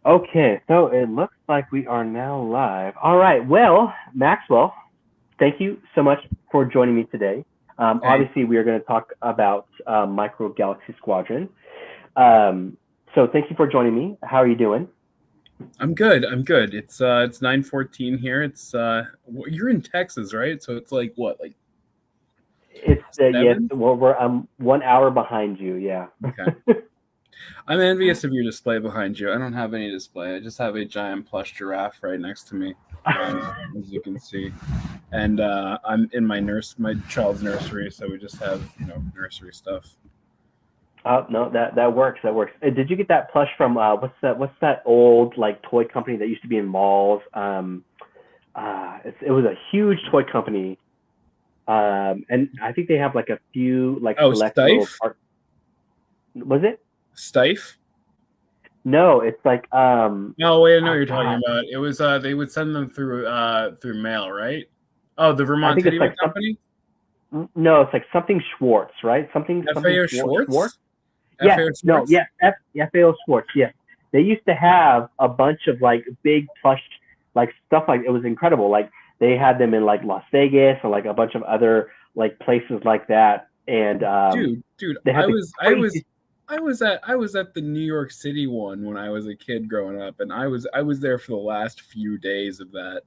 Okay, so it looks like we are now live. All right. Well, Maxwell, thank you so much for joining me today. Hey, Obviously, we are going to talk about Micro Galaxy Squadron. So thank you for joining me. How are you doing? I'm good. I'm good. It's 9:14 here. You're in Texas, right? So it's like what, like It's yes. 7? Well, we're 1 hour behind you. Yeah. Okay. I'm envious of your display behind you. I don't have any display. I just have a giant plush giraffe right next to me, as you can see. And I'm in my child's nursery, so we just have nursery stuff. Oh no, that works. That works. Did you get that plush from what's that old like toy company that used to be in malls? It was a huge toy company. And I think they have like a few like Oh, select little Scythe, part. Was it? Scythe. No, it's like Oh wait, I know what oh you're talking god, about. It was they would send them through mail, right? Oh, the I Vermont think it's Teddy Bear like some. Company. No, it's like something Schwartz, right? Something FAO Schwartz. Schwartz? Yes, FAO no, Schwartz? yes, FAO Schwartz. Yes, they used to have a bunch of like big plush like stuff like it was incredible. Like they had them in like Las Vegas or like a bunch of other like places like that, and Dude, they had I the was I was crazy. I was at the New York City one when I was a kid growing up, and I was there for the last few days of that.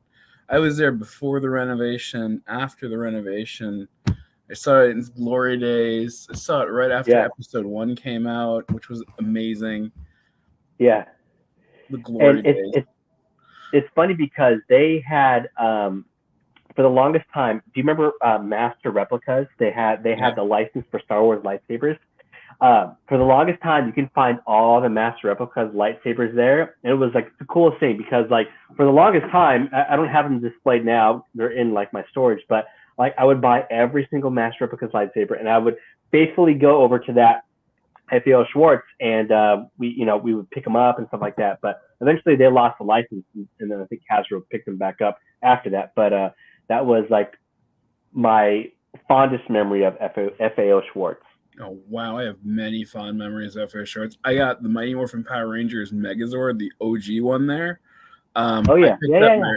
I was there before the renovation, after the renovation. I saw it in its glory days. I saw it right after Yeah, episode 1 came out, which was amazing. yeah, The and glory it's days. it's it's funny because they had for the longest time. Do you remember Master Replicas? They had Yeah. the license for Star Wars lightsabers. For the longest time, you can find all the Master Replicas lightsabers there, and it was like the coolest thing because like for the longest time, I don't have them displayed now; they're in like my storage. But like I would buy every single Master Replicas lightsaber, and I would faithfully go over to that FAO Schwartz, and we would pick them up and stuff like that. But eventually, they lost the license, and then I think Hasbro picked them back up after that. But that was like my fondest memory of FAO Schwartz. Oh wow, I have many fond memories of FAO Schwartz. I got the Mighty Morphin Power Rangers Megazord, the OG one there. Oh I yeah, yeah, picked up yeah, yeah.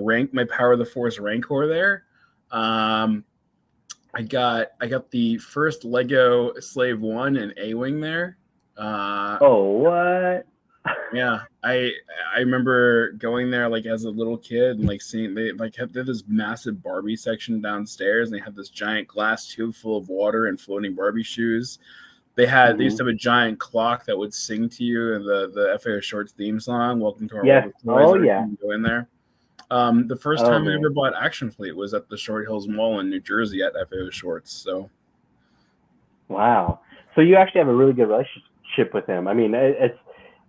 What? my Power of the Force Rancor there. Um, I got the first Lego Slave One and A Wing there. Uh, Oh what? yeah, I remember going there like as a little kid and like seeing they had this massive Barbie section downstairs and they had this giant glass tube full of water and floating Barbie shoes. They used Mm-hmm. to have a giant clock that would sing to you the FAO Shorts theme song, "Welcome to Our World Yes. of Toys." Oh Every yeah. time you go in there. The first Oh time I man. ever bought Action Fleet was at the Short Hills Mall in New Jersey at FAO Shorts. So Wow. So you actually have a really good relationship with them. I mean,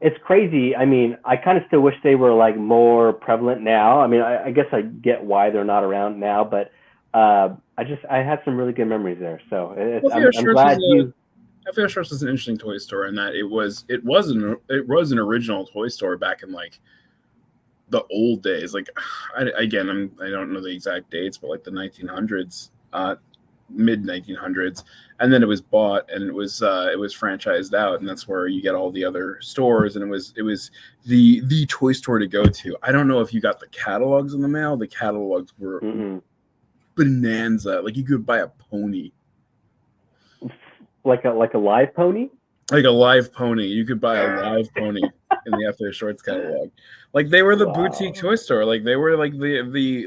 it's crazy. I mean, I kind of still wish they were like more prevalent now. I mean, I guess I get why they're not around now, but I had some really good memories there. So well, I'm glad you. FAO Shorts is an interesting toy store in that it was an original toy store back in like the old days. Like I don't know the exact dates, but like the 1900s, mid 1900s, and then it was bought and it was franchised out, and that's where you get all the other stores. And it was the toy store to go to. I don't know if you got the catalogs in the mail. The catalogs were Mm-mm. bonanza. Like you could buy a pony, Like a live pony. like a live pony. You could buy a live pony in the After Shorts catalog. Like they were the boutique Wow. toy store. Like they were like the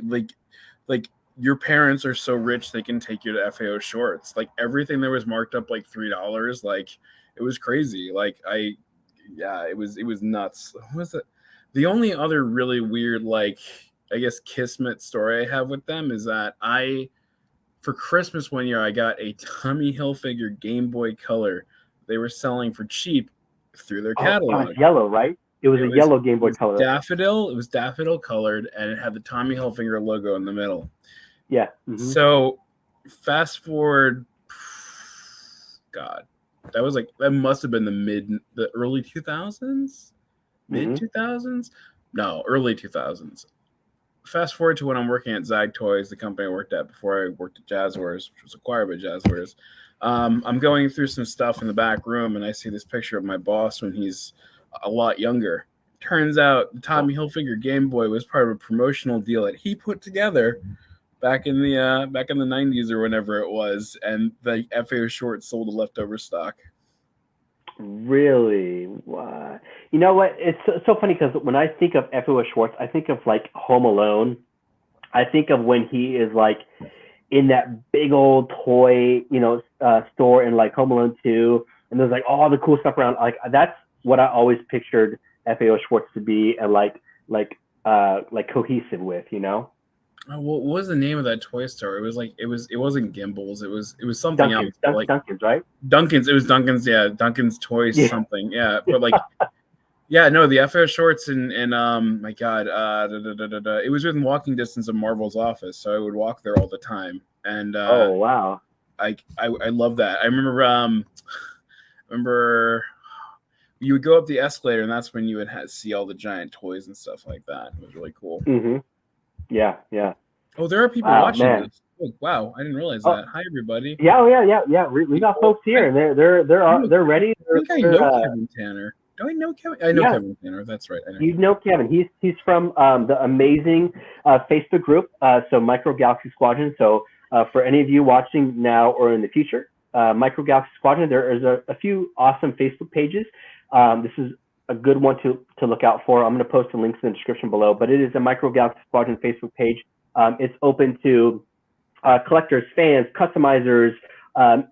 like your parents are so rich they can take you to FAO Shorts. Like everything there was marked up like $3. Like it was crazy. Yeah, it was nuts. What was it? The only other really weird like I guess Kismet story I have with them is that I for Christmas one year I got a Tommy Hilfiger Game Boy Color. They were selling for cheap through their Oh, it was catalog. yellow, right? It was It a was yellow Game it Boy was Color. daffodil. It was daffodil colored, and it had the Tommy Hilfiger logo in the middle. Yeah. Mm-hmm. So, fast forward, God, that must have been the early 2000s, mid Mm-hmm. 2000s, no, early 2000s. Fast forward to when I'm working at Zag Toys, the company I worked at before I worked at Jazwares, which was acquired by Jazwares. I'm going through some stuff in the back room, and I see this picture of my boss when he's a lot younger, Turns out the Tommy Hilfiger Game Boy was part of a promotional deal that he put together back in the 90s or whenever it was, and the FAO shorts sold the leftover stock. Really? What? You know what? It's so funny because when I think of FAO Schwartz, I think of like Home Alone. I think of when he is like in that big old toy, store in like Home Alone 2, and there's like all the cool stuff around. Like that's what I always pictured FAO Schwartz to be, and like cohesive with, Oh, what was the name of that toy store? It wasn't Gimbals. It was something Duncan's, else. Duncan's, right? Duncan's. It was Duncan's. Yeah, Duncan's Toys something. Yeah, but like, yeah, no, the FAO shorts and my God, it was within walking distance of Marvel's office, so I would walk there all the time. And oh wow, I love that. I remember you would go up the escalator, and that's when you would see all the giant toys and stuff like that. It was really cool. Mm-hmm. Yeah. Oh, there are people watching this. Oh, wow, I didn't realize that. Hi, everybody. Yeah. We got folks here, and they're ready. I think I know Kevin Tanner. Do I know Kevin? I know Kevin Tanner. That's right. You know Kevin. He's from the amazing Facebook group, so Micro Galaxy Squadron. So for any of you watching now or in the future, Micro Galaxy Squadron, there is a few awesome Facebook pages. This is a good one to look out for. I'm going to post the links in the description below, but it is a Micro Galaxy Squadron Facebook page. It's open to collectors, fans, customizers,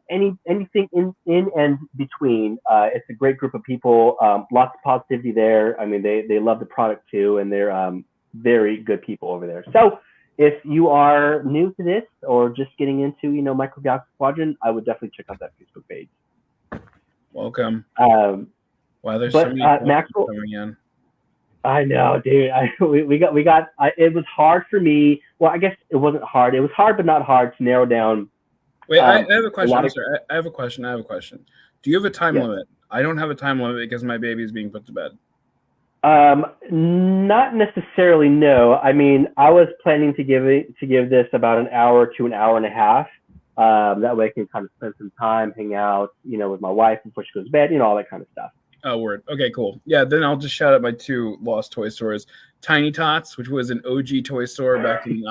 anything in and between. It's a great group of people, lots of positivity there. I mean, they love the product too, and they're very good people over there. So if you are new to this or just getting into, Micro Galaxy Squadron, I would definitely check out that Facebook page. Welcome. Wow, there's but, so many Maxwell coming in. I know, dude. We got. It was hard for me. Well, I guess it wasn't hard. It was hard, but not hard to narrow down. Wait, I have a question. I have a question. Do you have a time limit? I don't have a time limit because my baby is being put to bed. Not necessarily. No. I mean, I was planning to give this about an hour to an hour and a half. That way I can kind of spend some time, hang out, with my wife before she goes to bed, all that kind of stuff. Oh, word. Okay, cool. Yeah, then I'll just shout out my two lost toy stores. Tiny Tots, which was an OG toy store back in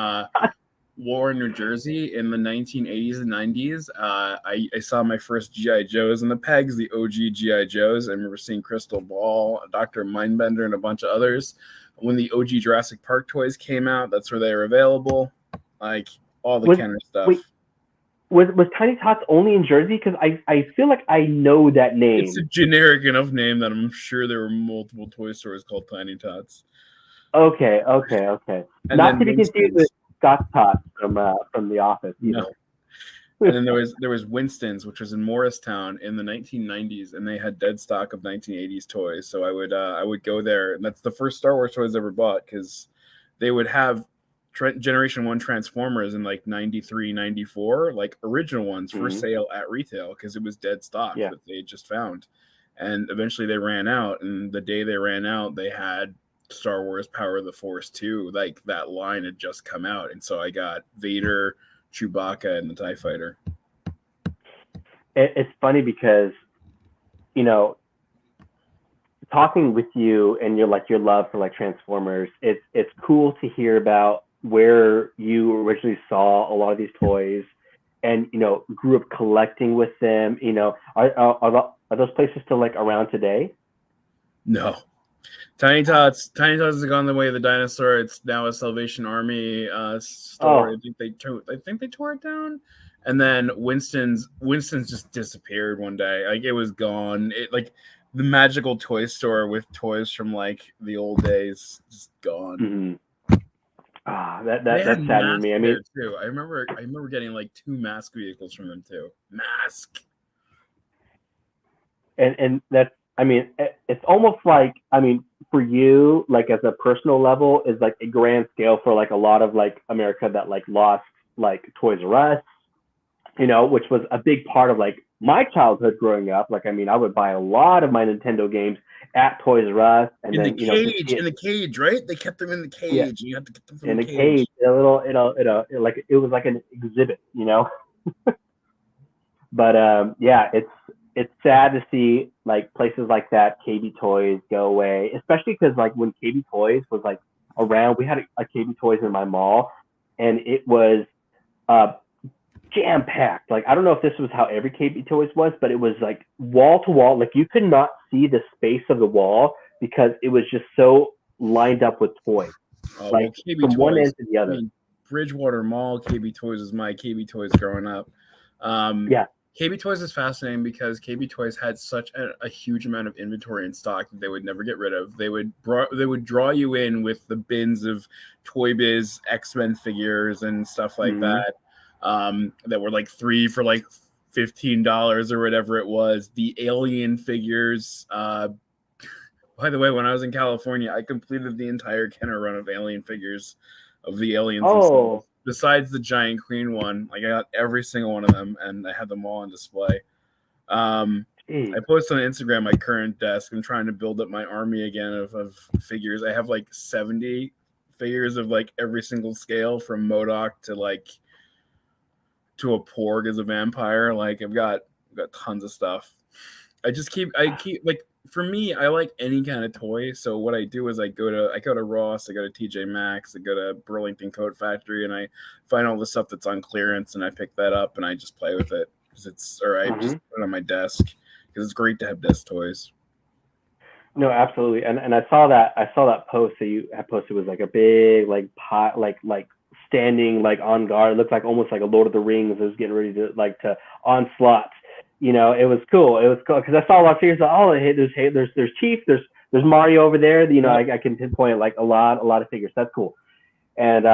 Warren, New Jersey in the 1980s and 90s. I saw my first G.I. Joes and the Pegs, the OG G.I. Joes. I remember seeing Crystal Ball, Dr. Mindbender, and a bunch of others. When the OG Jurassic Park toys came out, that's where they were available. Like, all the Kenner stuff. Wait. Was Tiny Tots only in Jersey? Because I feel like I know that name. It's a generic enough name that I'm sure there were multiple toy stores called Tiny Tots. Okay. And not to be confused with Scott Tots from The Office either. No. And then there was Winston's, which was in Morristown in the 1990s, and they had dead stock of 1980s toys. So I would go there, and that's the first Star Wars toys I ever bought because they would have Generation 1 Transformers in like 93, 94, like original ones for sale at retail because it was dead stock that they just found. And eventually they ran out. And the day they ran out, they had Star Wars Power of the Force 2. Like that line had just come out. And so I got Vader, Chewbacca, and the TIE Fighter. It's funny because, talking with you and your love for like Transformers, it's cool to hear about where you originally saw a lot of these toys and grew up collecting with them. Are those places still like around today? No. Tiny Tots has gone the way of the dinosaur. It's now a Salvation Army store. I think they tore it down. And then Winston's just disappeared one day. Like it was gone. It like the magical toy store with toys from like the old days just gone. Mm-hmm. That's sad to me. I mean, too. I remember getting like 2 mask vehicles from them too. Mask. And that's, I mean, it's almost like, I mean, for you, like as a personal level, is like a grand scale for like a lot of like America that like lost like Toys R Us, which was a big part of like my childhood growing up. Like, I mean, I would buy a lot of my Nintendo games at Toys R Us, and in then the cage, right? They kept them in the cage. Yeah. You had to get them from the cage. A little, like it was like an exhibit, But it's it's sad to see like places like that, KB Toys, go away, especially because like when KB Toys was like around, we had a KB Toys in my mall, and it was uh, jam packed. Like I don't know if this was how every KB Toys was, but it was like wall to wall. Like you could not see the space of the wall because it was just so lined up with toys. Oh, Like well, KB from one Toys. end to the other. I mean, Bridgewater Mall, KB Toys was my KB Toys growing up. Yeah. KB Toys is fascinating because KB Toys had such a huge amount of inventory in stock that they would never get rid of. They would draw you in with the bins of Toy Biz X-Men figures and stuff like that. That were like 3 for like $15 or whatever it was. The Alien figures. By the way, when I was in California, I completed the entire Kenner run of Alien figures of the aliens themselves. Besides the giant green one, like I got every single one of them, and I had them all on display. I posted on Instagram my current desk. I'm trying to build up my army again of figures. I have like 70 figures of like every single scale, from MODOK to a Porg as a vampire. Like I've got tons of stuff. I keep like, for me, I like any kind of toy. So what I do is I go to Ross, I go to TJ Maxx, I go to Burlington Coat Factory, and I find all the stuff that's on clearance, and I pick that up and I just play with it because just put it on my desk because it's great to have desk toys. No, absolutely, and I saw that post that you had posted. Was like a big like pot like standing like on guard. It looked like almost like a Lord of the Rings. It was getting ready to onslaught. You know, it was cool. Because I saw a lot of figures. There's Chief, there's Mario over there. You know, I can pinpoint like a lot of figures. That's cool. And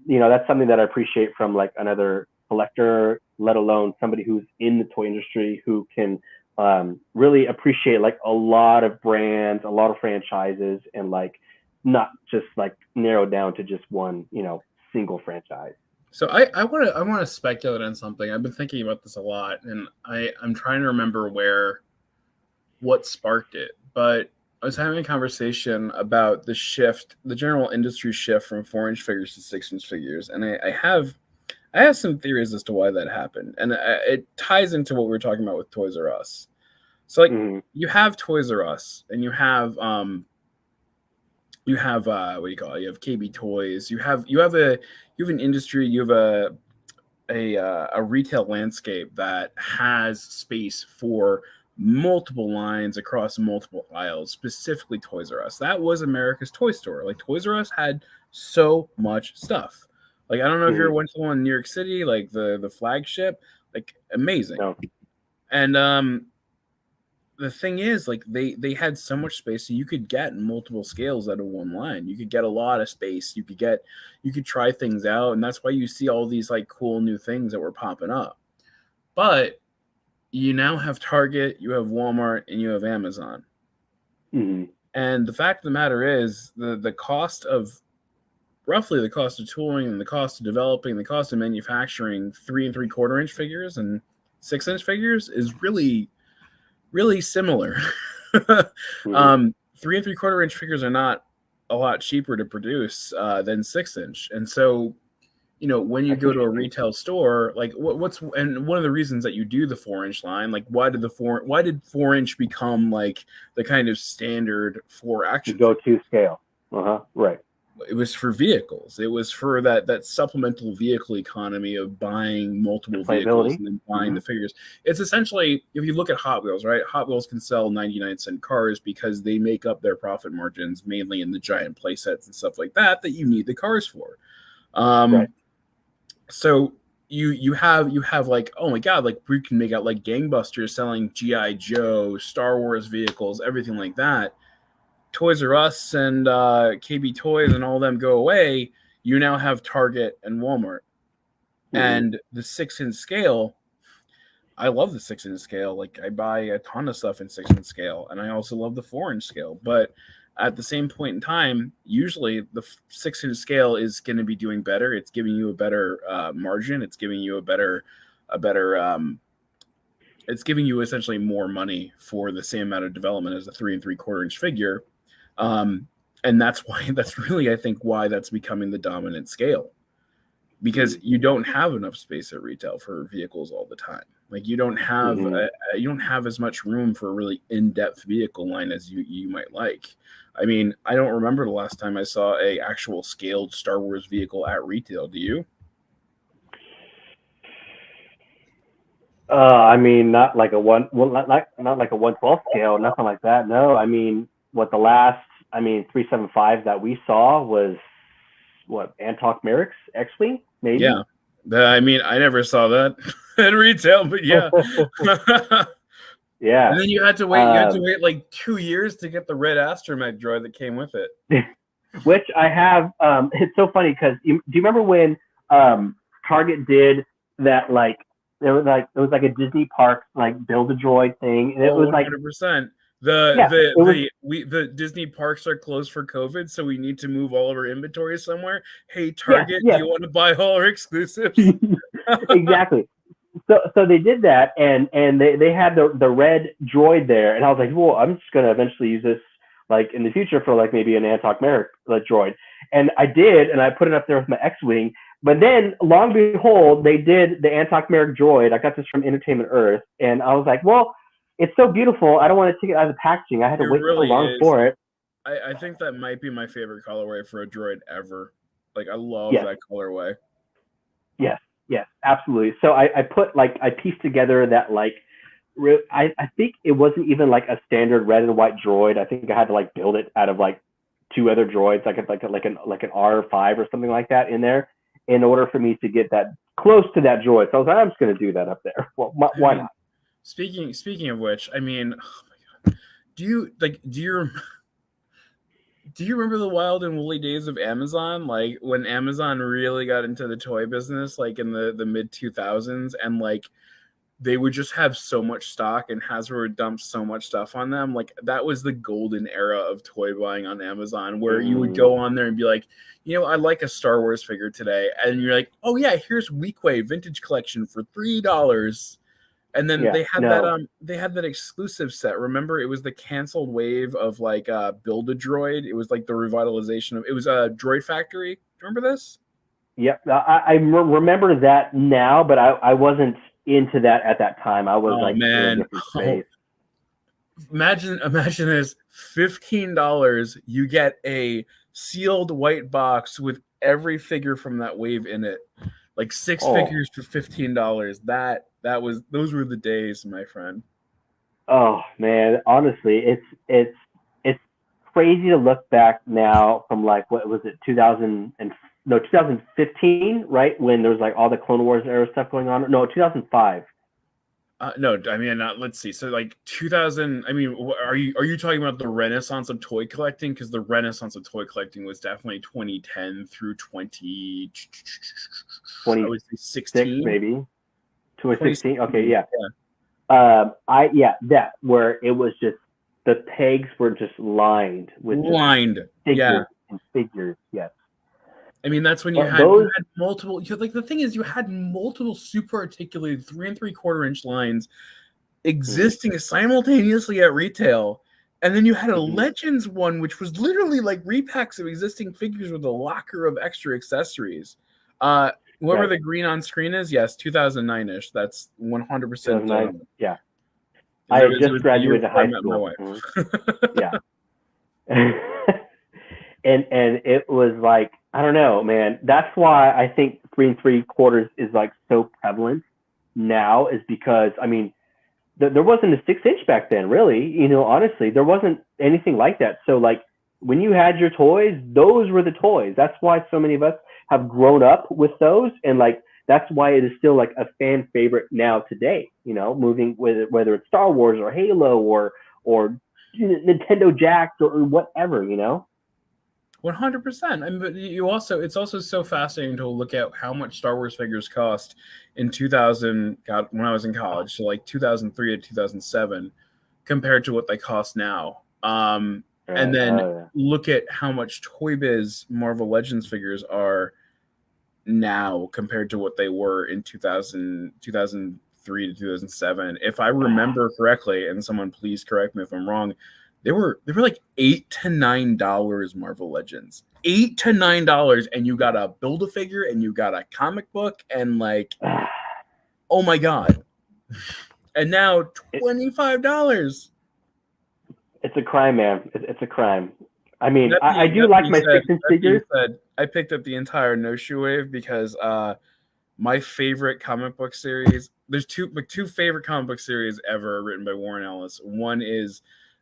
you know, that's something that I appreciate from like another collector, let alone somebody who's in the toy industry who can really appreciate like a lot of brands, a lot of franchises, and like not just like narrow down to just one, you know, single franchise. So I want to speculate on something. I've been thinking about this a lot, and I'm trying to remember what sparked it. But I was having a conversation about the general industry shift from 4-inch figures to 6-inch figures, and I have some theories as to why that happened, and it ties into what we were talking about with Toys R Us. So like you have Toys R Us, and you have what do you call it? You have KB Toys. You have an industry. You have a retail landscape that has space for multiple lines across multiple aisles. Specifically, Toys R Us. That was America's toy store. Like Toys R Us had so much stuff. Like I don't know if you ever went to one in New York City, like the flagship. Like amazing. No. And the thing is, like they had so much space, so you could get multiple scales out of one line. You could get a lot of space. You could try things out, and that's why you see all these like cool new things that were popping up. But you now have Target, you have Walmart, and you have Amazon. And the fact of the matter is, the cost of tooling and the cost of developing, the cost of manufacturing 3 3/4-inch figures and 6-inch figures is really similar. 3 3/4-inch figures are not a lot cheaper to produce than 6-inch, and so you know when you go to a retail store, like and one of the reasons that you do the 4-inch line, like why did 4-inch become like the kind of standard for action go-to scale? Right. It was for vehicles. It was for that supplemental vehicle economy of buying multiple vehicles and then buying the figures. It's essentially, if you look at Hot Wheels, right? Hot Wheels can sell 99-cent cars because they make up their profit margins mainly in the giant play sets and stuff like that you need the cars for. Right. So you have like, oh my God, like we can make out like gangbusters selling G.I. Joe, Star Wars vehicles, everything like that. Toys R Us and KB Toys and all them go away, you now have Target and Walmart. And the 6-inch scale, I love the 6-inch scale. Like I buy a ton of stuff in 6-inch scale, and I also love the 4-inch scale. But at the same point in time, usually the 6-inch scale is going to be doing better. It's giving you a better margin. It's giving you it's giving you essentially more money for the same amount of development as a 3 3/4-inch figure. And that's really, I think, why that's becoming the dominant scale, because you don't have enough space at retail for vehicles all the time. Like you don't have as much room for a really in-depth vehicle line as you might like. I mean, I don't remember the last time I saw a actual scaled Star Wars vehicle at retail. Do you? I mean, not like a 1/12 scale, nothing like that. No, I mean, what the last 375 that we saw was what, Antok Merrick's X-Wing, maybe. Yeah. I mean, I never saw that at retail, but yeah. Yeah. And then you had to wait. You had to wait like 2 years to get the red astromech droid that came with it. Which I have. It's so funny because do you remember when Target did that? Like it was like a Disney park like build a droid thing, and it was like 100%. The Disney parks are closed for COVID, so we need to move all of our inventory somewhere. Hey, Target, do you want to buy all our exclusives? Exactly. So they did that, and they had the red droid there, and I was like, well, I'm just gonna eventually use this like in the future for like maybe an Antok Merrick droid, and I did, and I put it up there with my X-Wing. But then, long behold, they did the Antok Merrick droid. I got this from Entertainment Earth, and I was like, well, it's so beautiful. I don't want to take it out of the packaging. I had to wait so long for it. I think that might be my favorite colorway for a droid ever. Like, I love that colorway. Yes, absolutely. So I pieced together that I think it wasn't even like a standard red and white droid. I think I had to like build it out of like two other droids, like an R5 or something like that in there, in order for me to get that close to that droid. So I was like, I'm just going to do that up there. Well, why not? Speaking of which, I mean, oh my God, do you remember the wild and woolly days of Amazon? Like when Amazon really got into the toy business, like in the mid 2000s, and like they would just have so much stock, and Hasbro would dump so much stuff on them. Like that was the golden era of toy buying on Amazon, where you would go on there and be like, I'd like a Star Wars figure today, and you're like, oh yeah, here's Weequay Vintage Collection for $3. And then they had that exclusive set. Remember, it was the canceled wave of like Build a Droid. It was like the revitalization of it was a Droid Factory. Do you remember this? Yep, I remember that now, but I wasn't into that at that time. I was in a different space. Imagine this: $15. You get a sealed white box with every figure from that wave in it. Like 6 figures for $15. Those were the days, my friend. Oh man, honestly, it's crazy to look back now from like, what was it, 2015, right? When there was like all the Clone Wars era stuff going on. No, 2005. No, I mean, let's see. So like 2000. I mean, are you talking about the Renaissance of toy collecting? Because the Renaissance of toy collecting was definitely 2010 through 2016, maybe 2016. Okay, yeah. That where it was just the pegs were just lined with figures and figures. Yes. I mean, that's when you had multiple. Like the thing is, you had multiple super articulated 3 3/4 inch lines existing simultaneously at retail, and then you had a Legends one, which was literally like repacks of existing figures with a locker of extra accessories. Whoever the green on screen is, yes, 2009-ish. That's 100%. Yeah, I just graduated high school. Yeah. And it was like, I don't know, man. That's why I think 3 3/4 is like so prevalent now, is because, I mean, there wasn't a 6-inch back then, really. Honestly, there wasn't anything like that. So like when you had your toys, those were the toys. That's why so many of us have grown up with those, and like that's why it is still like a fan favorite now today. Moving with it, whether it's Star Wars or Halo or Nintendo Jax or whatever. 100%. I mean, but it's also so fascinating to look at how much Star Wars figures cost in 2000, when I was in college, so like 2003 to 2007, compared to what they cost now. And then look at how much Toy Biz Marvel Legends figures are now compared to what they were in 2003 to 2007. If I remember correctly, and someone please correct me if I'm wrong, they were like $8 to $9 Marvel Legends. $8 to $9, and you got a Build-A-Figure, and you got a comic book, and like, oh my God. And now $25. It's a crime, man. It's a crime. I mean, I do like my 6-inch figures. I picked up the entire No Shoe Wave because my favorite comic book series. There's two favorite comic book series ever written by Warren Ellis. One is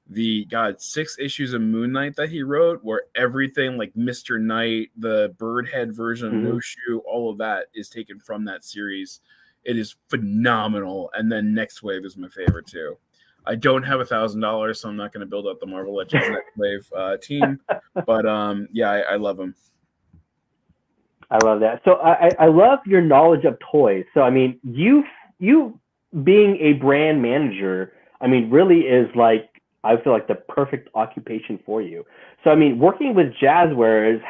the 6 issues of Moon Knight that he wrote, where everything like Mr. Knight, the Birdhead version of No Shoe, all of that is taken from that series. It is phenomenal. And then Next Wave is my favorite too. I don't have $1,000, so I'm not going to build up the Marvel Legends Next Wave team. But I love them. I love that. So I love your knowledge of toys. So I mean, you being a brand manager, I mean, really is like, I feel like the perfect occupation for you. So I mean, working with Jazwares,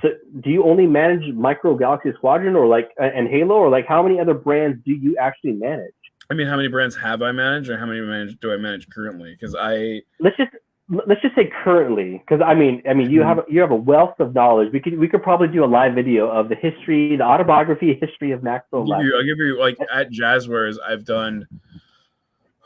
so do you only manage Micro Galaxy Squadron or and Halo, or like how many other brands do you actually manage? I mean, how many brands have I managed, or how many do I manage currently? Because let's just say currently, because I mean you have a wealth of knowledge. We could probably do a live video of the autobiography history of Maxwell. I'll give you like at Jazwares, I've done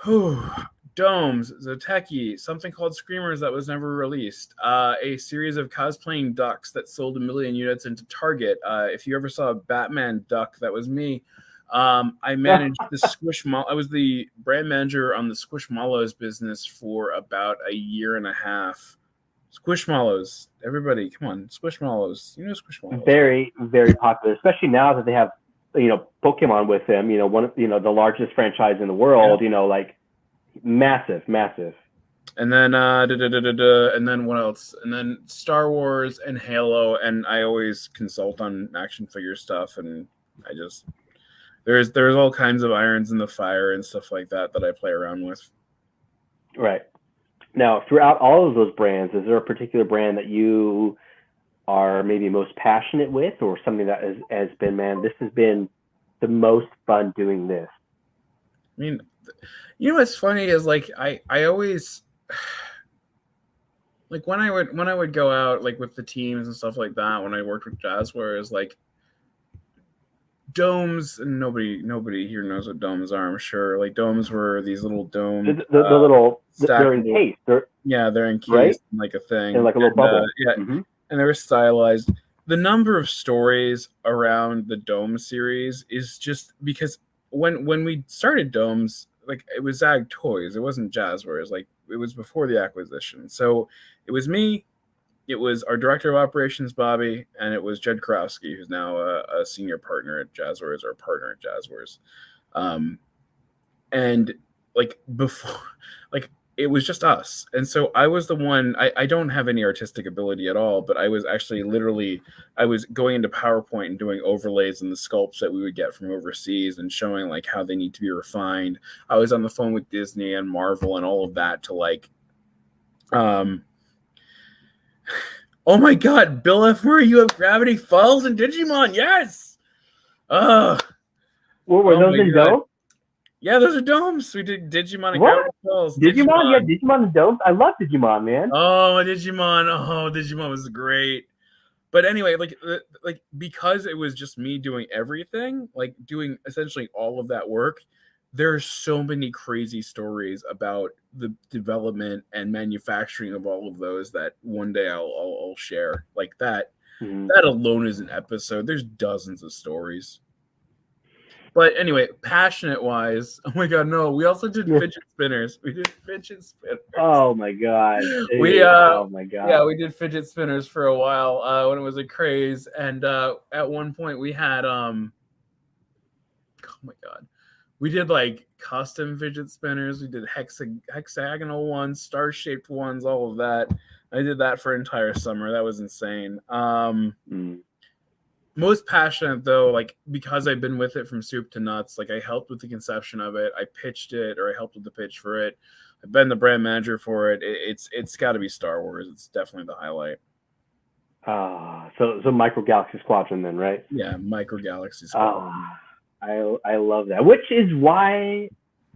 Domes, Zeteki, something called Screamers that was never released, a series of cosplaying ducks that sold 1 million units into Target. If you ever saw a Batman duck, that was me. I managed the Squishmallow. I was the brand manager on the Squishmallows business for about a year and a half. Squishmallows, everybody, come on, Squishmallows. You know Squishmallows. Very, very popular, especially now that they have, Pokemon with them. One of the largest franchise in the world. Yeah. Like massive. And then and then what else? And then Star Wars and Halo, and I always consult on action figure stuff, and I just. There's all kinds of irons in the fire and stuff like that I play around with. Right. Now, throughout all of those brands, is there a particular brand that you are maybe most passionate with, or something that has been, man, this has been the most fun doing this? I mean, what's funny is like I always like when I would go out like with the teams and stuff like that when I worked with Jazwares, like domes, and nobody here knows what domes are, I'm sure. Like domes were these little domes. The little, they're encased. They're encased, right? Like a thing. And like a little bubble. And they were stylized. The number of stories around the Dome series is just because when we started Domes, like it was Zag Toys. It wasn't Jazwares. Like it was before the acquisition. So it was me. It was our director of operations, Bobby, and it was Jed Karofsky, who's now a senior partner at Jazwares, or a partner at Jazwares. And like before, like it was just us. And so I was the one, I don't have any artistic ability at all, but I was actually I was going into PowerPoint and doing overlays in the sculpts that we would get from overseas and showing like how they need to be refined. I was on the phone with Disney and Marvel and all of that to like, oh my God, Bill F. Murray, you have Gravity Falls and Digimon, yes! Were those in Domes? Yeah, those are Domes. We did Digimon and Gravity Falls. Digimon, yeah, Digimon and Domes. I love Digimon, man. Digimon was great. But anyway, like because it was just me doing everything, like doing essentially all of that work, there are so many crazy stories about the development and manufacturing of all of those that one day I'll share. Like that. Mm-hmm. That alone is an episode. There's dozens of stories. But anyway, passionate wise, oh my God, no. We also did fidget spinners. We did fidget spinners. Oh my God. Oh my God. Yeah, we did fidget spinners for a while when it was a craze. And at one point we had oh my God. We did like custom fidget spinners. We did hexagonal ones, star-shaped ones, all of that. I did that for an entire summer. That was insane. Most passionate though, like because I've been with it from soup to nuts. Like I helped with the conception of it. I pitched it, or I helped with the pitch for it. I've been the brand manager for it. It's got to be Star Wars. It's definitely the highlight. So Micro Galaxy Squadron then, right? Yeah, Micro Galaxy Squadron. I love that, which is why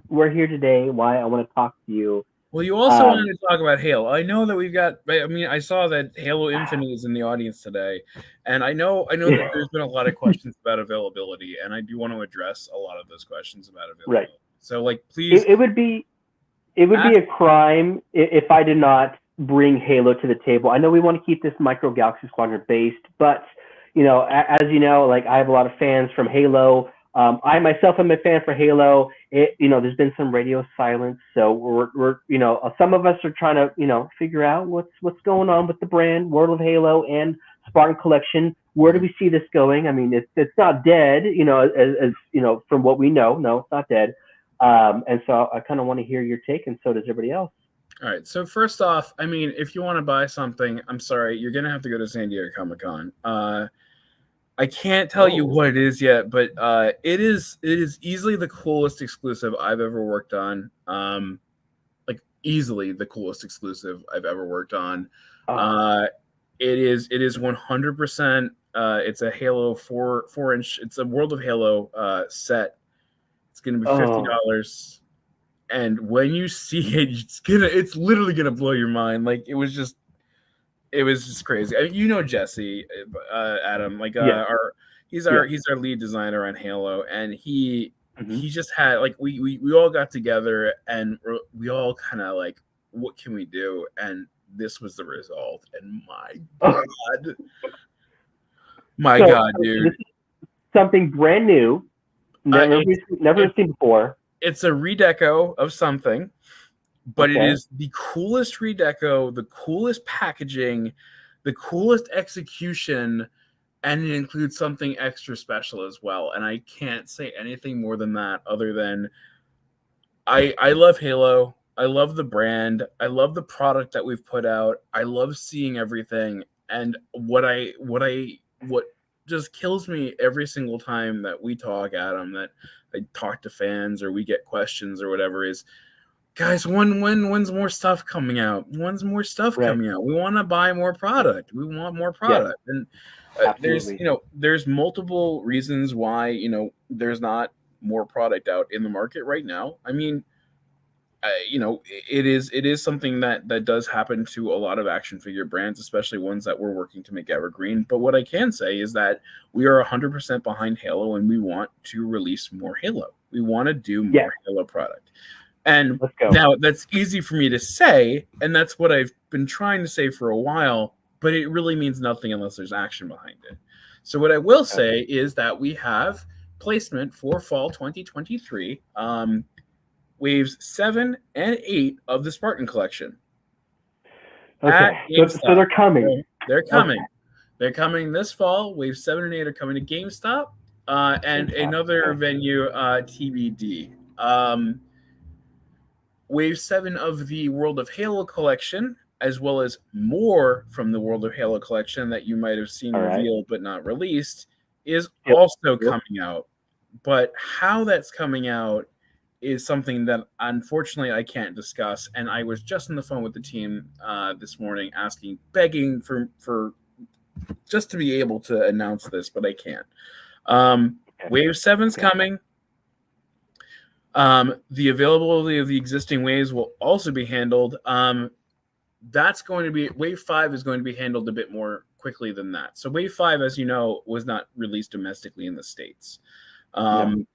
we're here today, why I want to talk to you Well, you also wanted to talk about Halo. I know that we've got. I mean, I saw that Halo Infinite is in the audience today, and I know that there's been a lot of questions about availability, and I do want to address a lot of those questions about availability. Right. So, like, please, It would be a crime if I did not bring Halo to the table. I know we want to keep this Micro Galaxy Squadron based, but as you know, like I have a lot of fans from Halo. I myself am a fan for Halo. There's been some radio silence, so we're some of us are trying to figure out what's going on with the brand World of Halo and Spartan Collection. Where do we see this going? I mean, it's not dead, as from what we know. No, it's not dead. And so I kind of want to hear your take, and so does everybody else. All right. So first off, I mean, if you want to buy something, I'm sorry, you're gonna have to go to San Diego Comic-Con. I can't tell you what it is yet, but it is easily the coolest exclusive I've ever worked on. Like easily the coolest exclusive I've ever worked on. It is 100%. It's a Halo 4-inch. It's a World of Halo set. It's gonna be $50. And when you see it, it's literally gonna blow your mind. Like it was just crazy. I mean, Jesse, Adam, like he's our lead designer on Halo, and he just had like we all got together and we all kind of like, what can we do? And this was the result. And my God, dude, this is something brand new, never seen before. It's a redeco of something, but it is the coolest redeco, the coolest packaging, the coolest execution, and it includes something extra special as well. And I can't say anything more than that other than I love Halo. I love the brand. I love the product that we've put out. I love seeing everything. And what just kills me every single time that we talk, Adam, that I talk to fans or we get questions or whatever is, guys, when's more stuff coming out? When's more stuff coming out? We want to buy more product. We want more product. And there's multiple reasons why, there's not more product out in the market right now. I mean, it is something that does happen to a lot of action figure brands, especially ones that we're working to make evergreen. But what I can say is that we are 100% behind Halo, and we want to release more Halo. We want to do more Halo product. And now that's easy for me to say, and that's what I've been trying to say for a while, but it really means nothing unless there's action behind it. So what I will say is that we have placement for fall 2023. Waves 7 and 8 of the Spartan collection. Okay, so they're coming. They're coming. Okay. They're coming this fall. Waves 7 and 8 are coming to GameStop and another venue, TBD. Wave 7 of the World of Halo collection, as well as more from the World of Halo collection that you might have seen revealed but not released, is also coming out. But how that's coming out is something that unfortunately I can't discuss. And I was just on the phone with the team this morning begging for just to be able to announce this, but I can't. Wave 7's coming. The availability of the existing waves will also be handled. That's going to be Wave 5 is going to be handled a bit more quickly than that. So Wave 5, as you know, was not released domestically in the States.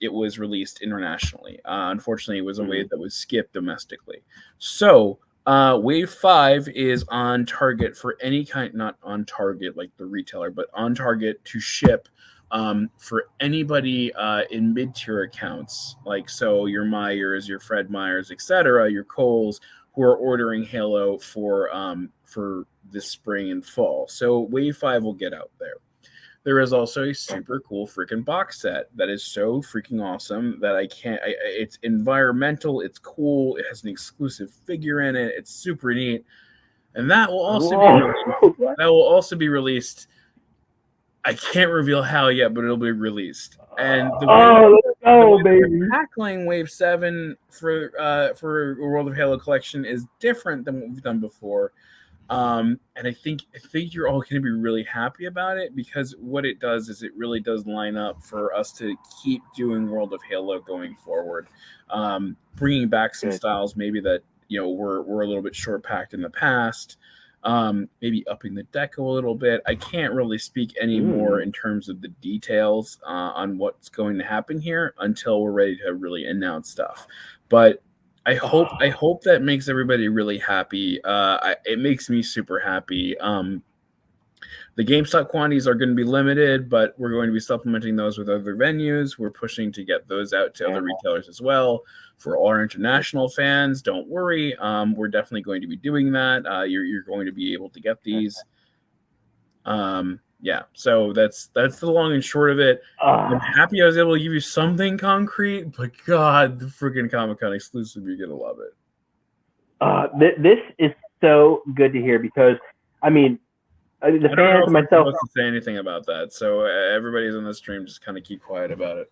It was released internationally. Unfortunately, it was a wave that was skipped domestically. So Wave 5 is on target for any kind, not on target like the retailer, but on target to ship for anybody in mid-tier accounts. Like, so your Myers, your Fred Meyers, etc., your Kohl's, who are ordering Halo for this spring and fall. So Wave 5 will get out there. There is also a super cool freaking box set that is so freaking awesome that it's environmental, it's cool, it has an exclusive figure in it, it's super neat. And that will also be released. I can't reveal how yet, but it'll be released. And the way we're tackling Wave 7 for World of Halo collection is different than what we've done before. And I think you're all going to be really happy about it, because what it does is it really does line up for us to keep doing World of Halo going forward, bringing back some styles maybe that were a little bit short packed in the past. Maybe upping the deco a little bit. I can't really speak anymore in terms of the details on what's going to happen here until we're ready to really announce stuff. But I hope that makes everybody really happy. It makes me super happy. The GameStop quantities are going to be limited, but we're going to be supplementing those with other venues. We're pushing to get those out to other retailers as well. For all our international fans, don't worry. We're definitely going to be doing that. You're going to be able to get these. So that's the long and short of it. I'm happy I was able to give you something concrete, but God, the freaking Comic-Con exclusive, you're going to love it. This is so good to hear because, I mean, the fans and myself. I'm supposed to say anything about that, so everybody's on the stream just kind of keep quiet about it.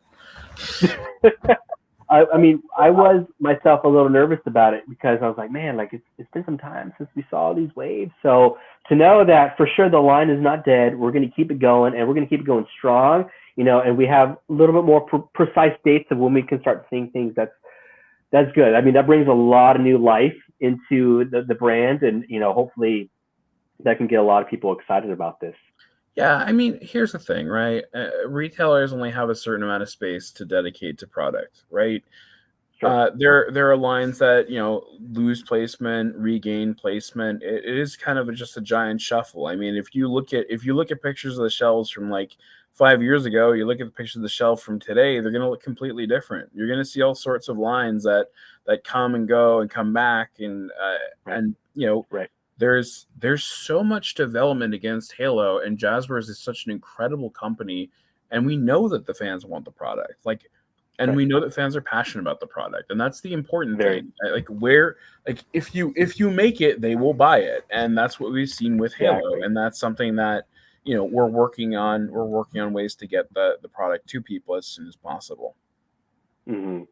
I mean, I was myself a little nervous about it because I was like, man, like it's been some time since we saw these waves. So to know that for sure the line is not dead, we're going to keep it going, and we're going to keep it going strong, and we have a little bit more precise dates of when we can start seeing things. That's good. I mean, that brings a lot of new life into the brand, and hopefully that can get a lot of people excited about this. Yeah, I mean, here's the thing, right? Retailers only have a certain amount of space to dedicate to product, right? Sure. There are lines that lose placement, regain placement. It is kind of just a giant shuffle. I mean, if you look at pictures of the shelves from like 5 years ago, you look at the pictures of the shelf from today, they're going to look completely different. You're going to see all sorts of lines that come and go and come back, and right. There's so much development against Halo, and Jazwares is such an incredible company, and we know that the fans want the product. We know that fans are passionate about the product, and that's the important thing. If you make it, they will buy it, and that's what we've seen with Halo, and that's something that we're working on. We're working on ways to get the product to people as soon as possible. Mm-hmm.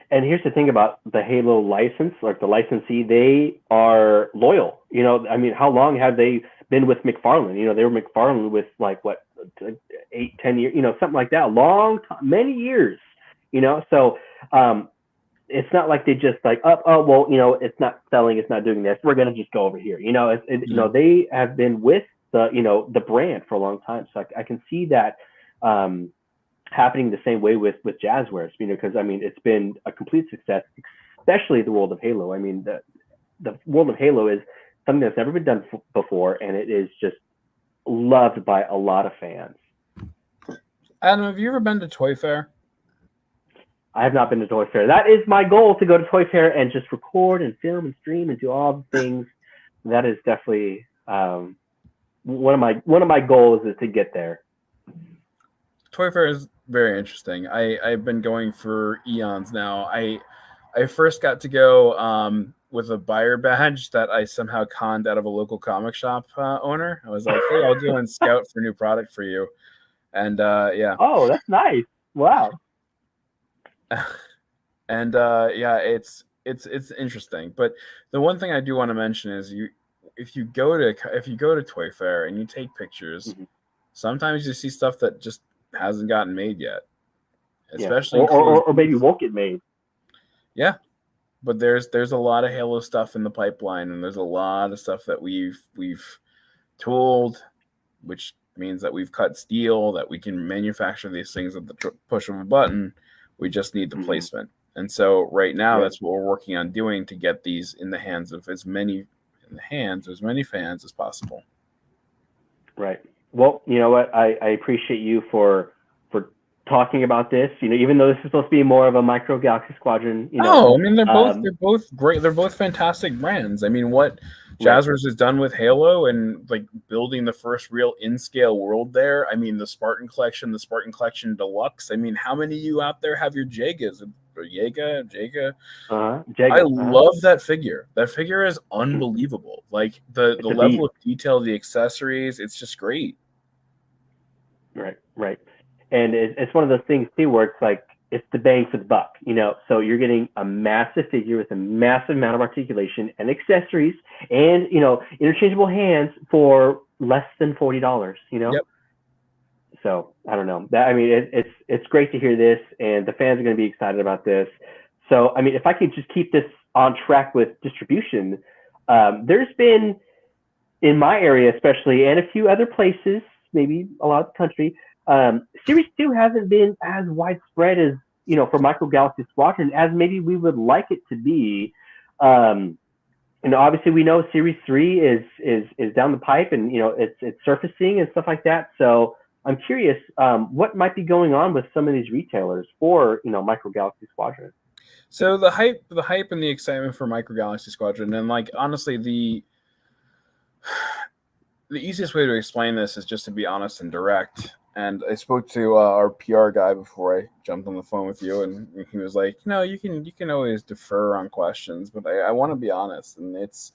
And here's the thing about the Halo license, like the licensee, they are loyal. I mean, how long have they been with McFarlane? They were McFarlane with 8-10 years, something like that, a long time, many years, So it's not like they just like, it's not selling, it's not doing this, we're gonna just go over here. They have been with the brand for a long time. So I can see that. Happening the same way with Jazwares, because I mean it's been a complete success, especially the world of Halo. I mean the world of Halo is something that's never been done before, and it is just loved by a lot of fans. Adam, have you ever been to Toy Fair? I have not been to Toy Fair. That is my goal, to go to Toy Fair and just record and film and stream and do all the things. That is definitely one of my goals is to get there. Toy Fair is very interesting. I've been going for eons now. I first got to go with a buyer badge that I somehow conned out of a local comic shop owner. I was like, hey, I'll go and scout for new product for you. And yeah. Oh, that's nice. Wow. And it's interesting. But the one thing I do want to mention is if you go to Toy Fair and you take pictures, sometimes you see stuff that just hasn't gotten made yet, especially or maybe won't get made. Yeah, but there's a lot of Halo stuff in the pipeline, and there's a lot of stuff that we've tooled, which means that we've cut steel, that we can manufacture these things at the push of a button. We just need the placement, and so right now that's what we're working on doing to get these in the hands of as many fans as possible. Right. Well, you know what? I appreciate you for talking about this. Even though this is supposed to be more of a Micro Galaxy Squadron. I mean, they're both great. They're both fantastic brands. I mean, what Jazwares has done with Halo and building the first real in-scale world there. I mean, the Spartan Collection Deluxe. I mean, how many of you out there have your Jagas? Jaga. I love that figure. That figure is unbelievable. Like the level of detail of the accessories, it's just great. Right. And it's one of those things too where it's like it's the bang for the buck, So you're getting a massive figure with a massive amount of articulation and accessories, and interchangeable hands for less than $40. Yep. So I don't know. It's great to hear this, and the fans are going to be excited about this. So I mean, if I could just keep this on track with distribution, there's been, in my area especially, and a few other places, maybe a lot of the country, Series 2 hasn't been as widespread as, for Micro Galaxy Squadron as maybe we would like it to be. And obviously we know Series 3 is down the pipe, and it's surfacing and stuff like that. So I'm curious, what might be going on with some of these retailers for Micro Galaxy Squadron. So the hype and the excitement for Micro Galaxy Squadron, and like honestly, the easiest way to explain this is just to be honest and direct. And I spoke to our PR guy before I jumped on the phone with you, and he was like, you can always defer on questions, but I want to be honest. And it's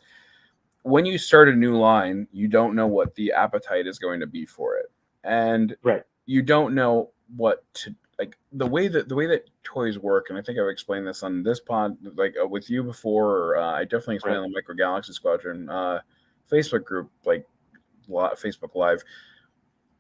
when you start a new line, you don't know what the appetite is going to be for it, and you don't know what to like. The way that toys work, and I think I've explained this on this pod, like with you before. Or, I definitely explained on the Micro Galaxy Squadron Facebook group, like Facebook Live.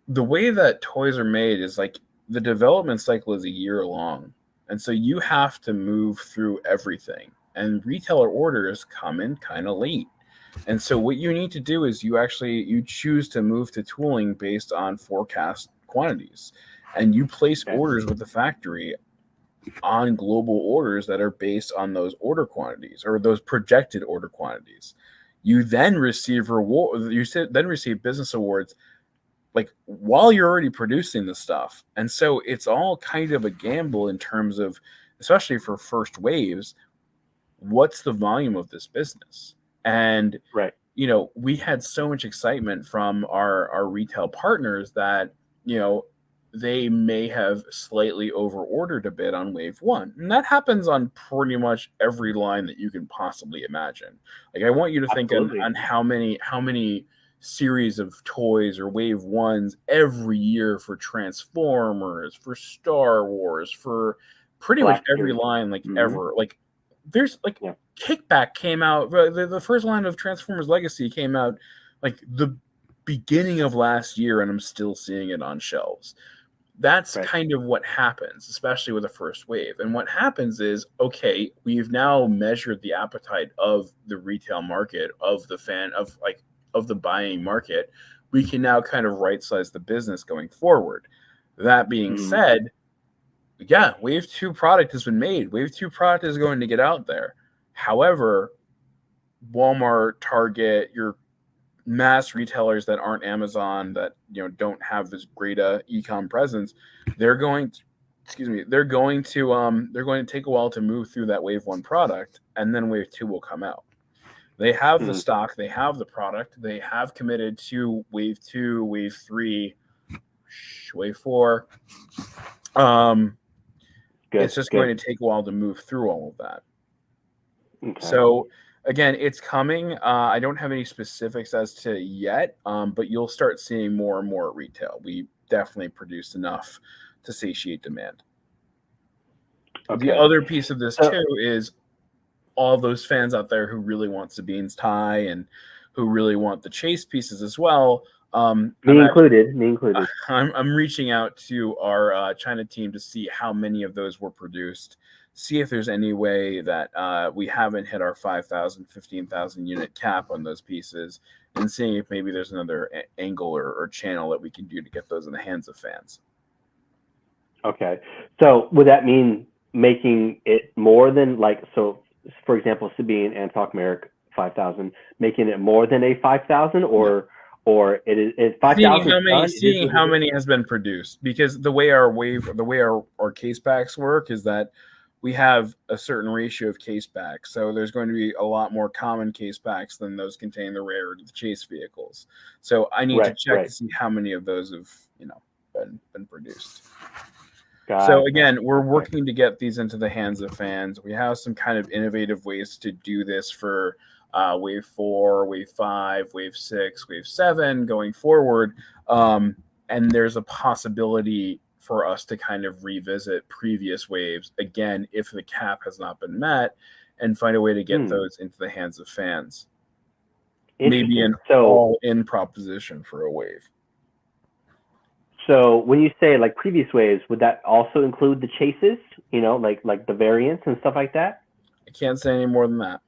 The way that toys are made is like the development cycle is a year long. And so you have to move through everything. And retailer orders come in kind of late. And so what you need to do is you choose to move to tooling based on forecast quantities. And you place orders with the factory on global orders that are based on those order quantities or those projected order quantities. You then receive business awards like while you're already producing the stuff. And so it's all kind of a gamble in terms of, especially for first waves, what's the volume of this business? And, we had so much excitement from our retail partners that, they may have slightly over ordered a bit on wave one. And that happens on pretty much every line that you can possibly imagine. Like I want you to think on how many series of toys or wave ones every year for Transformers, for Star Wars, for pretty much every line ever. Like there's Kickback came out, the first line of Transformers Legacy came out like the beginning of last year, and I'm still seeing it on shelves. That's kind of what happens, especially with the first wave. And what happens is, okay, we've now measured the appetite of the retail market, of the of the buying market. We can now kind of right size the business going forward. That being said, wave 2 product has been made. Wave 2 product is going to get out there. However, Walmart, Target, your mass retailers that aren't Amazon, that don't have this great e-com presence, they're going to take a while to move through that wave 1 product, and then wave 2 will come out. They have the stock, they have the product, they have committed to wave 2, wave 3, wave 4. It's just going to take a while to move through all of that. So again, it's coming. I don't have any specifics as to yet, but you'll start seeing more and more at retail. We definitely produced enough to satiate demand. The other piece of this too is all those fans out there who really want Sabine's tie and who really want the chase pieces as well. Me included. I'm reaching out to our China team to see how many of those were produced, see if there's any way that we haven't hit our 5,000, 15,000 unit cap on those pieces, and seeing if maybe there's another angle or channel that we can do to get those in the hands of fans. Okay. So would that mean making it more than for example, Sabine and Talk Merrick 5,000, making it more than a 5,000 or it is 5,000? Seeing how many has been produced, because the way our case backs work is that we have a certain ratio of case backs. So there's going to be a lot more common case backs than those containing the rare the chase vehicles. So I need to check to see how many of those have been produced. So again, we're working to get these into the hands of fans. We have some kind of innovative ways to do this for wave 4, wave 5, wave 6, wave 7 going forward. And there's a possibility for us to kind of revisit previous waves again if the cap has not been met, and find a way to get those into the hands of fans. Maybe an all-in proposition for a wave. So when you say previous waves, would that also include the chases, like the variants and stuff like that? I can't say any more than that.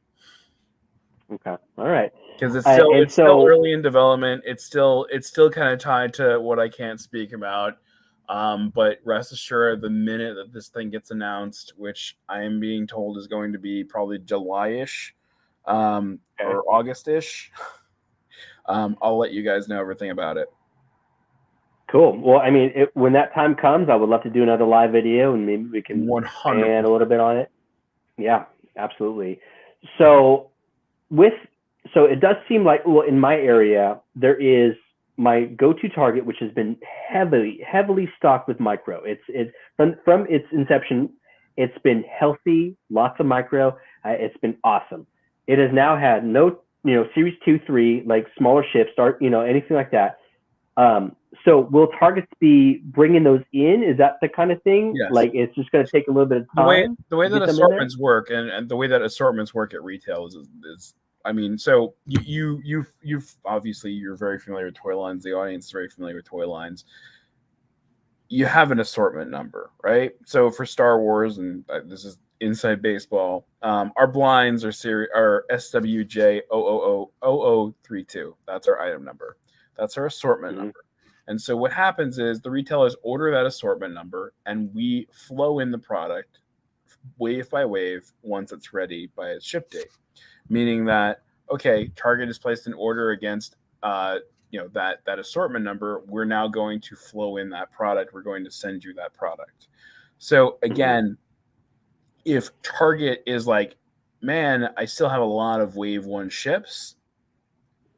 Okay. All right. Because And it's still early in development. It's still kind of tied to what I can't speak about. But rest assured, the minute that this thing gets announced, which I am being told is going to be probably July-ish, or August-ish, I'll let you guys know everything about it. Cool. Well, I mean, when that time comes, I would love to do another live video, and maybe we can 100%. expand a little bit on it. Yeah, absolutely. So it does seem like, well, in my area, there is my go-to Target, which has been heavily stocked with micro. It's from its inception, it's been healthy, lots of micro. It's been awesome. It has now had no, Series 2, 3, like smaller ships, anything like that. So will Targets be bringing those in? Is that the kind of thing? Yes. Like it's just going to take a little bit of time. The way that assortments work and the way that assortments work at retail is I mean, so you've obviously you're very familiar with toy lines. The audience is very familiar with toy lines. You have an assortment number, right? So for Star Wars, and this is inside baseball, our blinds are SWJ0000032. That's our item number. That's our assortment number. And so what happens is the retailers order that assortment number, and we flow in the product wave by wave once it's ready by its ship date. Meaning that, okay, Target has placed an order against that assortment number. We're now going to flow in that product. We're going to send you that product. So again, if Target is like, man, I still have a lot of wave 1 ships,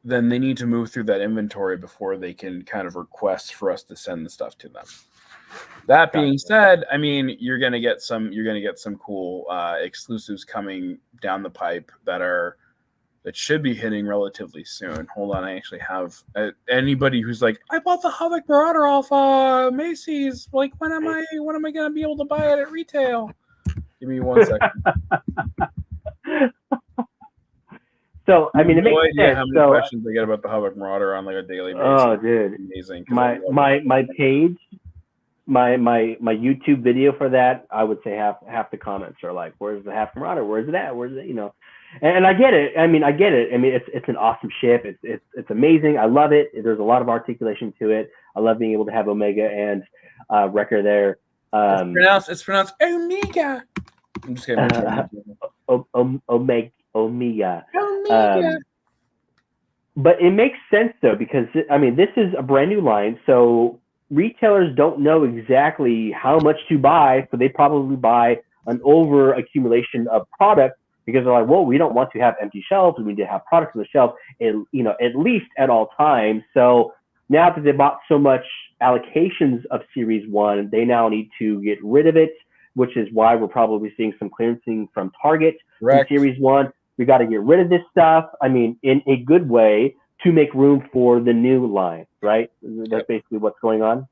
then they need to move through that inventory before they can kind of request for us to send the stuff to them. That being said, I mean, you're gonna get some cool exclusives coming down the pipe that should be hitting relatively soon. Hold on, I actually have anybody who's like, I bought the Havoc Marauder off Macy's. Like, when am I gonna be able to buy it at retail? Give me 1 second. So I mean, it makes sense. How many questions I get about the Havoc Marauder on like a daily basis? Oh, dude, amazing! My page, my YouTube video for that, I would say half the comments are like, "Where's the Havoc Marauder? Where's it at? Where's it?" And I get it. I mean, it's an awesome ship. It's amazing. I love it. There's a lot of articulation to it. I love being able to have Omega and Wrecker there. It's pronounced Omega. I'm just kidding. Omega. But it makes sense though, because I mean, this is a brand new line, so retailers don't know exactly how much to buy, so they probably buy an over accumulation of product because they're like, well, we don't want to have empty shelves. We need to have products on the shelf, at least at all times. So now that they bought so much allocations of Series 1, they now need to get rid of it, which is why we're probably seeing some clearancing from Target in Series 1. We got to get rid of this stuff, I mean, in a good way, to make room for the new line, right? That's basically what's going on?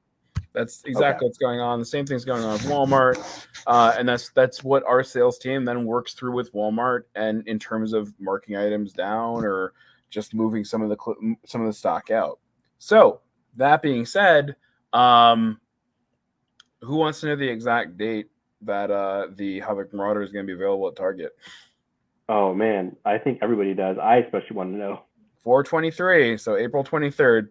That's exactly what's going on. The same thing's going on with Walmart. And that's what our sales team then works through with Walmart, and in terms of marking items down or just moving some of the stock out. So that being said, who wants to know the exact date that the Havoc Marauder is going to be available at Target? Oh man, I think everybody does. I especially want to know. 4/23, so April 23rd.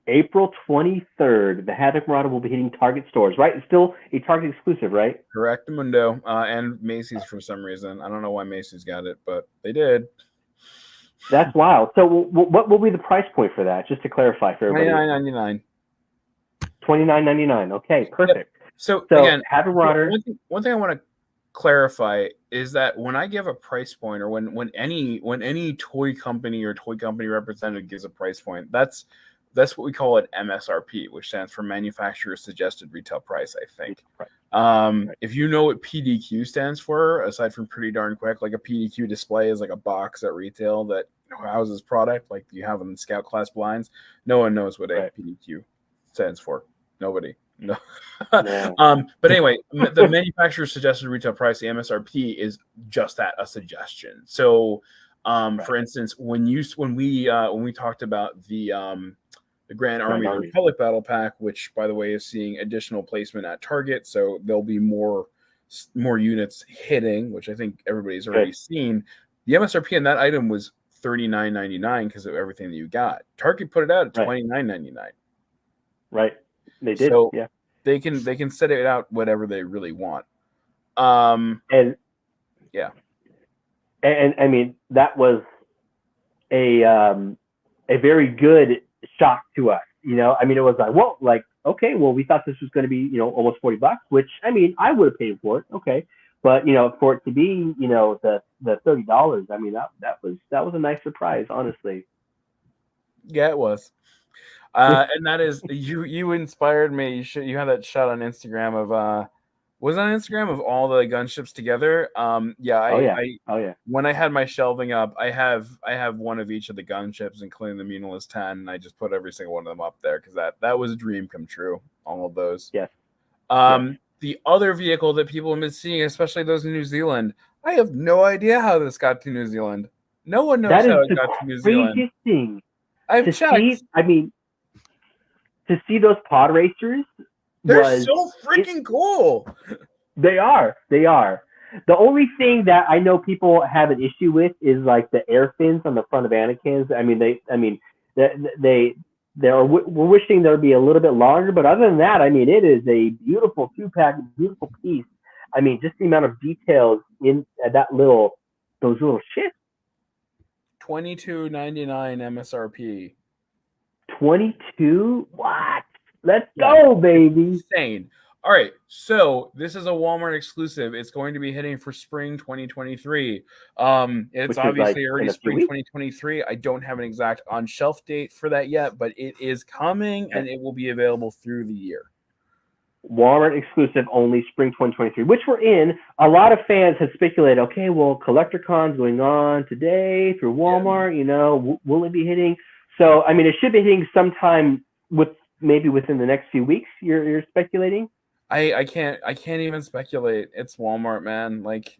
April 23rd, the Havoc Marauder will be hitting Target stores, right? It's still a Target exclusive, right? Correct, Mundo, and Macy's for some reason. I don't know why Macy's got it, but they did. That's wild. So what will be the price point for that, just to clarify for everybody? $29.99. $29.99. Okay, perfect. Yep. So again, Havoc Marauder. One thing I want to clarify is that when I give a price point, or when any toy company or toy company representative gives a price point, that's what we call an MSRP, which stands for Manufacturer Suggested Retail Price, I think. Right. If you know what PDQ stands for, aside from Pretty Darn Quick, like a PDQ display is like a box at retail that houses product like you have in the Scout class blinds. No one knows what a PDQ stands for. Nobody. No. But anyway, the Manufacturer Suggested Retail Price, the MSRP, is just that, a suggestion. So for instance, when we talked about the Grand Army Republic Battle Pack, which by the way is seeing additional placement at Target, so there'll be more more units hitting, which I think everybody's already seen. The MSRP on that item was $39.99 because of everything that you got. Target put it out at $29.99. Right. They did. So yeah. They can set it out whatever they really want. And yeah. And I mean, that was a very good shock to us. You know, I mean, it was like, whoa, like, okay, well, we thought this was going to be, you know, almost $40, which, I mean, I would have paid for it. Okay. But, you know, for it to be, you know, the $30, I mean, that was a nice surprise, honestly. Yeah, it was. And that is, you inspired me. You had that shot on Instagram of, was it on Instagram of all the gunships together? Yeah. When I had my shelving up, I have one of each of the gunships, including the Munilist 10, and I just put every single one of them up there because that was a dream come true. All of those. Yes. The other vehicle that people have been seeing, especially those in New Zealand, I have no idea how this got to New Zealand. No one knows how it got to New Zealand. Thing. I've checked. To see those pod racers, they're so freaking cool. They are. The only thing that I know people have an issue with is like the air fins on the front of Anakin's. We're wishing there'd be a little bit longer, but other than that, I mean, it is a beautiful 2-pack, beautiful piece. I mean, just the amount of details in those little ships. $22.99 MSRP. 22? What? Let's go, baby. Insane. All right, so this is a Walmart exclusive. It's going to be hitting for spring 2023. It's obviously already spring 2023. I don't have an exact on-shelf date for that yet, but it is coming, and it will be available through the year. Walmart exclusive only spring 2023, which we're in. A lot of fans have speculated, okay, well, CollectorCon's going on today through Walmart. You know, will it be hitting? So, I mean, it should be hitting sometime maybe within the next few weeks. You're speculating? I can't even speculate. It's Walmart, man. Like,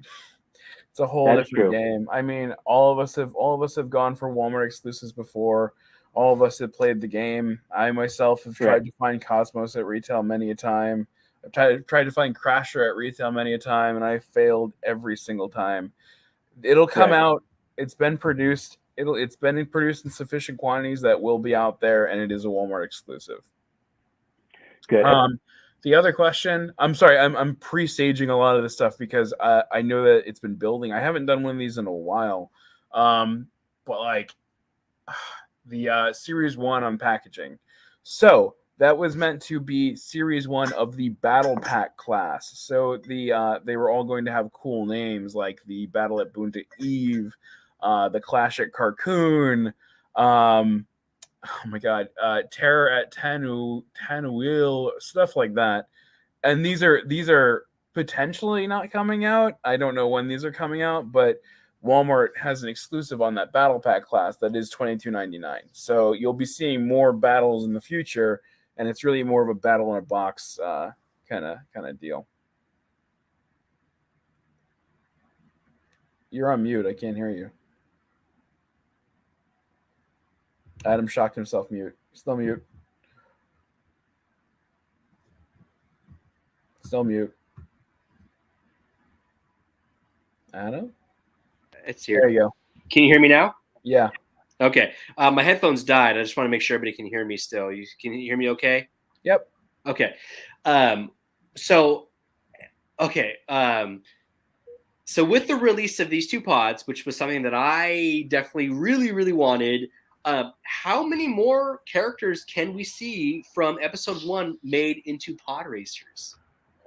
it's a whole different game. I mean, all of us have gone for Walmart exclusives before. All of us have played the game. I myself have tried to find Cosmos at retail many a time. I've tried to find Crasher at retail many a time, and I failed every single time. It'll come out. It's been produced. It's been produced in sufficient quantities that will be out there, and it is a Walmart exclusive. Good. The other question, I'm sorry, I'm presaging a lot of this stuff because I know that it's been building. I haven't done one of these in a while, but like the Series 1 on packaging. So that was meant to be Series 1 of the Battle Pack class. So they were all going to have cool names like the Battle at Boonta Eve, the Clash at Carcoon, oh my god, Terror at Tanuil, stuff like that. And these are potentially not coming out. I don't know when these are coming out, but Walmart has an exclusive on that Battle Pack class that is $22.99. So you'll be seeing more battles in the future, and it's really more of a battle in a box kind of deal. You're on mute. I can't hear you. Adam shocked himself mute. Still mute. Still mute. Adam? It's here. There you go. Can you hear me now? Yeah. Okay. My headphones died. I just want to make sure everybody can hear me still. Can you hear me okay? Yep. Okay. So with the release of these two pods, which was something that I definitely really, really wanted, how many more characters can we see from episode 1 made into pod racers?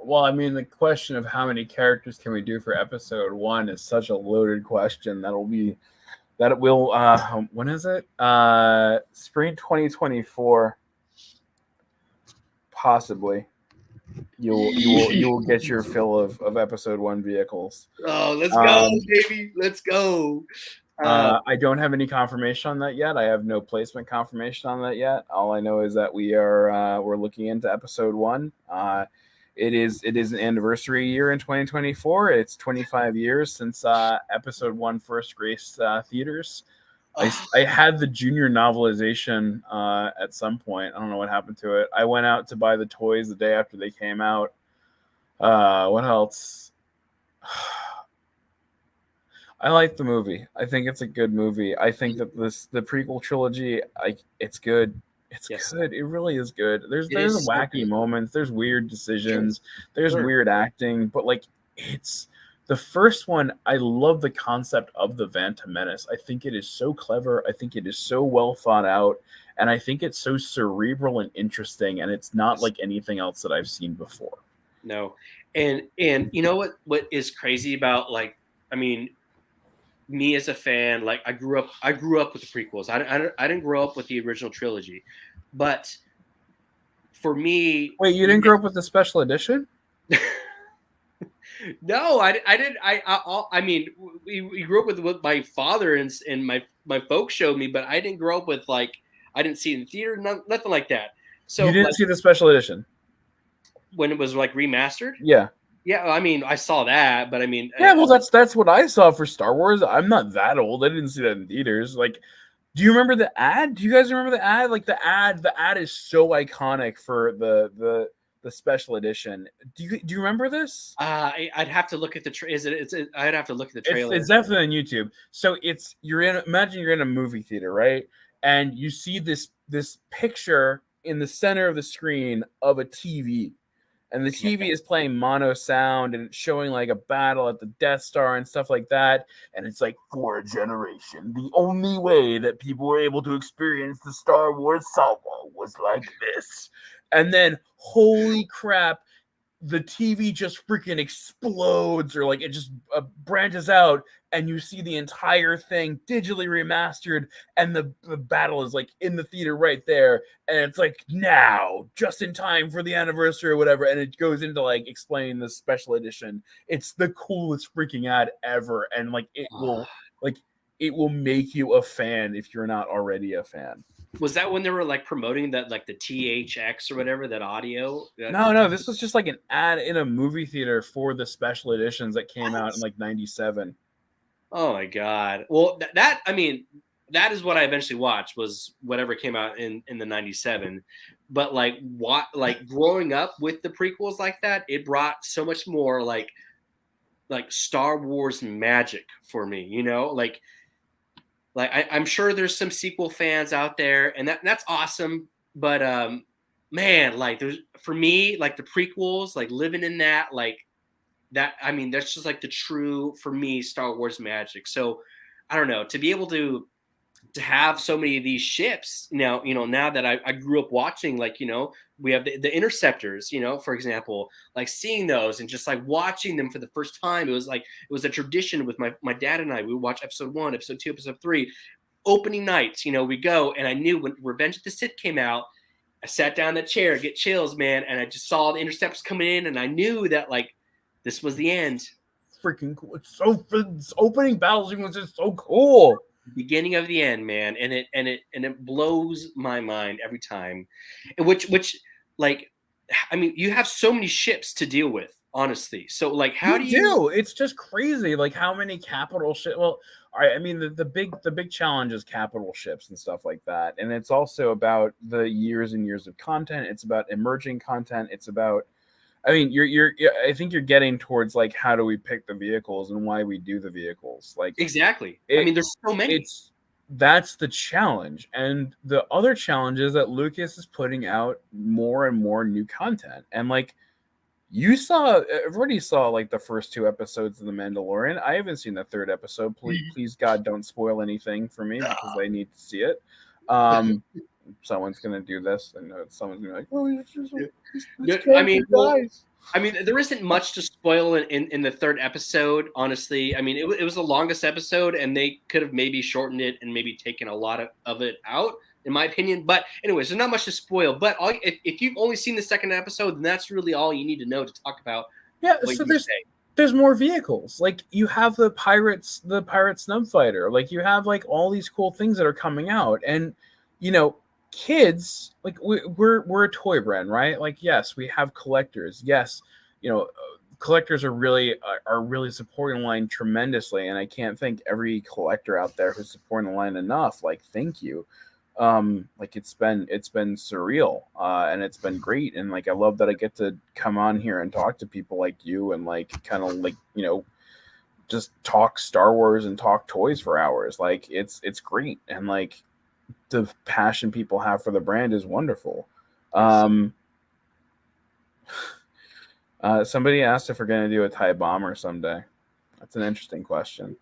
Well, I mean, the question of how many characters can we do for episode 1 is such a loaded question. That it will. When is it? Spring 2024. Possibly. You will get your fill of episode 1 vehicles. Oh, let's go, baby! Let's go. I don't have any confirmation on that yet. I have no placement confirmation on that yet. All I know is that we're looking into episode 1. It is an anniversary year in 2024. It's 25 years since episode 1 first graced theaters. I had the junior novelization at some point. I don't know what happened to it. I went out to buy the toys the day after they came out. What else? I like the movie. I think it's a good movie. I think that the prequel trilogy, it's good. It's Yes. good. It really is good. There's It is so wacky good. moments. There's weird decisions. There's Sure. weird acting. But like, it's the first one. I love the concept of the Phantom Menace. I think it is so clever. I think it is so well thought out, and I think it's so cerebral and interesting. And it's not Yes. like anything else that I've seen before. No. And you know what is crazy about, like, I mean, me as a fan, like I grew up with the prequels. I didn't grow up with the original trilogy, but for me, Wait, you didn't grow up with the special edition? no, I didn't. I mean, we grew up with my father, and my folks showed me, but I didn't grow up with, like, I didn't see it in the theater, nothing like that. So You didn't like, see the special edition? when it was like remastered, Yeah. yeah. I mean, I saw that, but I mean, Yeah, well, that's what I saw for Star Wars. I'm not that old. I didn't see that in theaters. Like, do you remember the ad? Do you guys remember the ad? Like the ad is so iconic for the special edition. Do you remember this? I'd have to look at the I'd have to look at the trailer. It's definitely on YouTube. So imagine you're in a movie theater, right? And you see this picture in the center of the screen of a TV. And the TV is playing mono sound, and it's showing like a battle at the Death Star and stuff like that. And it's like, for a generation, the only way that people were able to experience the Star Wars saga was like this. And then, holy crap, the TV just freaking explodes, or like it just branches out, and you see the entire thing digitally remastered, and the battle is like in the theater right there, and it's like now, just in time for the anniversary or whatever, and it goes into like explaining the special edition. It's the coolest freaking ad ever, and like it will make you a fan if you're not already a fan. Was that when they were like promoting that, like the THX or whatever, that audio? No, this was just like an ad in a movie theater for the special editions that came out in like 97. Oh my god. Well, that I mean, that is what I eventually watched, was whatever came out in the 97. But like growing up with the prequels like that, it brought so much more like Star Wars magic for me, you know? Like I'm sure there's some sequel fans out there, and that's awesome. But man, like there's, for me, like the prequels, like living in that, like that. I mean, that's just like the true, for me, Star Wars magic. So I don't know, to be able to have so many of these ships now, now that I grew up watching, like, we have the Interceptors, for example, like seeing those and just like watching them for the first time. It was a tradition with my dad and I. We would watch episode 1, episode 2, episode 3, opening nights, we go. And I knew when Revenge of the Sith came out, I sat down in the chair, get chills, man. And I just saw the Interceptors coming in, and I knew that like this was the end. Freaking cool. It's opening battle sequence is so cool. Beginning of the end, man, and it blows my mind every time. Which like, I mean, you have so many ships to deal with, honestly. So like, how do you? It's just crazy, like how many capital ships. Well, all right, I mean the big challenge is capital ships and stuff like that, and it's also about the years and years of content. It's about emerging content. It's about, I mean, I think you're getting towards like how do we pick the vehicles and why we do the vehicles. Like Exactly. I mean, there's so many. That's the challenge, and the other challenge is that Lucas is putting out more and more new content. And like everybody saw like the first 2 episodes of The Mandalorian. I haven't seen the 3rd episode. Please God, don't spoil anything for me because I need to see it. Someone's gonna do this, and someone's gonna be like, "Oh, I mean, there isn't much to spoil in the 3rd episode, honestly. I mean, it was the longest episode, and they could have maybe shortened it and maybe taken a lot of it out, in my opinion. But anyways, there's not much to spoil. But if you've only seen the 2nd episode, then that's really all you need to know to talk about. Yeah, so there's more vehicles. Like you have the pirate snub fighter. Like you have like all these cool things that are coming out, and kids, like we're a toy brand, right? Like yes, we have collectors. Yes, collectors are really supporting the line tremendously, and I can't thank every collector out there who's supporting the line enough. Like thank you. Like it's been surreal, and it's been great. And like I love that I get to come on here and talk to people like you and like kind of like, you know, just talk Star Wars and talk toys for hours. Like it's great, and like the passion people have for the brand is wonderful. Somebody asked if we're going to do a TIE bomber someday. That's an interesting question.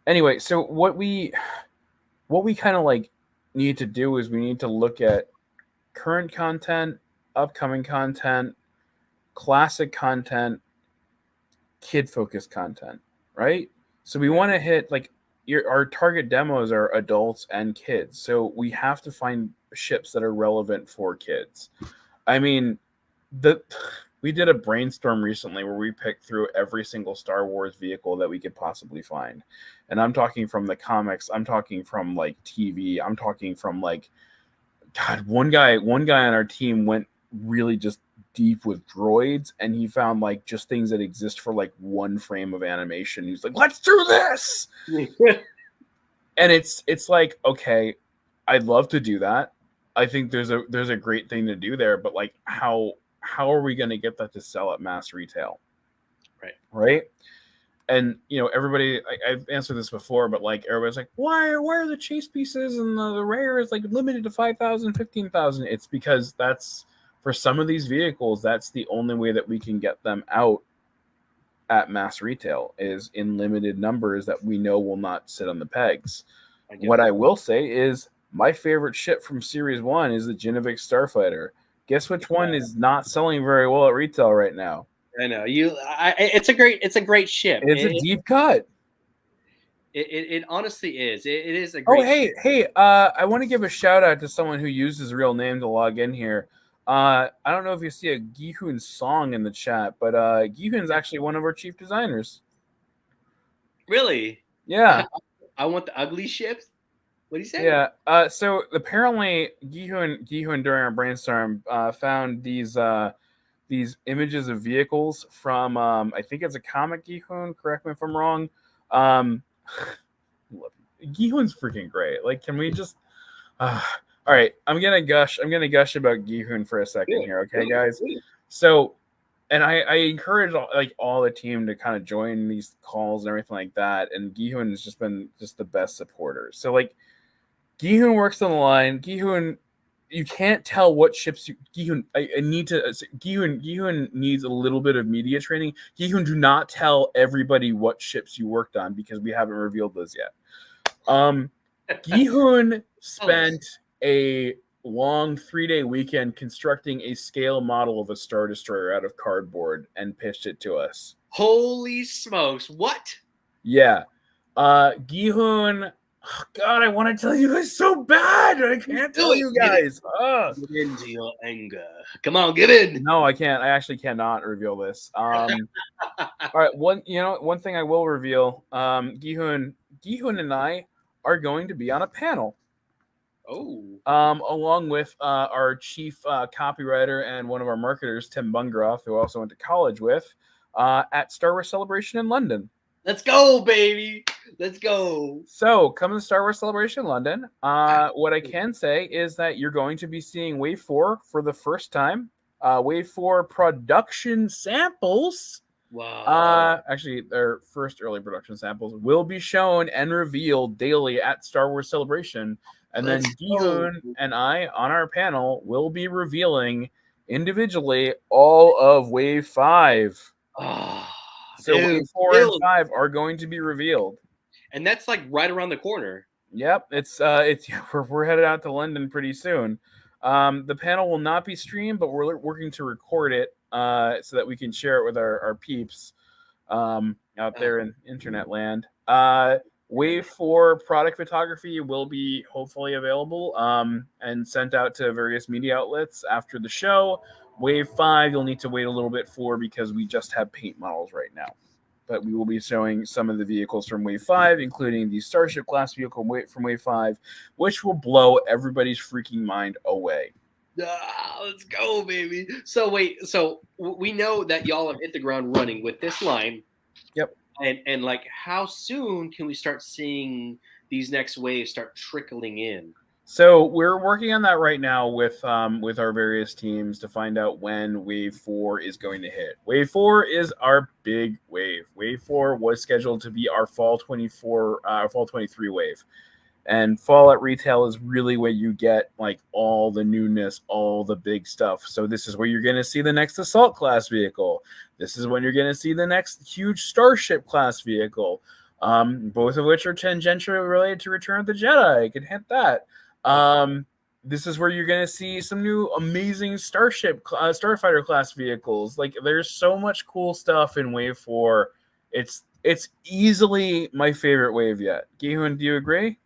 Anyway, so what we kind of like need to do is we need to look at current content, upcoming content, classic content, kid-focused content, right? So we want to hit like our target demos are adults and kids. So we have to find ships that are relevant for kids. I mean, we did a brainstorm recently where we picked through every single Star Wars vehicle that we could possibly find. And I'm talking from the comics, I'm talking from like TV, I'm talking from like, God, one guy on our team went really just deep with droids, and he found like just things that exist for like one frame of animation. He's like, let's do this. And it's like, okay, I'd love to do that. I think there's a great thing to do there, but like how are we going to get that to sell at mass retail? Right. And you know, everybody, I've answered this before, but like everybody's like, why are the chase pieces and the rares like limited to 5,000, 15,000? It's because that's, for some of these vehicles, that's the only way that we can get them out at mass retail, is in limited numbers that we know will not sit on the pegs. What I will say is my favorite ship from Series 1 is the Genevieve Starfighter. Guess which one is not selling very well at retail right now? I know it's a great ship. It's a deep cut. It honestly is. It is a great. Hey! I want to give a shout out to someone who used his real name to log in here. I don't know if you see a Gihun song in the chat, but Gihun's actually one of our chief designers. Really? Yeah. I want the ugly ships. What do you say? Yeah. So apparently, Gihun during our brainstorm found these images of vehicles from I think it's a comic Gihun. Correct me if I'm wrong. Gihun's freaking great. Like, can we just? All right, I'm gonna gush about Gihun for a second here, okay, guys? So, and I encourage all the team to kind of join these calls and everything like that. And Gihun has just been the best supporter. So like, Gihun works on the line. Gihun, you can't tell what ships Gihun. Gihun needs a little bit of media training. Gihun, do not tell everybody what ships you worked on because we haven't revealed those yet. Gihun spent a long 3-day weekend constructing a scale model of a Star Destroyer out of cardboard and pitched it to us. Holy smokes! What? Yeah, Gihun. Oh, God, I want to tell you guys so bad. I can't tell you guys. Get into your anger. Come on, get in. No, I can't. I actually cannot reveal this. All right. One thing I will reveal. Gihun and I are going to be on a panel. Along with our chief copywriter and one of our marketers, Tim Bungaroff, who I also went to college with, at Star Wars Celebration in London. Let's go, baby. Let's go. So, come to Star Wars Celebration in London. What I can say is that you're going to be seeing Wave 4 for the first time. Wave 4 production samples. Wow. Actually, their first early production samples will be shown and revealed daily at Star Wars Celebration. And then Gihun and I on our panel will be revealing individually all of Wave 5. So Wave 4 and 5 are going to be revealed. And that's like right around the corner. Yep, we're headed out to London pretty soon. The panel will not be streamed, but we're working to record it so that we can share it with our peeps out there in internet land. Wave 4 product photography will be hopefully available and sent out to various media outlets after the show. Wave 5 you'll need to wait a little bit for because we just have paint models right now. But we will be showing some of the vehicles from Wave 5, including the Starship class vehicle from Wave 5, which will blow everybody's freaking mind away. Let's go, baby. So we know that y'all have hit the ground running with this line. Yep. And like, how soon can we start seeing these next waves start trickling in? So we're working on that right now with our various teams to find out when Wave 4 is going to hit. Wave 4 is our big wave. Wave 4 was scheduled to be our fall 23 wave. And fall at retail is really where you get like all the newness, all the big stuff. So this is where you're going to see the next assault class vehicle. This is when you're going to see the next huge Starship class vehicle. Both of which are tangentially related to Return of the Jedi. I can hint that. This is where you're going to see some new amazing Starfighter class vehicles. Like there's so much cool stuff in Wave 4. It's easily my favorite wave yet. Gihun, do you agree?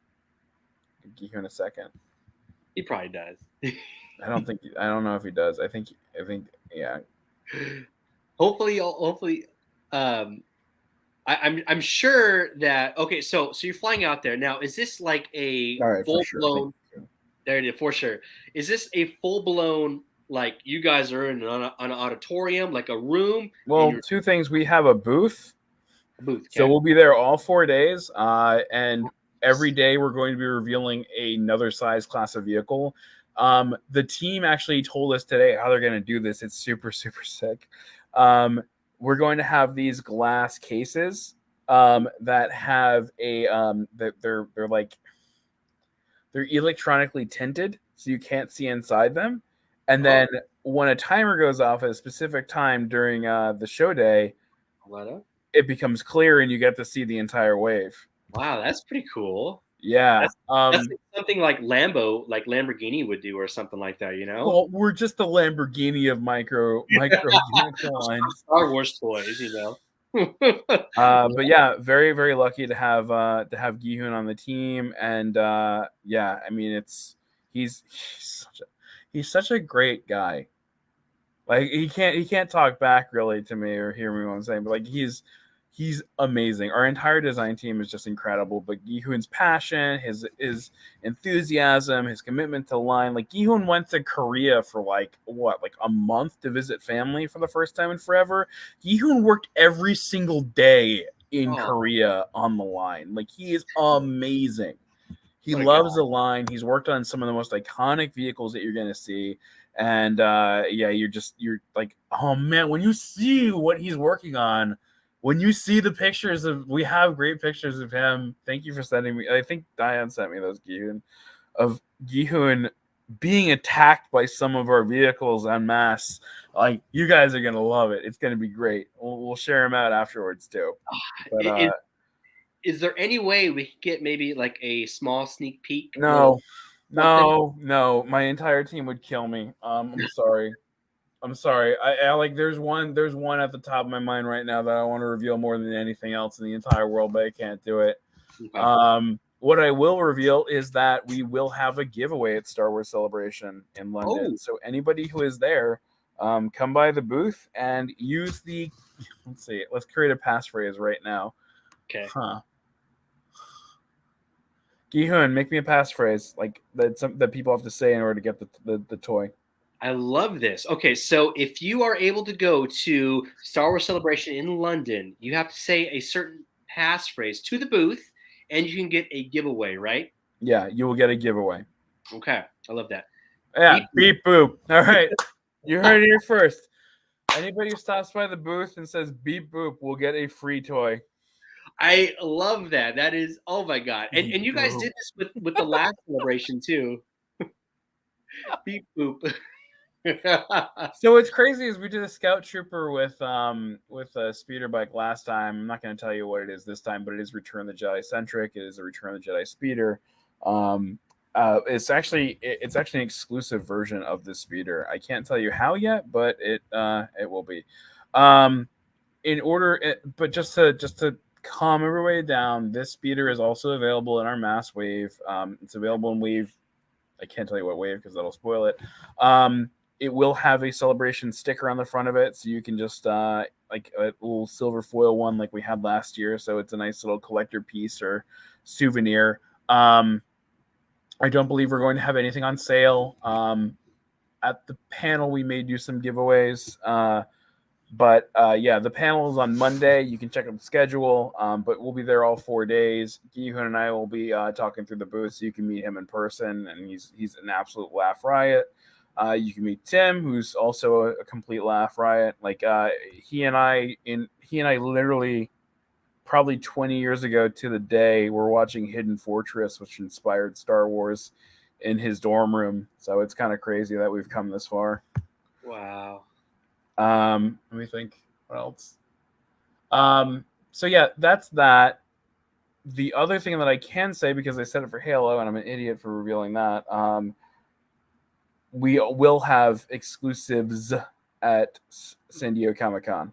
Gihun a second. He probably does. I don't know if he does. I think yeah. Hopefully I'm sure that okay, so you're flying out there. Now, is this like a full blown there it is, for sure. Is this a full blown like you guys are in an auditorium, like a room? Well, two things. We have a booth. Okay. So we'll be there all 4 days. And every day we're going to be revealing another size class of vehicle. The team actually told us today how they're going to do this. It's super, super sick. We're going to have these glass cases that have they're electronically tinted, so you can't see inside them. And then when a timer goes off at a specific time during the show day, it becomes clear and you get to see the entire wave. Wow, that's pretty cool. Yeah. That's something like Lamborghini would do or something like that, you know? Well, we're just the Lamborghini of micro lines. Star Wars toys, you know. But yeah, very, very lucky to have Gihun on the team. And yeah, I mean he's such a great guy. Like he can't talk back really to me or hear me what I'm saying, but like he's amazing. Our entire design team is just incredible. But Gihun's passion, his enthusiasm, his commitment to line. Like Gihun went to Korea for like a month to visit family for the first time in forever. Gihun worked every single day in Korea on the line. Like he is amazing. He loves the line. He's worked on some of the most iconic vehicles that you're going to see. And yeah, you're like, oh man, when you see what he's working on, when you see the pictures we have great pictures of him. Thank you for sending me. I think Diane sent me those Gihun being attacked by some of our vehicles en masse. Like you guys are gonna love it. It's gonna be great. We'll share them out afterwards too. But, is there any way we could get maybe like a small sneak peek? No. My entire team would kill me. I'm sorry. I like there's one at the top of my mind right now that I want to reveal more than anything else in the entire world, but I can't do it. Okay. What I will reveal is that we will have a giveaway at Star Wars Celebration in London. So anybody who is there, come by the booth and use the let's create a passphrase right now. Okay. Gihun, make me a passphrase like that people have to say in order to get the toy. I love this. Okay, so if you are able to go to Star Wars Celebration in London, you have to say a certain passphrase to the booth, and you can get a giveaway, right? Yeah, you will get a giveaway. Okay, I love that. Yeah, beep boop. All right, you heard it here first. Anybody who stops by the booth and says beep boop will get a free toy. I love that. That is, oh my god! And you guys did this with the last celebration too. Beep boop. So what's crazy is we did a scout trooper with a speeder bike last time. I'm not going to tell you what it is this time, but it is Return of the Jedi centric. It is a Return of the Jedi speeder. It's actually an exclusive version of the speeder. I can't tell you how yet, but it will be. But just to calm everybody down, this speeder is also available in our mass wave. It's available in wave. I can't tell you what wave because that'll spoil it. It will have a celebration sticker on the front of it, so you can just like a little silver foil one like we had last year. So it's a nice little collector piece or souvenir. I don't believe we're going to have anything on sale. At the panel, we may do some giveaways. But yeah, the panel is on Monday. You can check out the schedule. But we'll be there all 4 days. Gihun and I will be talking through the booth, so you can meet him in person, and he's an absolute laugh riot. You can meet Tim, who's also a complete laugh riot. Like he and I literally probably 20 years ago to the day were watching Hidden Fortress, which inspired Star Wars, in his dorm room. So it's kind of crazy that we've come this far. Wow. Let me think. What else? So yeah, that's that. The other thing that I can say, because I said it for Halo and I'm an idiot for revealing that, we will have exclusives at San Diego Comic-Con.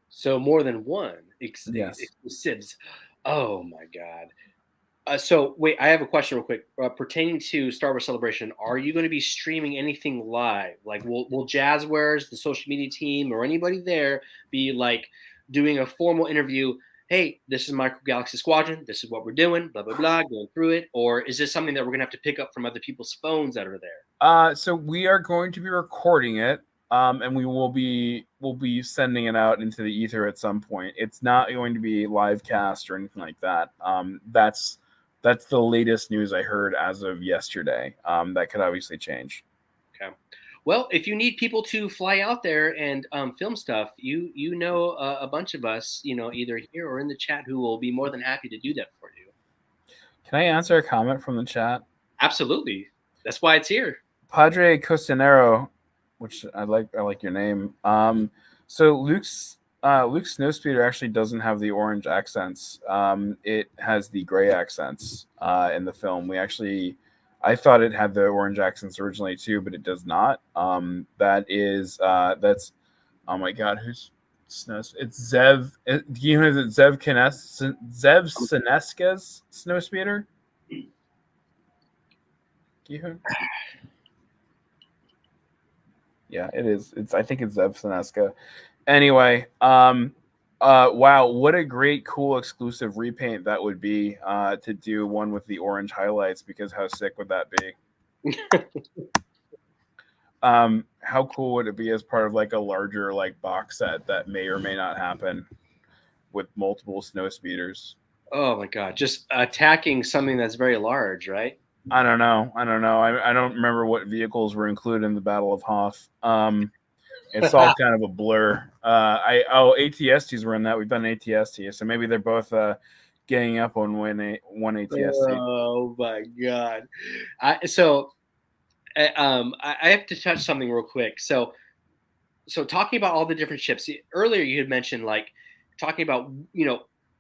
So more than one Yes. exclusives. Oh my God. So wait, I have a question real quick pertaining to Star Wars Celebration. Are you going to be streaming anything live? Like, will Jazwares, the social media team, or anybody there be like doing a formal interview? Hey, this is Micro Galaxy Squadron. This is what we're doing. Blah blah blah. Going through it, or is this something that we're going to have to pick up from other people's phones that are there? So we are going to be recording it, and we'll be sending it out into the ether at some point. It's not going to be live cast or anything like that. That's the latest news I heard as of yesterday. That could obviously change. Okay. Well, if you need people to fly out there and film stuff, you know a bunch of us, either here or in the chat, who will be more than happy to do that for you. Can I answer a comment from the chat? Absolutely. That's why it's here. Padre Costanero, which I like your name. So Luke's Snowspeeder actually doesn't have the orange accents. It has the gray accents in the film. I thought it had the orange accents originally too, but it does not. That's oh my God, who's Snows? It's Zev. Do you know that Zev Sineska's Snowspeeder? Yeah, it is. I think it's Zev Sineska. Anyway, wow, what a great, cool, exclusive repaint that would be to do one with the orange highlights, because how sick would that be? How cool would it be as part of like a larger like box set that may or may not happen with multiple snow speeders? Oh my God, just attacking something that's very large, right? I don't know. I don't remember what vehicles were included in the Battle of Hoth. It's all kind of a blur. ATSTs were in that. We've done ATST, so maybe they're both ganging up on one ATST. Oh my God! I have to touch something real quick. So talking about all the different ships. Earlier, you had mentioned like talking about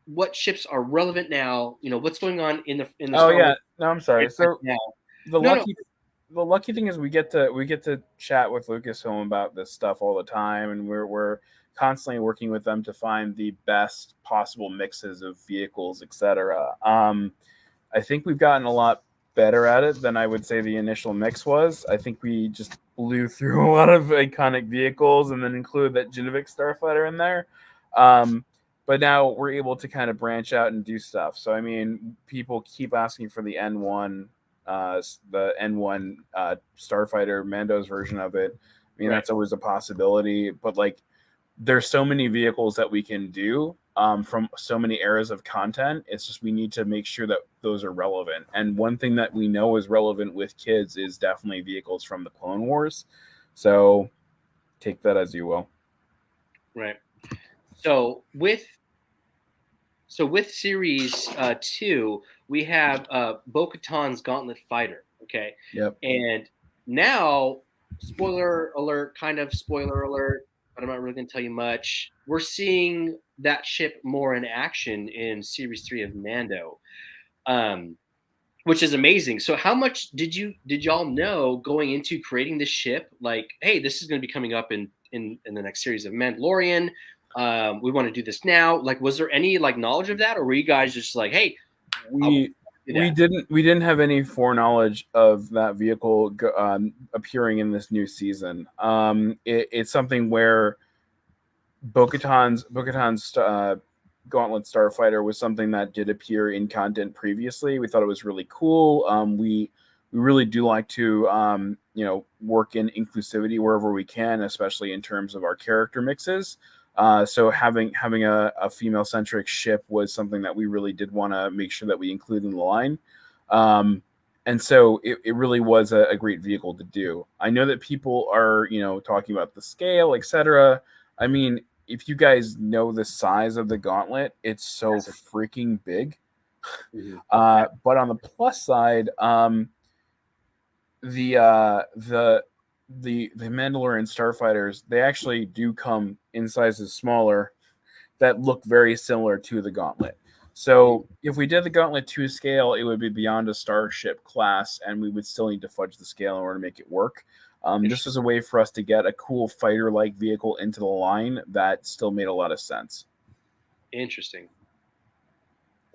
what ships are relevant now. What's going on in the. Oh yeah, no, I'm sorry. So now. The lucky thing is we get to chat with Lucasfilm about this stuff all the time, and we're constantly working with them to find the best possible mixes of vehicles, etc. I think we've gotten a lot better at it than I would say the initial mix was. I think we just blew through a lot of iconic vehicles and then included that Genevic Starfighter in there. But now we're able to kind of branch out and do stuff. So, I mean, people keep asking for the N1 Starfighter, Mando's version of it. I mean, That's always a possibility. But, like, there's so many vehicles that we can do from so many eras of content. It's just we need to make sure that those are relevant. And one thing that we know is relevant with kids is definitely vehicles from the Clone Wars. So take that as you will. Right. So with Series 2, we have Bo-Katan's Gauntlet Fighter. Okay. Yep. And now, spoiler alert, kind of spoiler alert, but I'm not really going to tell you much. We're seeing that ship more in action in Series 3 of Mando, which is amazing. So how much did y'all know going into creating this ship? Like, hey, this is going to be coming up in the next series of Mandalorian. We want to do this now. Like, was there any like knowledge of that, or were you guys just like, hey, we didn't have any foreknowledge of that vehicle appearing in this new season. It's something where Bo-Katan's Gauntlet Starfighter was something that did appear in content previously. We thought it was really cool. we really do like to work in inclusivity wherever we can, especially in terms of our character mixes. So having a female centric ship was something that we really did want to make sure that we include in the line. And so it really was a great vehicle to do. I know that people are, talking about the scale, etc. I mean, if you guys know the size of the Gauntlet, it's so freaking big. Mm-hmm. But on the plus side, the Mandalorian starfighters, they actually do come in sizes smaller that look very similar to the Gauntlet. So if we did the Gauntlet 2 scale, it would be beyond a Starship class, and we would still need to fudge the scale in order to make it work. This was a way for us to get a cool fighter-like vehicle into the line that still made a lot of sense. Interesting.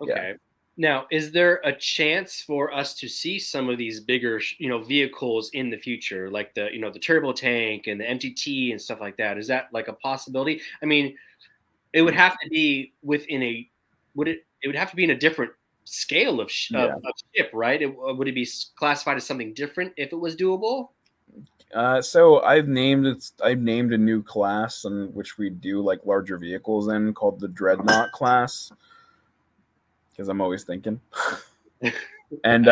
Okay. Yeah. Now, is there a chance for us to see some of these bigger, vehicles in the future, like the turbo tank and the MTT and stuff like that? Is that like a possibility? I mean, it would have to be it would have to be in a different scale of ship, right? Would it be classified as something different if it was doable? So I've named a new class in which we do like larger vehicles in, called the Dreadnought class, because I'm always thinking. And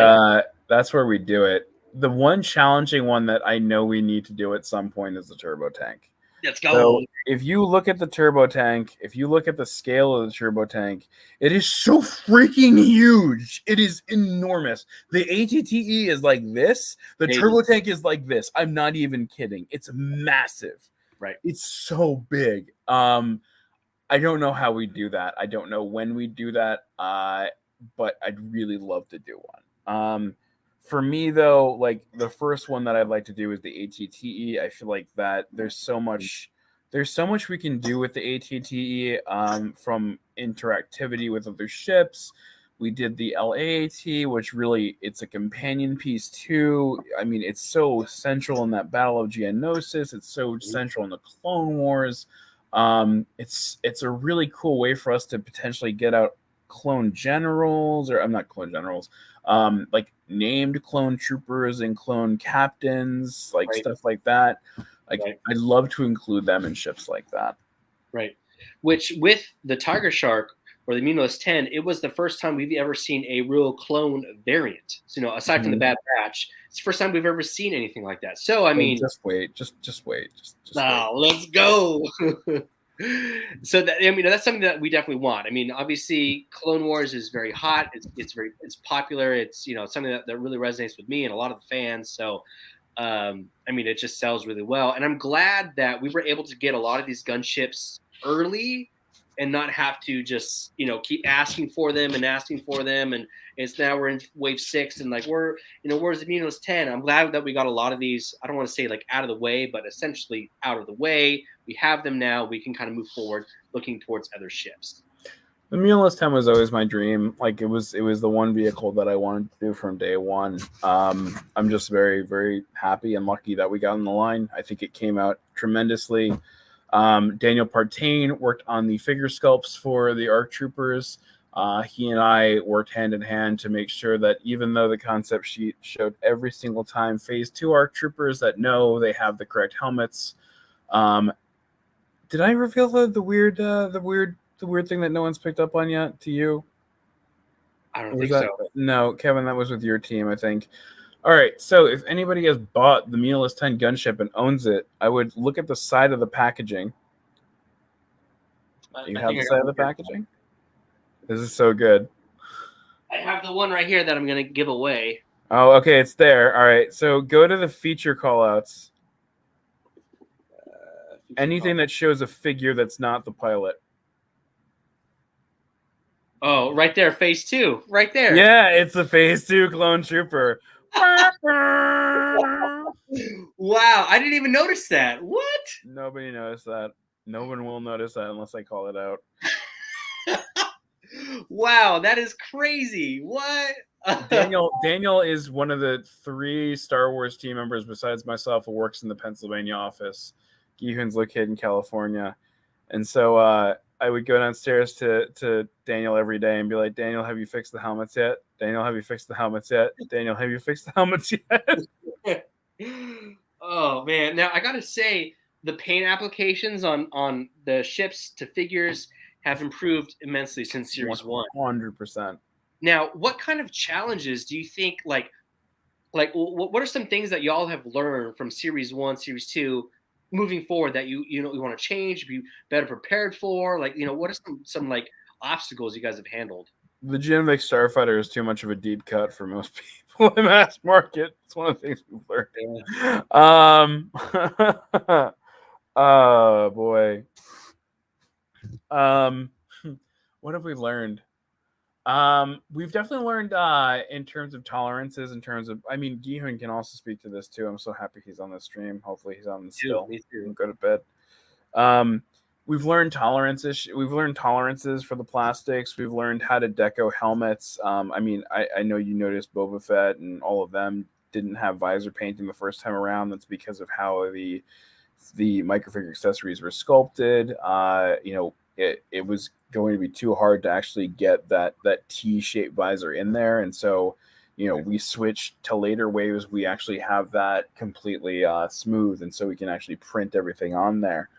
that's where we do it. The one challenging one that I know we need to do at some point is the turbo tank. Let's go. So if you look at the turbo tank, if you look at the scale of the turbo tank, it is so freaking huge. It is enormous. The ATTE is like this. The turbo tank is like this. I'm not even kidding. It's massive. Right. It's so big. I don't know how we do that. I don't know when we do that. But I'd really love to do one. For me, though, like the first one that I'd like to do is the ATTE. I feel like that there's so much we can do with the ATTE, from interactivity with other ships. We did the LAAT, which really, it's a companion piece too. I mean, it's so central in that Battle of Geonosis. It's so central in the Clone Wars. It's a really cool way for us to potentially get out clone generals, or I'm not clone generals, like named clone troopers and clone captains, like stuff like that. Like I'd love to include them in ships like that. Right. Which with the Tiger Shark or the Munolus 10, it was the first time we've ever seen a real clone variant. So, aside from the Bad Batch, it's the first time we've ever seen anything like that. So I mean, just wait. Just wait. Let's go. So that's something that we definitely want. I mean, obviously, Clone Wars is very hot. It's popular. It's something that really resonates with me and a lot of the fans. So, I mean, it just sells really well. And I'm glad that we were able to get a lot of these gunships early and not have to just keep asking for them. And it's now we're in wave 6 and like where's the Munolus 10? I'm glad that we got a lot of these. I don't want to say like out of the way, but essentially out of the way. We have them now. We can kind of move forward, looking towards other ships. The Munolus 10 was always my dream. Like it was the one vehicle that I wanted to do from day one. I'm just very, very happy and lucky that we got on the line. I think it came out tremendously. Daniel Partain worked on the figure sculpts for the ARC Troopers. He and I worked hand in hand to make sure that even though the concept sheet showed every single time Phase 2 ARC Troopers that no, they have the correct helmets. Did I reveal the weird thing that no one's picked up on yet to you? I don't think so. No, Kevin, that was with your team, I think. All right, so if anybody has bought the Munolus 10 gunship and owns it, I would look at the side of the packaging. You have the side of the packaging? This is so good. I have the one right here that I'm going to give away. Oh, okay, it's there. All right, so go to the feature callouts. Anything that shows a figure that's not the pilot. Oh, right there, Phase 2. Right there. Yeah, it's the Phase 2 clone trooper. Wow, I didn't even notice that. What? Nobody noticed that. No one will notice that unless I call it out. Wow, that is crazy. What? Daniel is one of the 3 Star Wars team members besides myself who works in the Pennsylvania office. Gihun's located in California. And so I would go downstairs to Daniel every day and be like, Daniel, have you fixed the helmets yet? Daniel, have you fixed the helmets yet? Daniel, have you fixed the helmets yet? Oh man! Now I gotta say, the paint applications on the ships to figures have improved immensely since Series 1. 100%. Now, what kind of challenges do you think, like what are some things that y'all have learned from Series 1, Series 2, moving forward that you want to change, be better prepared for? Like, what are some like obstacles you guys have handled? The Genevic Starfighter is too much of a deep cut for most people in mass market. It's one of the things we've learned. Oh boy. What have we learned? We've definitely learned in terms of tolerances, in terms of, I mean, Gihun can also speak to this too. I'm so happy he's on the stream. Hopefully he's on the still. Me too. Go to bed. We've learned tolerances. We've learned tolerances for the plastics. We've learned how to deco helmets. I mean, I know you noticed Boba Fett and all of them didn't have visor painting the first time around. That's because of how the microfigure accessories were sculpted. It was going to be too hard to actually get that T-shaped visor in there, and so we switched to later waves. We actually have that completely smooth, and so we can actually print everything on there.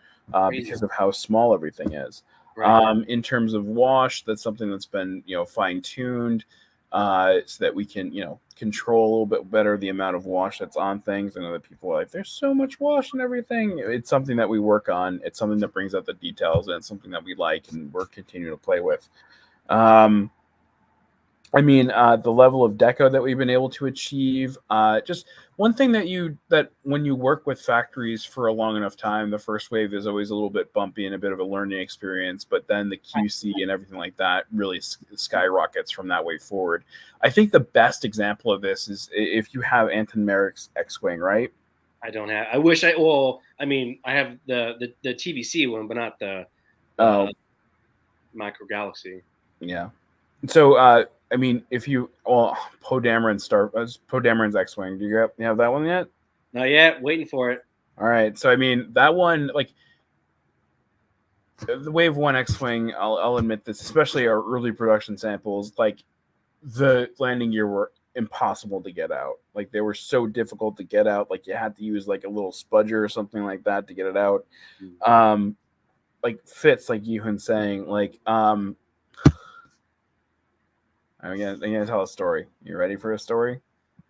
Because of how small everything is. Right. In terms of wash, that's something that's been fine-tuned so that we can control a little bit better the amount of wash that's on things. I know that people are like, there's so much wash and everything. It's something that we work on. It's something that brings out the details, and it's something that we like and we're continuing to play with. The level of deco that we've been able to achieve, just one thing that when you work with factories for a long enough time, the first wave is always a little bit bumpy and a bit of a learning experience, but then the QC and everything like that really skyrockets from that way forward. I think the best example of this is if you have Anton Merrick's X-Wing, right? I don't have. I have the TVC one, but not the Micro Galaxy. Yeah. So, Poe Dameron's X-Wing. Do you have that one yet? Not yet. Waiting for it. All right. So, that one, like the Wave 1 X-Wing, I'll admit this, especially our early production samples, like the landing gear were impossible to get out. Like they were so difficult to get out. Like you had to use like a little spudger or something like that to get it out. Like Fitz, like Yuhun saying, like, I'm gonna tell a story. You ready for a story?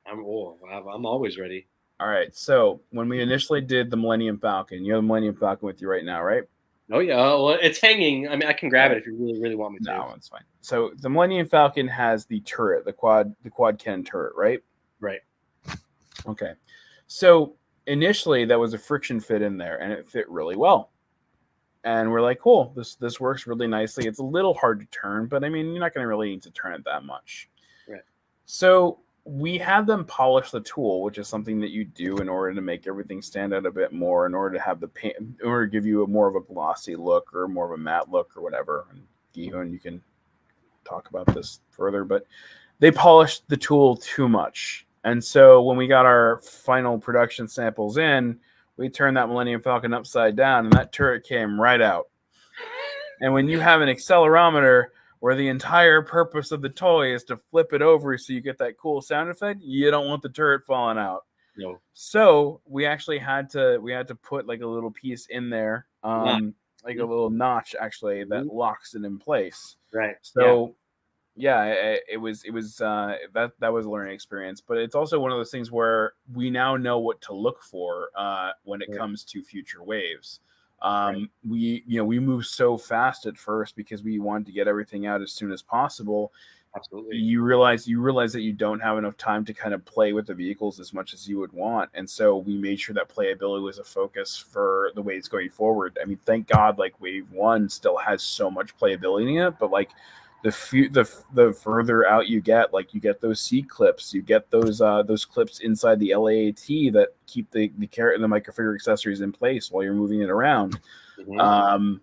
I'm always ready. All right. So when we initially did the Millennium Falcon, you have the Millennium Falcon with you right now, right? Oh yeah. Well, it's hanging. I can grab it if you really, really want me to. No, it's fine. So the Millennium Falcon has the turret, the quad cannon turret, right? Right. Okay. So initially that was a friction fit in there, and it fit really well. And we're like, cool, this works really nicely. It's a little hard to turn, but you're not going to really need to turn it that much. Right. So we have them polish the tool, which is something that you do in order to make everything stand out a bit more, in order to have the paint, in order to give you more of a glossy look or more of a matte look or whatever. And Gihun, you can talk about this further, but they polished the tool too much. And so when we got our final production samples in, we turned that Millennium Falcon upside down, and that turret came right out. And when you have an accelerometer where the entire purpose of the toy is to flip it over so you get that cool sound effect, you don't want the turret falling out. No. So we actually had to put like a little piece in there, like a little notch actually that locks it in place. Right. So it was that was a learning experience, but it's also one of those things where we now know what to look for when it comes to future waves. We moved so fast at first because we wanted to get everything out as soon as possible. Absolutely. You realize that you don't have enough time to kind of play with the vehicles as much as you would want, and so we made sure that playability was a focus for the waves going forward. Thank God, like Wave 1 still has so much playability in it, but like the further out you get, like you get those C clips, you get those clips inside the LAAT that keep the microfigure accessories in place while you're moving it around. The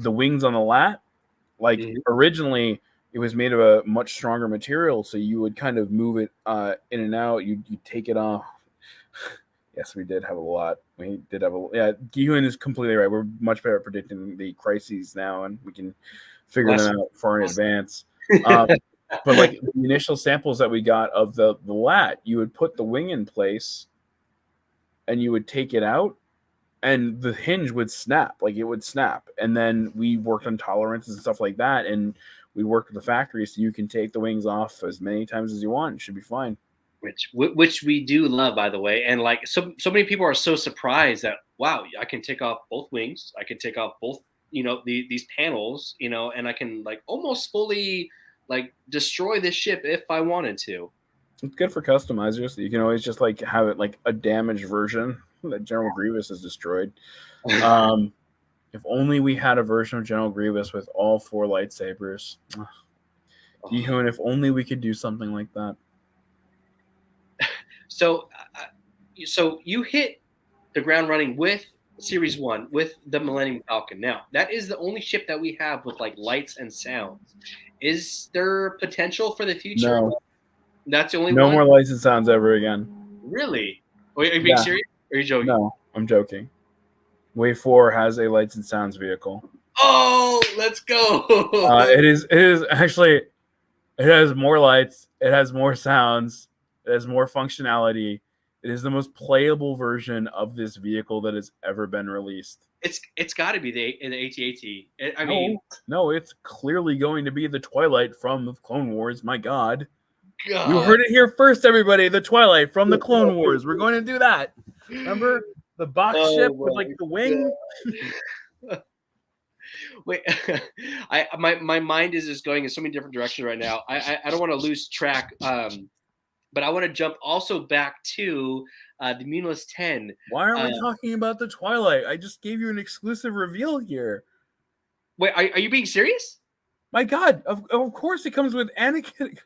wings on the LAAT, like originally it was made of a much stronger material, so you would kind of move it in and out. You take it off. Yes, we did have a lot. We did have a yeah. Ewan is completely right. We're much better at predicting the crises now, and we can figure them out far in advance. But like the initial samples that we got of the LAAT, you would put the wing in place, and you would take it out, and the hinge would snap. Like it would snap, and then we worked on tolerances and stuff like that, and we worked with the factory so you can take the wings off as many times as you want. It should be fine. Which we do love, by the way, and like so many people are so surprised that wow, I can take off both wings, I can take off both, these panels, and I can like almost fully like destroy this ship if I wanted to. It's good for customizers. You can always just like have it like a damaged version that General Grievous is destroyed. If only we had a version of General Grievous with all 4 lightsabers. Ewan, if only we could do something like that. So you hit the ground running with Series 1 with the Millennium Falcon. Now, that is the only ship that we have with like lights and sounds. Is there potential for the future? No. That's the only one? No more lights and sounds ever again. Really? Wait, are you being serious? Or are you joking? No, I'm joking. Wave 4 has a lights and sounds vehicle. Oh, let's go. It is actually, it has more lights, it has more sounds, it has more functionality. It is the most playable version of this vehicle that has ever been released. It's got to be the AT-AT. I mean, no, it's clearly going to be the Twilight from the Clone Wars. My God. You heard it here first, everybody. The Twilight from the Clone Wars. We're going to do that. Remember the box ship with like the wing? Wait, my mind is just going in so many different directions right now. I don't want to lose track. But I want to jump also back to the Munilus 10. Why aren't we talking about the Twilight? I just gave you an exclusive reveal here. Wait, are you being serious? My God, of course it comes with Anakin. It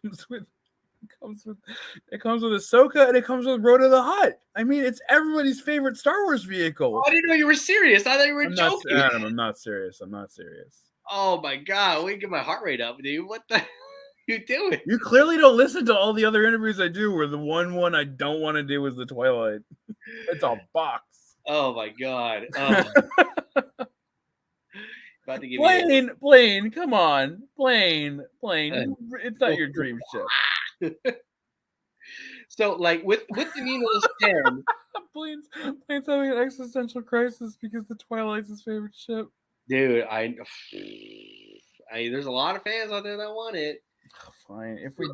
comes with Ahsoka, and it comes with Rhoda the Hutt. I mean, it's everybody's favorite Star Wars vehicle. Oh, I didn't know you were serious. I thought you were joking. Adam, I'm not serious. Oh my God, wait, get my heart rate up, dude. What the? You doing? You clearly don't listen to all the other interviews I do where the one I don't want to do is the Twilight. It's a box. Oh my God. Oh. About to give Blaine, come on. Blaine. It's not your dream ship. So like with the Munilus 10. Blaine's having an existential crisis because the Twilight's his favorite ship. Dude, I there's a lot of fans out there that want it. Fine. If we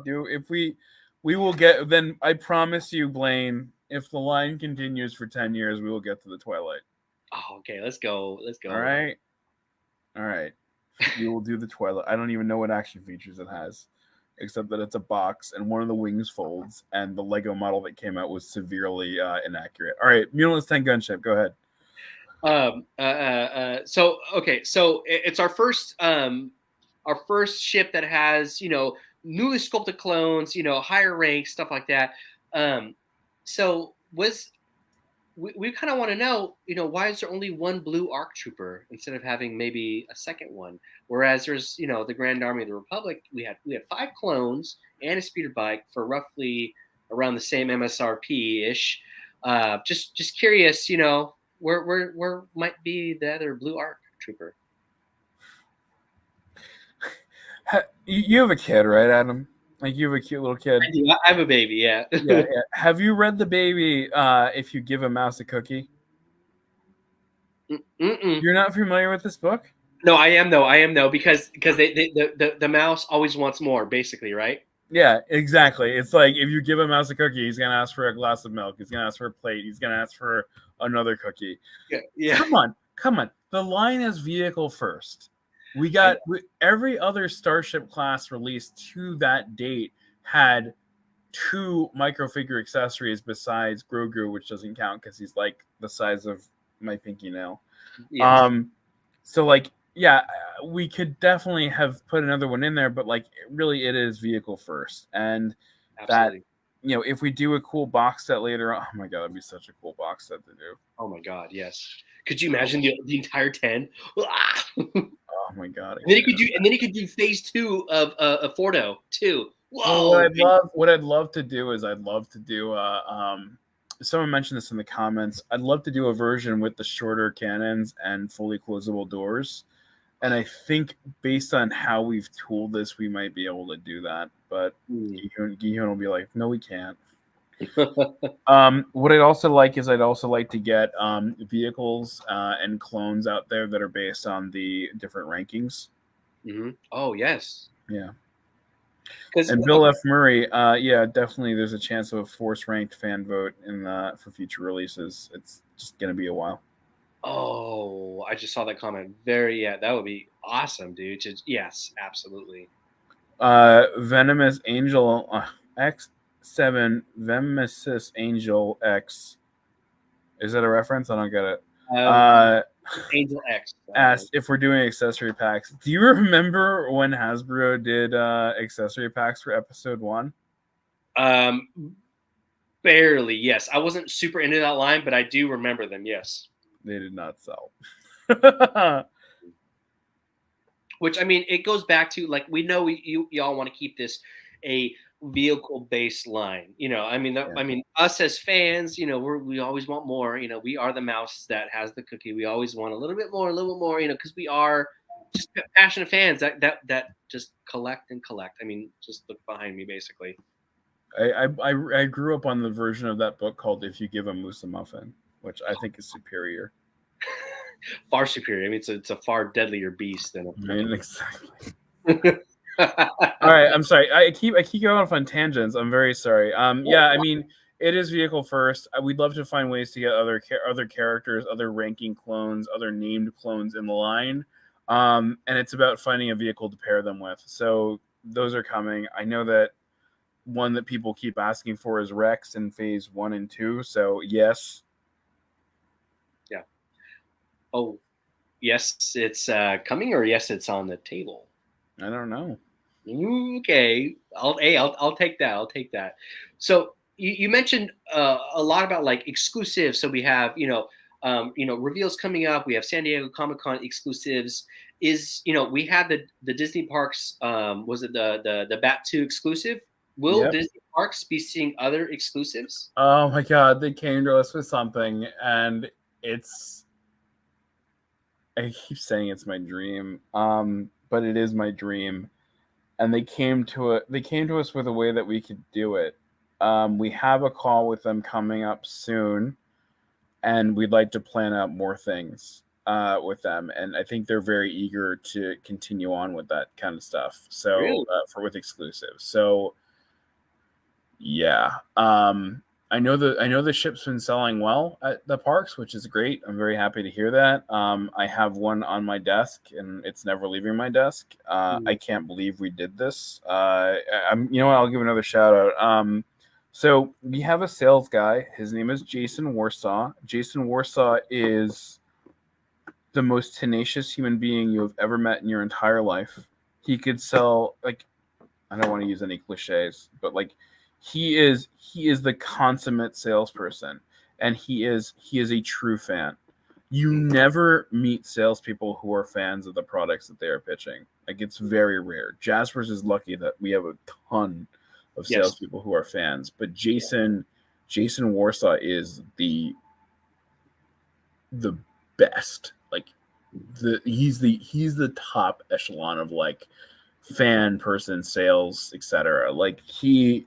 will get, then I promise you, Blaine, if the line continues for 10 years, we will get to the Twilight. Oh, okay. Let's go. All right. We will do the Twilight. I don't even know what action features it has, except that it's a box and one of the wings folds, and the Lego model that came out was severely inaccurate. All right. Munilus 10 gunship. Go ahead. So it's our first ship that has, newly sculpted clones, higher ranks, stuff like that. So we kind of want to know, why is there only one blue ARC trooper instead of having maybe a second one? Whereas there's, the Grand Army of the Republic, we had 5 clones and a speeder bike for roughly around the same MSRP ish. Just curious, where might be the other blue ARC trooper? You have a kid, right, Adam? Like, you have a cute little kid. I do. I have a baby, yeah. yeah. Have you read The Baby, If You Give a Mouse a Cookie? You're not familiar with this book? No, I am though, because the mouse always wants more, basically, right? Yeah, exactly. It's like if you give a mouse a cookie, he's gonna ask for a glass of milk. He's gonna ask for a plate. He's gonna ask for another cookie. Yeah. Come on. The line is vehicle first. We got every other Starship class released to that date had 2 microfigure accessories besides Grogu, which doesn't count because he's like the size of my pinky nail. Yes. So like, yeah, we could definitely have put another one in there, but like, really, it is vehicle first, and absolutely. That if we do a cool box set later, oh my God, that'd be such a cool box set to do. Oh my God, yes. Could you imagine the entire 10? Oh my God! And then you could do phase 2 of Fordo too. Whoa! Well, what I'd love to do is I'd love to do someone mentioned this in the comments. I'd love to do a version with the shorter cannons and fully closable doors. And I think based on how we've tooled this, we might be able to do that. But Gihun will be like, no, we can't. What I'd also like is I'd also like to get vehicles and clones out there that are based on the different rankings. Mm-hmm. Oh, yes. Yeah. And Bill F. Murray, yeah, definitely there's a chance of a force-ranked fan vote for future releases. It's just going to be a while. Oh, I just saw that comment. That would be awesome, dude. Yes, absolutely. Venomous Angel X7 Venomous Angel X. Is that a reference? I don't get it. Angel X asked if we're doing accessory packs. Do you remember when Hasbro did accessory packs for episode 1? Barely, yes. I wasn't super into that line, but I do remember them, yes. They did not sell. Which, I mean, it goes back to, like, we know y'all want to keep this a vehicle-based line. You know, I mean, I mean, us as fans, you know, we always want more. You know, we are the mouse that has the cookie. We always want a little bit more, you know, because we are just passionate fans that just collect and collect. I mean, just look behind me, basically. I grew up on the version of that book called "If You Give a Moose a Muffin," which I think is superior. Far superior. I mean, it's a far deadlier beast than a. I mean, exactly. All right, I'm sorry. I keep going off on tangents. I'm very sorry. Yeah, I mean, it is vehicle first. We'd love to find ways to get other characters, other ranking clones, other named clones in the line. And it's about finding a vehicle to pair them with. So those are coming. I know that one that people keep asking for is Rex in phase 1 and 2. So yes. Yeah. Oh, yes, it's coming, or yes, it's on the table. I don't know. Okay, I'll take that. I'll take that. So you mentioned a lot about like exclusives. So we have reveals coming up. We have San Diego Comic-Con exclusives. We had the Disney parks. Was it the Bat 2 exclusive? Will Disney parks be seeing other exclusives? Oh my God, they came to us with something, and it's. I keep saying it's my dream, but it is my dream. And they came to us with a way that we could do it. We have a call with them coming up soon, and we'd like to plan out more things with them. And I think they're very eager to continue on with that kind of stuff. So really? with exclusives. So yeah, I know the ship's been selling well at the parks, which is great. I'm very happy to hear that. I have one on my desk, and it's never leaving my desk. I can't believe we did this. I'll give another shout out. So we have a sales guy. His name is Jason Warsaw. Jason Warsaw is the most tenacious human being you have ever met in your entire life. He could sell, like, I don't want to use any cliches, but like, he is the consummate salesperson, and he is a true fan. You never meet salespeople who are fans of the products that they are pitching. Like, it's very rare. Jazwares is lucky that we have a ton of salespeople who are fans, but Jason Warsaw is the best. Like, he's the top echelon of like fan person sales, etc. Like, he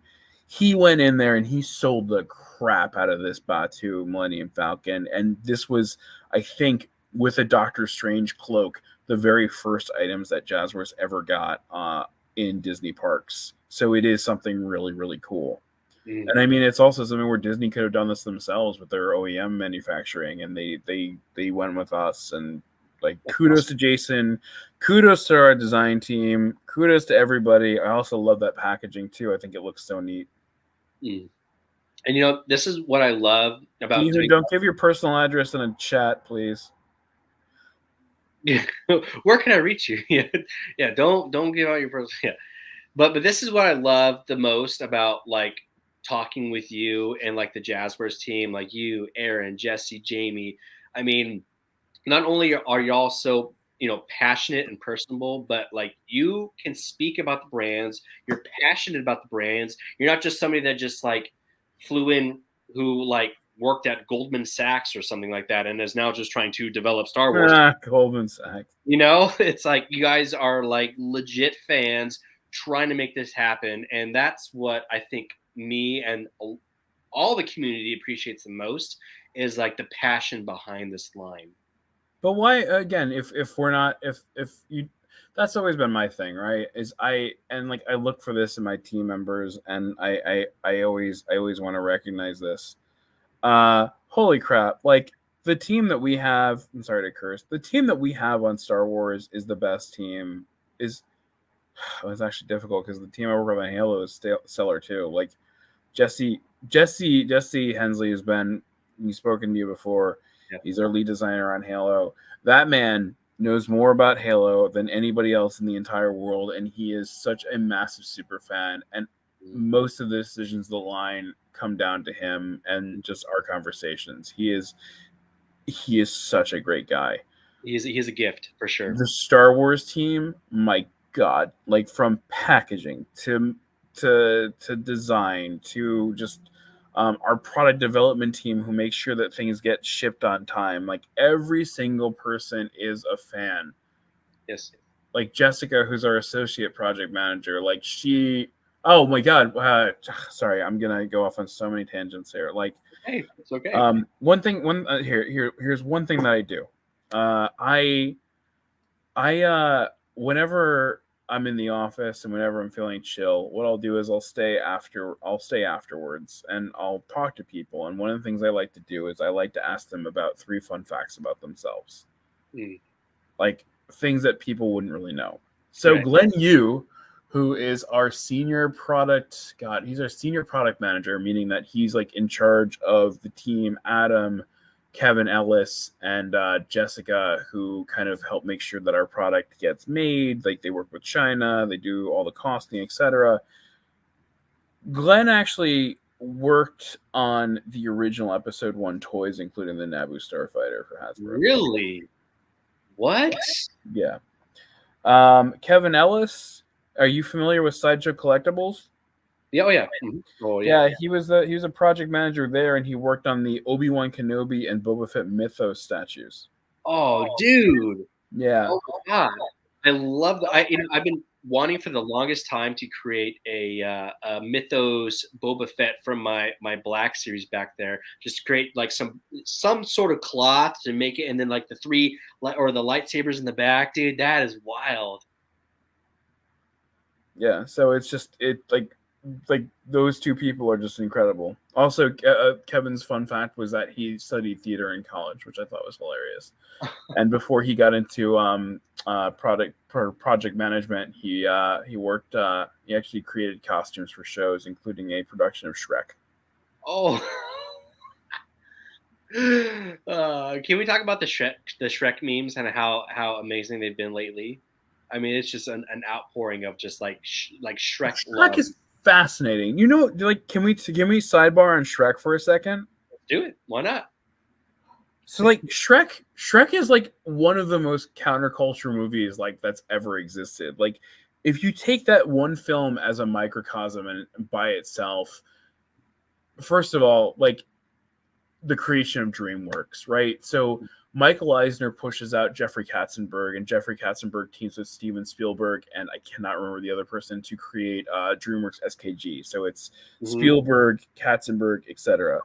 went in there and he sold the crap out of this Batu Millennium Falcon. And this was, I think, with a Doctor Strange cloak, the very first items that Jazwares ever got in Disney parks. So it is something really, really cool. And I mean, it's also something where Disney could have done this themselves with their OEM manufacturing, and they went with us. And like, kudos to Jason, kudos to our design team, kudos to everybody. I also love that packaging too. I think it looks so neat. And this is what I love about. Don't give your personal address in a chat, please. Where can I reach you? Yeah. Don't give out your personal. Yeah, but this is what I love the most about like talking with you and like the Jazwares team, like you, Aaron, Jesse, Jamie. I mean, not only are y'all so passionate and personable, but like, you can speak about the brands. You're passionate about the brands. You're not just somebody that just like flew in who like worked at Goldman Sachs or something like that, and is now just trying to develop Star Wars. Goldman Sachs. You know, it's like you guys are like legit fans trying to make this happen, and that's what I think me and all the community appreciates the most is like the passion behind this line. But why again? If we're not, if you, that's always been my thing, right? Is I look for this in my team members, and I always want to recognize this. Holy crap! Like the team that we have. I'm sorry to curse. The team that we have on Star Wars is the best team. It's actually difficult because the team I work with on Halo is stellar too. Like Jesse Hensley has been. He's spoken to you before. Yeah. He's our lead designer on Halo. That man knows more about Halo than anybody else in the entire world, and he is such a massive super fan. And most of the decisions of the line come down to him and just our conversations. He is such a great guy. He's a gift for sure. The Star Wars team, my God, like from packaging to design to just our product development team who makes sure that things get shipped on time. Like every single person is a fan. Yes. Like Jessica, who's our associate project manager, like she, oh my God. Sorry, I'm going to go off on so many tangents here. Like, hey, it's okay. Here's one thing that I do. Whenever I'm in the office and whenever I'm feeling chill, what I'll do is I'll stay afterwards and I'll talk to people. And one of the things I like to do is I like to ask them about 3 fun facts about themselves. Like things that people wouldn't really know. So right. Glenn Yu, who is our senior product, he's our senior product manager, meaning that he's like in charge of the team, Adam, Kevin Ellis, and Jessica, who kind of help make sure that our product gets made. Like they work with China, they do all the costing, etc. Glenn actually worked on the original episode 1 toys, including the Naboo Starfighter for Hasbro. Really? What? Yeah. Kevin Ellis, are you familiar with Sideshow Collectibles? Yeah, oh yeah. Mm-hmm. Oh yeah. He was a project manager there, and he worked on the Obi-Wan Kenobi and Boba Fett Mythos statues. Oh, dude. Yeah. Oh God, I love that. I've been wanting for the longest time to create a Mythos Boba Fett from my Black series back there. Just create like some sort of cloth to make it, and then like the 3 or the lightsabers in the back, dude. That is wild. Yeah. So it's just like those 2 people are just incredible. Also, Kevin's fun fact was that he studied theater in college, which I thought was hilarious. And before he got into project management, he worked. He actually created costumes for shows, including a production of Shrek. Oh. Can we talk about the Shrek memes and how amazing they've been lately? I mean, it's just an outpouring of just like Shrek love. Is fascinating. You know, like, can we sidebar on Shrek for a second? Let's do it. Why not? So, like, Shrek is like one of the most counterculture movies like that's ever existed. Like, if you take that one film as a microcosm and by itself, first of all, like the creation of DreamWorks, right? So Michael Eisner pushes out Jeffrey Katzenberg, and Jeffrey Katzenberg teams with Steven Spielberg, and I cannot remember the other person, to create DreamWorks SKG. So it's Spielberg, Katzenberg, etc.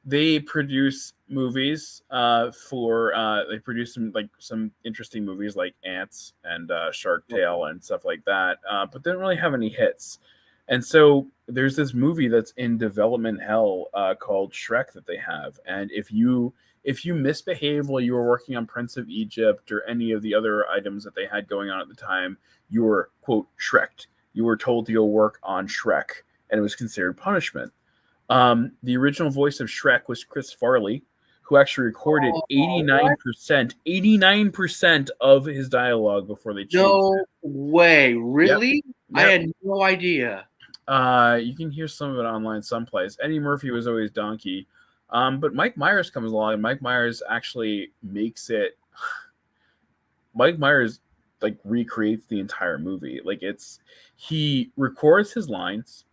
They produce movies they produce some interesting movies like Ants and Shark Tale and stuff like that, but they don't really have any hits. And so there's this movie that's in development hell called Shrek that they have, and if you misbehave while you were working on Prince of Egypt or any of the other items that they had going on at the time, you were, quote, Shrek'd. You were told to go work on Shrek, and it was considered punishment. The original voice of Shrek was Chris Farley, who actually recorded 89% of his dialogue before they changed it. Way. Really? Yep. I had no idea. You can hear some of it online someplace. Eddie Murphy was always Donkey. But Mike Myers comes along, and Mike Myers actually makes it. Mike Myers like recreates the entire movie. Like he records his lines,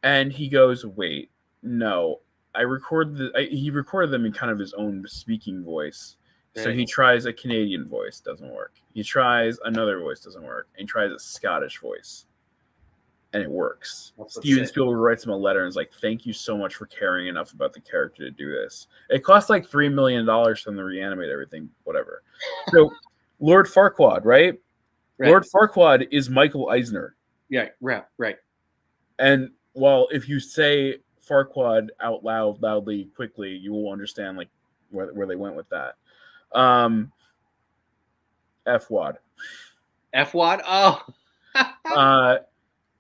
and he goes, "Wait, no, he recorded them in kind of his own speaking voice. So Right. he tries a Canadian voice, doesn't work. He tries another voice, doesn't work. And he tries a Scottish voice, and it works. That's what's Steven sick. Spielberg writes him a letter and is like, "Thank you so much for caring enough about the character to do this." It costs like $3 million for them to reanimate everything, whatever. So Lord Farquaad, right? Lord Farquaad is Michael Eisner. Yeah, right. And while if you say Farquaad out loudly, quickly, you will understand like where they went with that. F-Wad. F-Wad? Oh.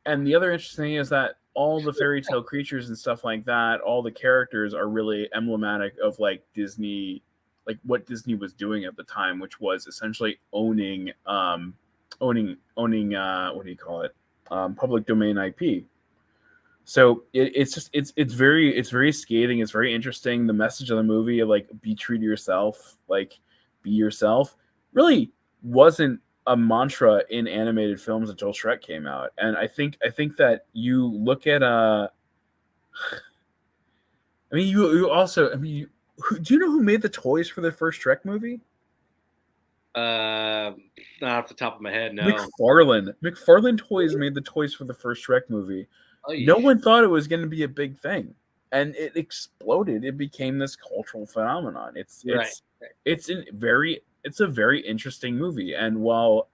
And the other interesting thing is that all the fairy tale creatures and stuff like that, all the characters are really emblematic of like Disney, like what Disney was doing at the time, which was essentially owning what do you call it? Public domain IP. So it's very scathing. It's very interesting. The message of the movie, like be true to yourself, like be yourself, really wasn't a mantra in animated films until Shrek came out. And I think that you look at do you know who made the toys for the first Shrek movie? Not off the top of my head, no. McFarlane Toys made the toys for the first Shrek movie. Oh, No one thought it was going to be a big thing, and it exploded. It became this cultural phenomenon. It's a very interesting movie. And while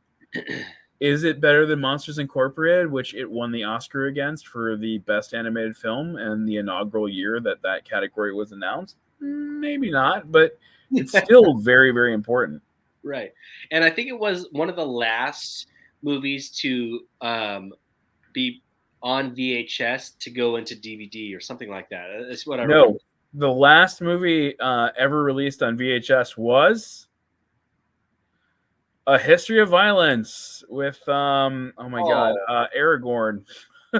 is it better than Monsters Incorporated, which it won the Oscar against for the best animated film and the inaugural year that category was announced? Maybe not, but it's still very, very important. Right. And I think it was one of the last movies to be on VHS to go into DVD or something like that. That's what I remember. No, the last movie ever released on VHS was A History of Violence with Aragorn.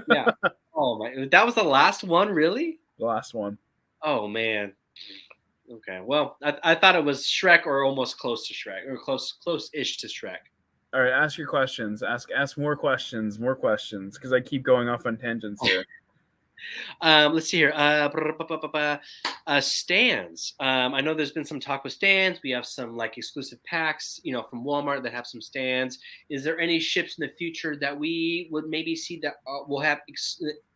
Yeah. Oh my! That was the last one, really? The last one. Oh man. Okay. Well, I thought it was Shrek or almost close to Shrek or close-ish to Shrek. All right, ask your questions. Ask more questions, because I keep going off on tangents here. Let's see here. Stands. I know there's been some talk with stands. We have some like exclusive packs, from Walmart that have some stands. Is there any ships in the future that we would maybe see that will have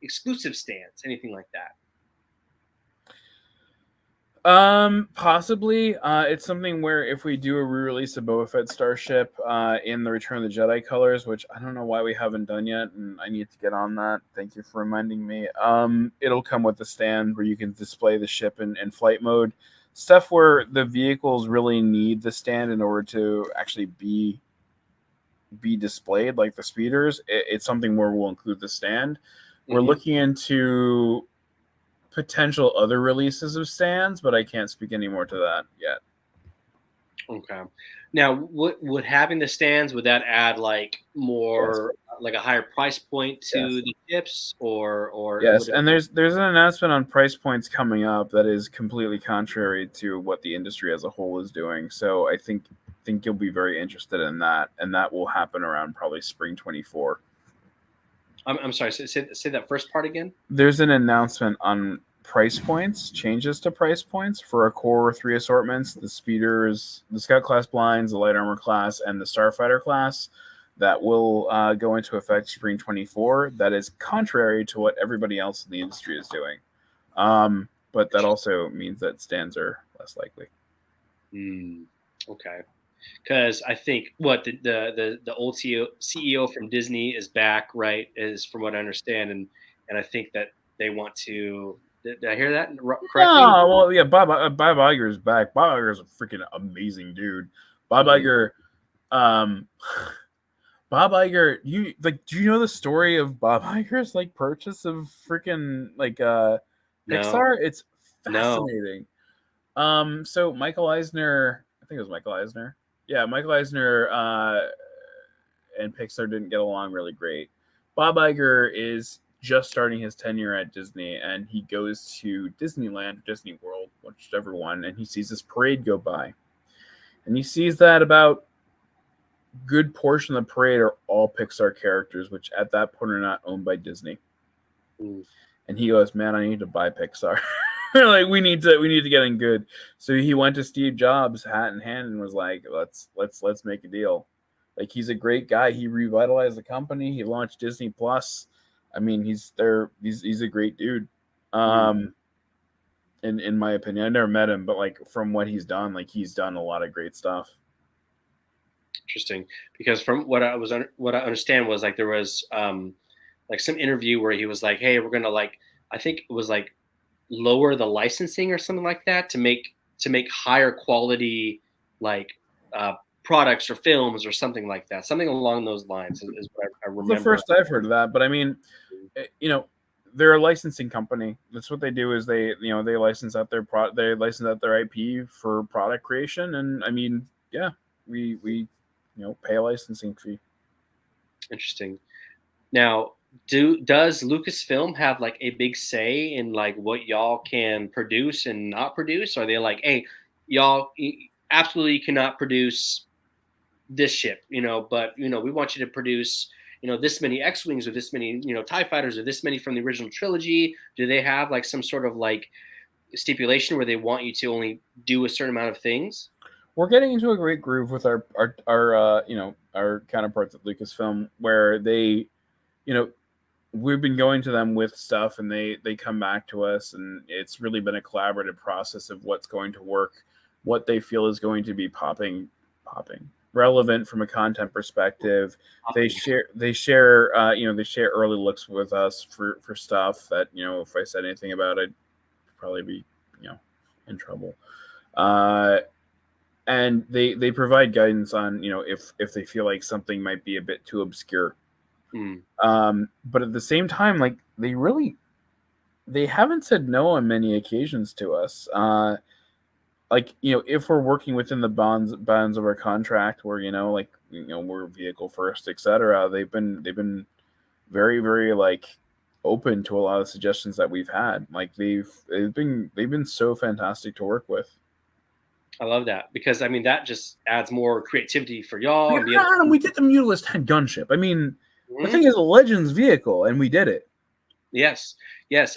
exclusive stands? Anything like that? Possibly. It's something where if we do a re-release of Boba Fett Starship in the Return of the Jedi colors, which I don't know why we haven't done yet, and I need to get on that. Thank you for reminding me. It'll come with a stand where you can display the ship in flight mode. Stuff where the vehicles really need the stand in order to actually be displayed, like the speeders. It's something where we'll include the stand. Mm-hmm. We're looking into potential other releases of stands, but I can't speak any more to that yet. Okay. Now, would having the stands, would that add like more, like a higher price point to the chips, or yes? And there's an announcement on price points coming up that is completely contrary to what the industry as a whole is doing. So I think you'll be very interested in that, and that will happen around probably spring 2024. I'm sorry. Say that first part again. There's an announcement on price points, changes to price points for our core 3 assortments: the speeders, the Scout class blinds, the light armor class, and the Starfighter class. That will go into effect spring 2024. That is contrary to what everybody else in the industry is doing, but that also means that stands are less likely. Okay. Because I think the old CEO from Disney is back, right? Is from what I understand, and I think that they want to. Did I hear that correctly? No, well, yeah, Bob Iger is back. Bob Iger is a freaking amazing dude. Bob Iger, do you know the story of Bob Iger's like purchase of freaking like Pixar? No. It's fascinating. No. So Michael Eisner, I think it was Michael Eisner. Yeah, Michael Eisner and Pixar didn't get along really great. Bob Iger is just starting his tenure at Disney, and he goes to Disneyland or Disney World, whichever one, and he sees this parade go by. And he sees that about a good portion of the parade are all Pixar characters, which at that point are not owned by Disney. And he goes, man, I need to buy Pixar. Like we need to get in good. So he went to Steve Jobs, hat in hand, and was like, let's make a deal. Like he's a great guy. He revitalized the company. He launched Disney Plus. I mean, he's a great dude. In my opinion, I never met him, but like from what he's done, like he's done a lot of great stuff. Interesting, because from what I understand was like there was like some interview where he was like, hey, we're gonna like, I think it was like lower the licensing or something like that to make higher quality like products or films or something like that. Something along those lines is what I remember. The first I've heard of that, but I mean, you know, they're a licensing company. That's what they do. Is they license out their IP for product creation, and I mean, yeah, we pay a licensing fee. Interesting. Now, does Lucasfilm have like a big say in like what y'all can produce and not produce? Are they like, hey, y'all absolutely cannot produce this ship, but we want you to produce this many X-Wings or this many TIE fighters or this many from the original trilogy? Do they have like some sort of like stipulation where they want you to only do a certain amount of things? We're getting into a great groove with our counterparts at Lucasfilm, where they, we've been going to them with stuff, and they come back to us, and it's really been a collaborative process of what's going to work, what they feel is going to be popping relevant from a content perspective. They share early looks with us for stuff that, if I said anything about it, I'd probably be in trouble. And they provide guidance on if they feel like something might be a bit too obscure. But at the same time, like they haven't said no on many occasions to us. If we're working within the bounds of our contract, where we're vehicle first, etc., they've been very, very like open to a lot of suggestions that we've had. Like they've been so fantastic to work with. I love that, because I mean that just adds more creativity for y'all. And we did the Mutalist 10 gunship. I mean, the thing is a Legends vehicle, and we did it. Yes.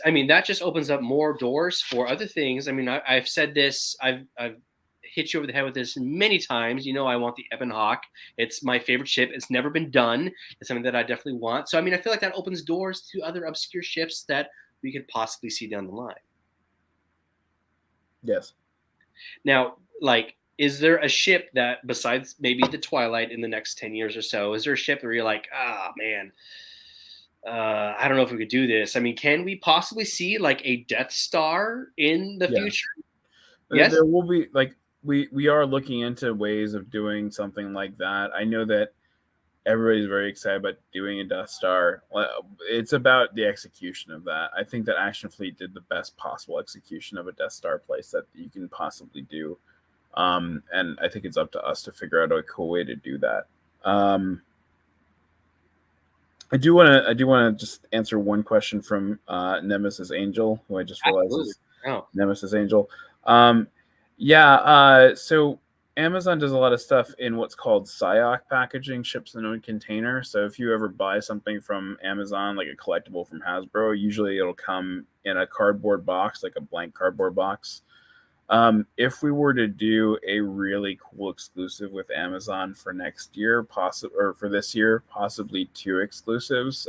I mean, that just opens up more doors for other things. I mean, I've said this. I've hit you over the head with this many times. I want the Ebon Hawk. It's my favorite ship. It's never been done. It's something that I definitely want. So I mean, I feel like that opens doors to other obscure ships that we could possibly see down the line. Yes. Now, like, is there a ship that, besides maybe the Twilight in the next 10 years or so, is there a ship where you're like, man, I don't know if we could do this? I mean, can we possibly see like a Death Star in the future? Yes, there will be. Like we are looking into ways of doing something like that. I know that everybody's very excited about doing a Death Star. It's about the execution of that. I think that Action Fleet did the best possible execution of a Death Star place that you can possibly do. And I think it's up to us to figure out a cool way to do that. I do want to just answer one question from Nemesis Angel, who I just realized is Nemesis Angel. So Amazon does a lot of stuff in what's called SIOC packaging, ships in a container. So if you ever buy something from Amazon, like a collectible from Hasbro, usually it'll come in a cardboard box, like a blank cardboard box. If we were to do a really cool exclusive with Amazon for next year, or for this year, possibly 2 exclusives,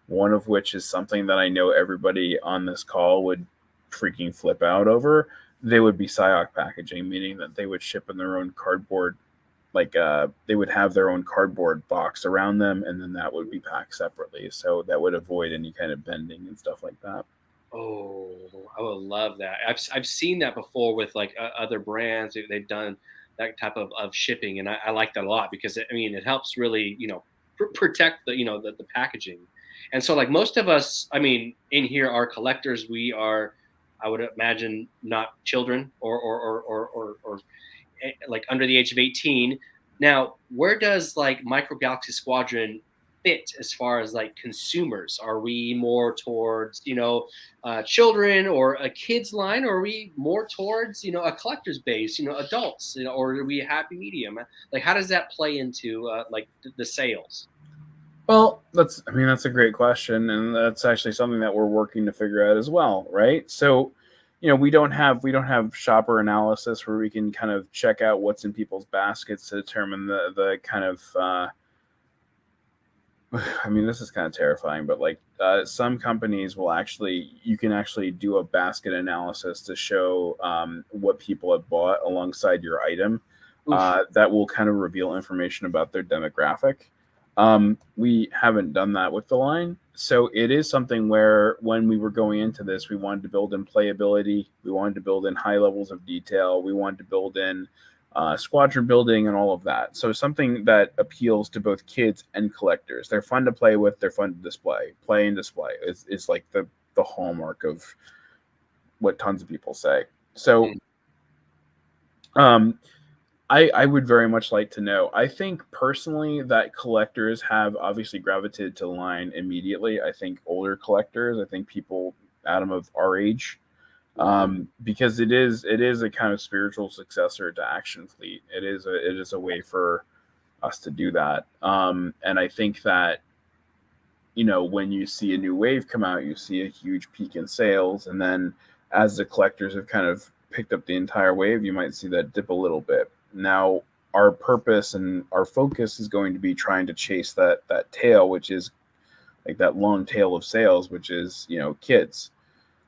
one of which is something that I know everybody on this call would freaking flip out over, they would be SIOC packaging, meaning that they would ship in their own cardboard, they would have their own cardboard box around them, and then that would be packed separately. So that would avoid any kind of bending and stuff like that. Oh, I would love that. I've seen that before with like other brands. They've done that type of shipping, and I like that a lot, because it helps really protect the packaging. And so like most of us, I mean, in here are collectors. We are, I would imagine, not children or like under the age of 18. Now, where does like Micro Galaxy Squadron fit as far as like consumers? Are we more towards children or a kids line, or are we more towards a collector's base, adults, or are we a happy medium? Like, how does that play into like the sales? Well, that's a great question, and that's actually something that we're working to figure out as well, right? So we don't have shopper analysis where we can kind of check out what's in people's baskets to determine the kind of I mean, this is kind of terrifying, but like some companies you can actually do a basket analysis to show what people have bought alongside your item. That will kind of reveal information about their demographic. We haven't done that with the line. So it is something where when we were going into this, we wanted to build in playability. We wanted to build in high levels of detail. We wanted to build in squadron building and all of that. So something that appeals to both kids and collectors. They're fun to play with. They're fun to display. Play and display is like the hallmark of what tons of people say. So I would very much like to know. I think personally that collectors have obviously gravitated to the line immediately. I think older collectors, I think people, Adam, of our age, because it is a kind of spiritual successor to Action Fleet. It is a way for us to do that. And I think that, when you see a new wave come out, you see a huge peak in sales. And then as the collectors have kind of picked up the entire wave, you might see that dip a little bit. Now, our purpose and our focus is going to be trying to chase that tail, which is like that long tail of sales, which is, kids.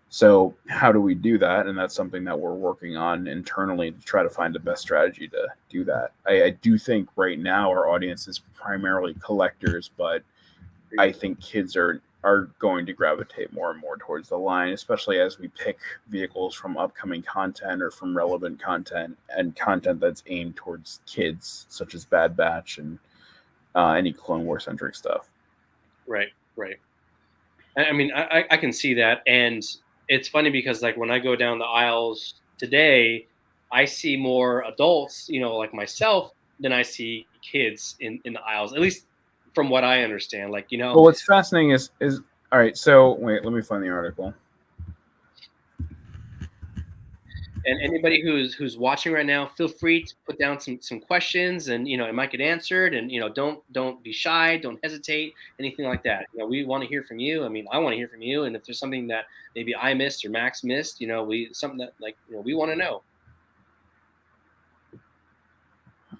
So how do we do that? And that's something that we're working on internally to try to find the best strategy to do that. I do think right now our audience is primarily collectors, but I think kids are going to gravitate more and more towards the line, especially as we pick vehicles from upcoming content or from relevant content and content that's aimed towards kids, such as Bad Batch and any Clone War centric stuff. Right. I mean, I can see that. And it's funny because like when I go down the aisles today, I see more adults, like myself, than I see kids in the aisles, at least from what I understand. Like, Well, what's fascinating is all right. So wait, let me find the article. And anybody who's watching right now, feel free to put down some questions, and it might get answered. And don't be shy, don't hesitate, anything like that. We want to hear from you. I mean, I want to hear from you. And if there's something that maybe I missed or Max missed, something that we want to know.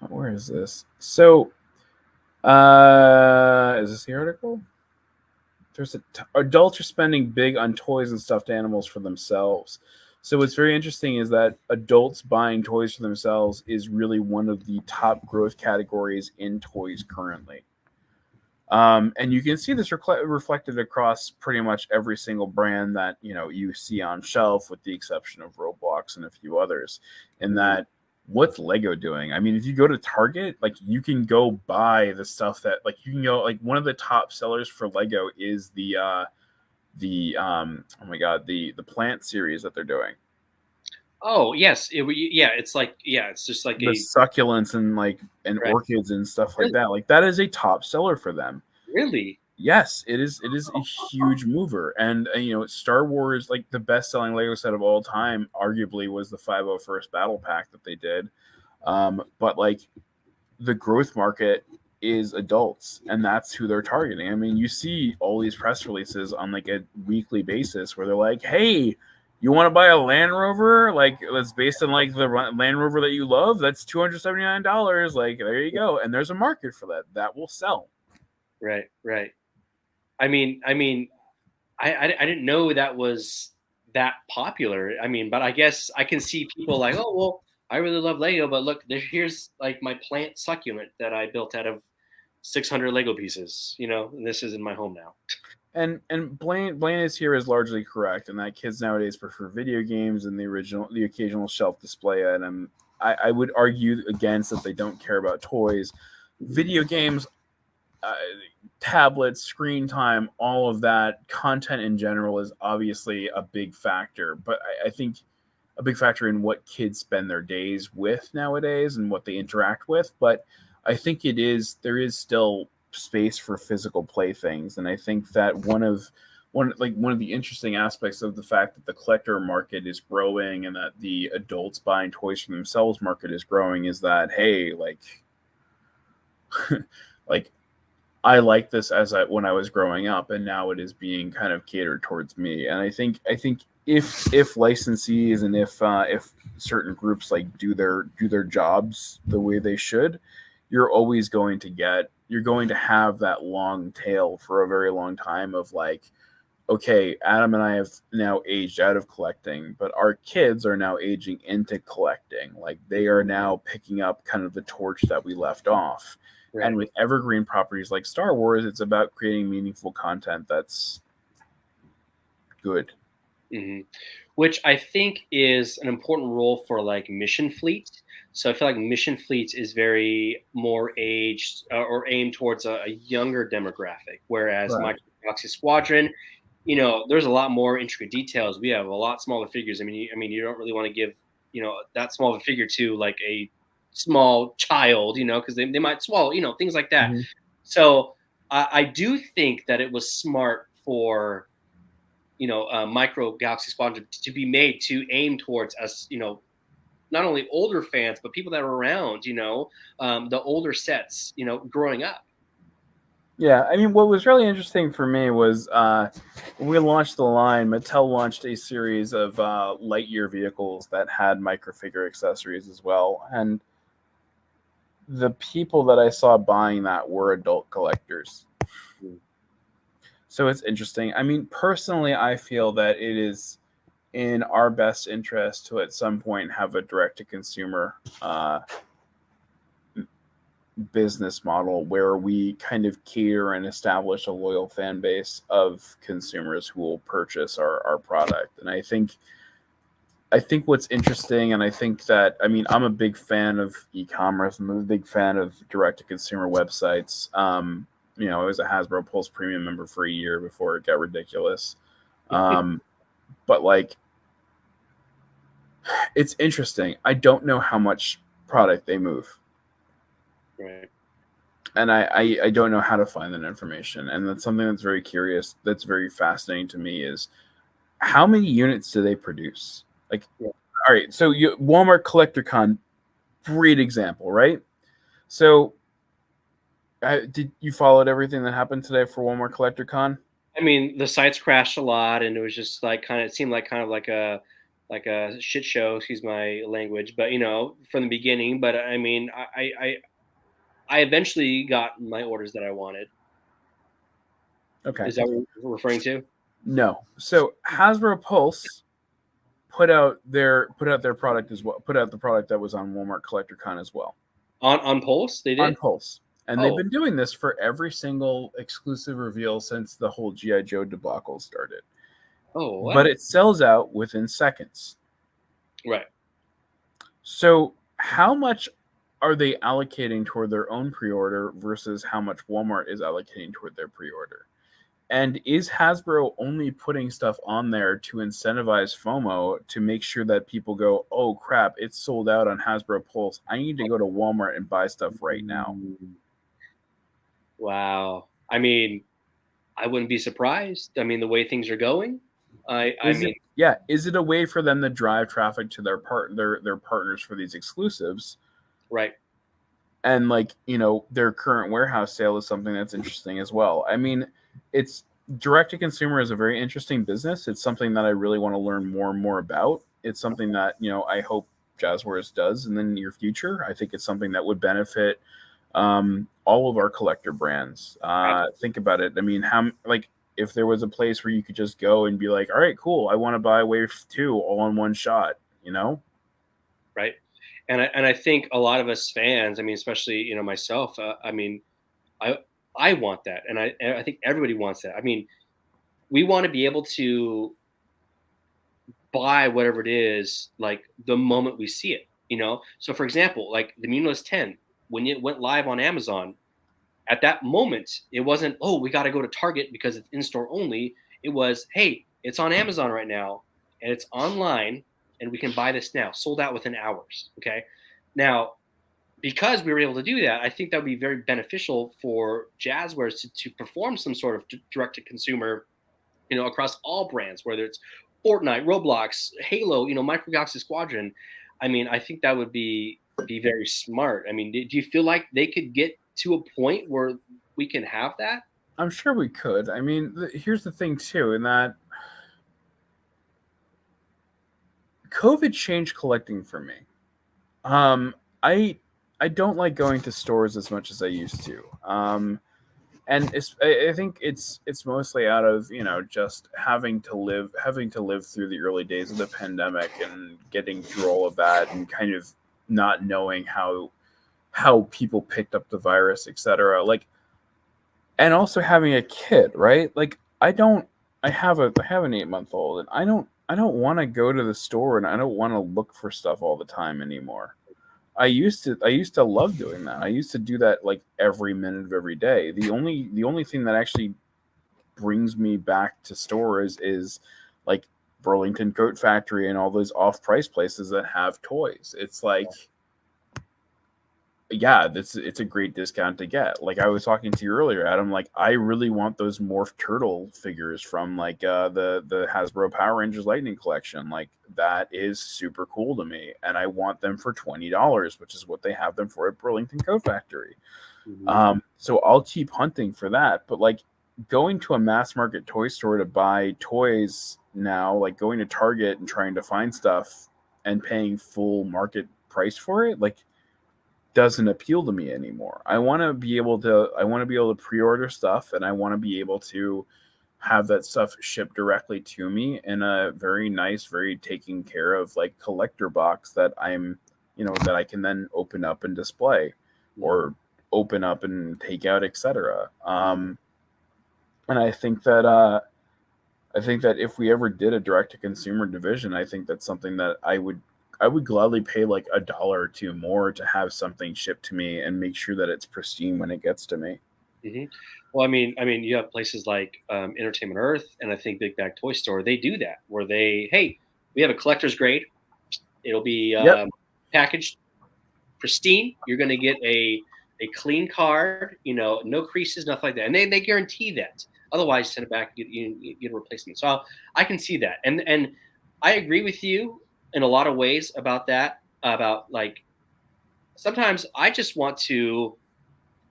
Where is this? So, is this the article? There's adults are spending big on toys and stuffed animals for themselves. So what's very interesting is that adults buying toys for themselves is really one of the top growth categories in toys currently. And you can see this reflected across pretty much every single brand that you see on shelf, with the exception of Roblox and a few others. In that, what's Lego doing? I mean, if you go to Target, like you can go buy the stuff that you can go, like one of the top sellers for Lego is the plant series that they're doing. Oh yes, it's just like the succulents and right. Orchids and stuff like that. Like that is a top seller for them. Really? Yes, it is. It is a huge mover, and Star Wars, like the best-selling Lego set of all time, arguably was the 501st Battle Pack that they did. But like the growth market is adults, and that's who they're targeting. I mean, you see all these press releases on like a weekly basis where they're like, "Hey, you want to buy a Land Rover? Like that's based on like the Land Rover that you love. That's $279. Like there you go." And there's a market for that. That will sell. Right. I mean, I didn't know that was that popular. I mean, but I guess I can see people like, oh well, I really love Lego, but look, here's like my plant succulent that I built out of 600 Lego pieces. And this is in my home now. And Blaine is here is largely correct, in that kids nowadays prefer video games and the occasional shelf display item. I would argue against that they don't care about toys. Video games, tablets, screen time, all of that content in general is obviously a big factor. But I think a big factor in what kids spend their days with nowadays and what they interact with. But I think there is still space for physical playthings, and I think that one of the interesting aspects of the fact that the collector market is growing and that the adults buying toys for themselves market is growing is that, hey, like like I like this when I was growing up, and now it is being kind of catered towards me. And I think if licensees and if certain groups like do their jobs the way they should, you're going to have that long tail for a very long time of like, okay, Adam and I have now aged out of collecting, but our kids are now aging into collecting. Like they are now picking up kind of the torch that we left off. Right. And with evergreen properties like Star Wars, it's about creating meaningful content that's good. Mm-hmm. Which I think is an important role for like mission fleets. So I feel like mission fleets is very more aged or aimed towards a younger demographic, whereas Micro Galaxy Squadron, you know, there's a lot more intricate details. We have a lot smaller figures. I mean, you don't really want to give, you know, that small of a figure to like a small child, you know, because they might swallow, you know, things like that. Mm-hmm. So I do think that it was smart for, you know, Micro Galaxy Squadron to be made to aim towards us, you know, not only older fans, but people that are around, you know, the older sets, you know, growing up. Yeah, I mean, what was really interesting for me was when we launched the line, Mattel launched a series of Lightyear vehicles that had microfigure accessories as well. And the people that I saw buying that were adult collectors. So it's interesting. I mean, personally, I feel that it is in our best interest to at some point have a direct-to-consumer business model where we kind of cater and establish a loyal fan base of consumers who will purchase our product. And I think what's interesting, and I think that, I mean, I'm a big fan of e-commerce. I'm a big fan of direct-to-consumer websites. You know, I was a Hasbro Pulse Premium member for a year before it got ridiculous. But like, it's interesting. I don't know how much product they move. Right. And I don't know how to find that information. And that's something that's very curious, that's very fascinating to me, is how many units do they produce? Like, all right, so Walmart Collector Con, great example, right? So did you followed everything that happened today for Walmart Collector Con? I mean, the sites crashed a lot, and it was just like it seemed like kind of like a shit show, excuse my language, but you know, from the beginning. But I mean, I eventually got my orders that I wanted. Okay. Is that what you're referring to? No. So Hasbro Pulse put out their product as well. Put out the product that was on Walmart Collector Con as well. On Pulse, they did. On Pulse. And they've been doing this for every single exclusive reveal since the whole G.I. Joe debacle started. Oh, wow. But it sells out within seconds. Right. So how much are they allocating toward their own pre-order versus how much Walmart is allocating toward their pre-order? And is Hasbro only putting stuff on there to incentivize FOMO to make sure that people go, oh, crap, it's sold out on Hasbro Pulse. I need to go to Walmart and buy stuff right now. Wow. I mean, I wouldn't be surprised. I mean, the way things are going. Is it a way for them to drive traffic to their partners for these exclusives? Right. And like, you know, their current warehouse sale is something that's interesting as well. I mean, it's direct to consumer is a very interesting business. It's something that I really want to learn more and more about. It's something that, you know, I hope Jazwares does in the near future. I think it's something that would benefit all of our collector brands. Think about it. I mean, if there was a place where you could just go and be like, all right, cool, I want to buy Wave 2 all in one shot, you know? Right. And I think a lot of us fans, I mean, especially, you know, myself, I mean, I want that. And I think everybody wants that. I mean, we want to be able to buy whatever it is, like the moment we see it, you know? So for example, like the Munilus 10, when it went live on Amazon, at that moment, it wasn't, oh, we got to go to Target because it's in-store only. It was, hey, it's on Amazon right now, and it's online, and we can buy this now. Sold out within hours, okay? Now, because we were able to do that, I think that would be very beneficial for Jazwares to perform some sort of direct-to-consumer, you know, across all brands, whether it's Fortnite, Roblox, Halo, you know, Micro Galaxy Squadron. I mean, I think that would be very smart. I mean, do you feel like they could get to a point where we can have that? I'm sure we could. I mean, here's the thing too, in that COVID changed collecting for me. I don't like going to stores as much as I used to. And I think it's mostly out of just having to live through the early days of the pandemic and getting through all of that and kind of not knowing how people picked up the virus, etc. Like, and also having a kid, right? Like, I have an 8-month-old, and I don't want to go to the store, and I don't want to look for stuff all the time anymore. I used to love doing that. I used to do that like every minute of every day. The only thing that actually brings me back to stores is like Burlington Coat Factory and all those off-price places that have toys. It's like, yeah, it's a great discount to get. Like I was talking to you earlier, Adam, like I really want those Morph Turtle figures from like the Hasbro Power Rangers Lightning Collection. Like that is super cool to me, and I want them for $20, which is what they have them for at Burlington Coat Factory. Mm-hmm. So I'll keep hunting for that. But like going to a mass market toy store to buy toys now, like going to Target and trying to find stuff and paying full market price for it, like doesn't appeal to me anymore. I want to be able to pre-order stuff, and I want to be able to have that stuff shipped directly to me in a very nice, very taken care of like collector box that I'm, that I can then open up and display or open up and take out, etc. And I think that if we ever did a direct to consumer division, I think that's something that I would gladly pay like $1 or $2 more to have something shipped to me and make sure that it's pristine when it gets to me. Mm-hmm. Well, I mean, you have places like Entertainment Earth, and I think Big Bag Toy Store. They do that where we have a collector's grade. It'll be packaged pristine. You're going to get a clean card. No creases, nothing like that, and they guarantee that. Otherwise, send it back and get a replacement. So I can see that, and I agree with you in a lot of ways about that. About like sometimes I just want to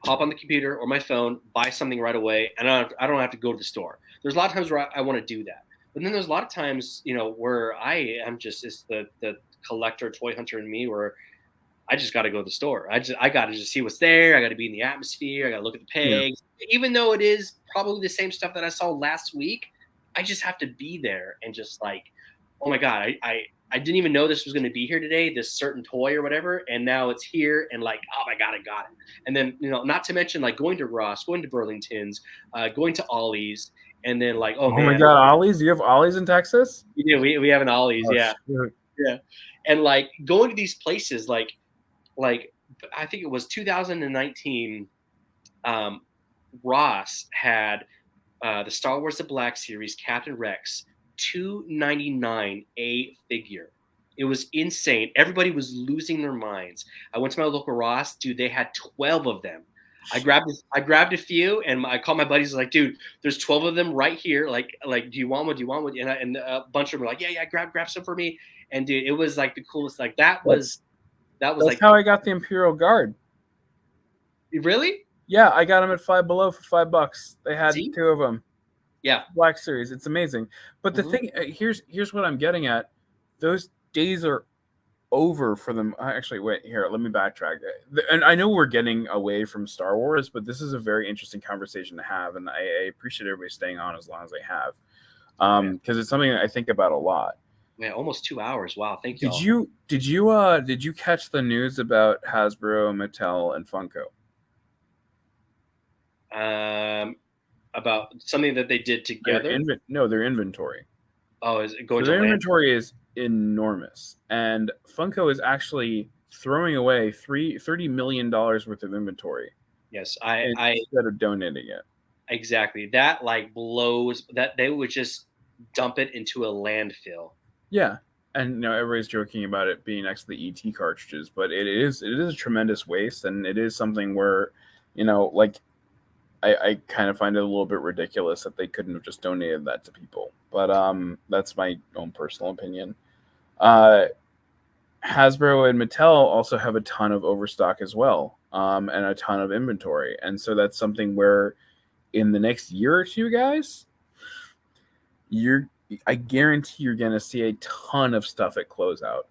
hop on the computer or my phone, buy something right away, and I don't have to go to the store. There's a lot of times where I want to do that, but then there's a lot of times, where I am just the collector, toy hunter in me, where I just got to go to the store. I got to just see what's there. I got to be in the atmosphere. I got to look at the pegs, even though it is probably the same stuff that I saw last week. I just have to be there and just like, oh my God, I didn't even know this was going to be here today, this certain toy or whatever. And now it's here and like, oh my God, I got it. And then, not to mention like going to Ross, going to Burlington's, going to Ollie's, and then like, oh man. My God, Ollie's? You have Ollie's in Texas? Yeah, we have an Ollie's. Yeah. Sure. Yeah. And like going to these places, like I think it was 2019, Ross had the Star Wars The Black Series, Captain Rex, $299 a figure. It was insane. Everybody was losing their minds. I went to my local Ross, dude. They had 12 of them. I grabbed a few, and I called my buddies. Like, dude, there's 12 of them right here. Like, do you want one? Do you want one? And a bunch of them were like, yeah, grab some for me. And dude, it was like the coolest. Like that was that's like how I got the Imperial Guard. Really? Yeah, I got them at Five Below for $5. They had 2 of them. Yeah, Black Series. It's amazing. But the thing here's what I'm getting at. Those days are over for them. Actually, wait here. Let me backtrack. And I know we're getting away from Star Wars, but this is a very interesting conversation to have, and I appreciate everybody staying on as long as they have, because it's something that I think about a lot. Yeah, almost 2 hours. Wow, thank you. Did you catch the news about Hasbro, Mattel, and Funko? About something that they did together? Their inventory. Oh, is it going so their inventory is enormous, and Funko is actually throwing away $30 million worth of inventory. Yes, instead of donating it. Exactly. That like blows. That they would just dump it into a landfill. Yeah, and everybody's joking about it being next to the ET cartridges, but it is a tremendous waste, and it is something where, like. I kind of find it a little bit ridiculous that they couldn't have just donated that to people. But that's my own personal opinion. Hasbro and Mattel also have a ton of overstock as well, and a ton of inventory. And so that's something where in the next year or two, guys, you're I guarantee you're going to see a ton of stuff at closeout.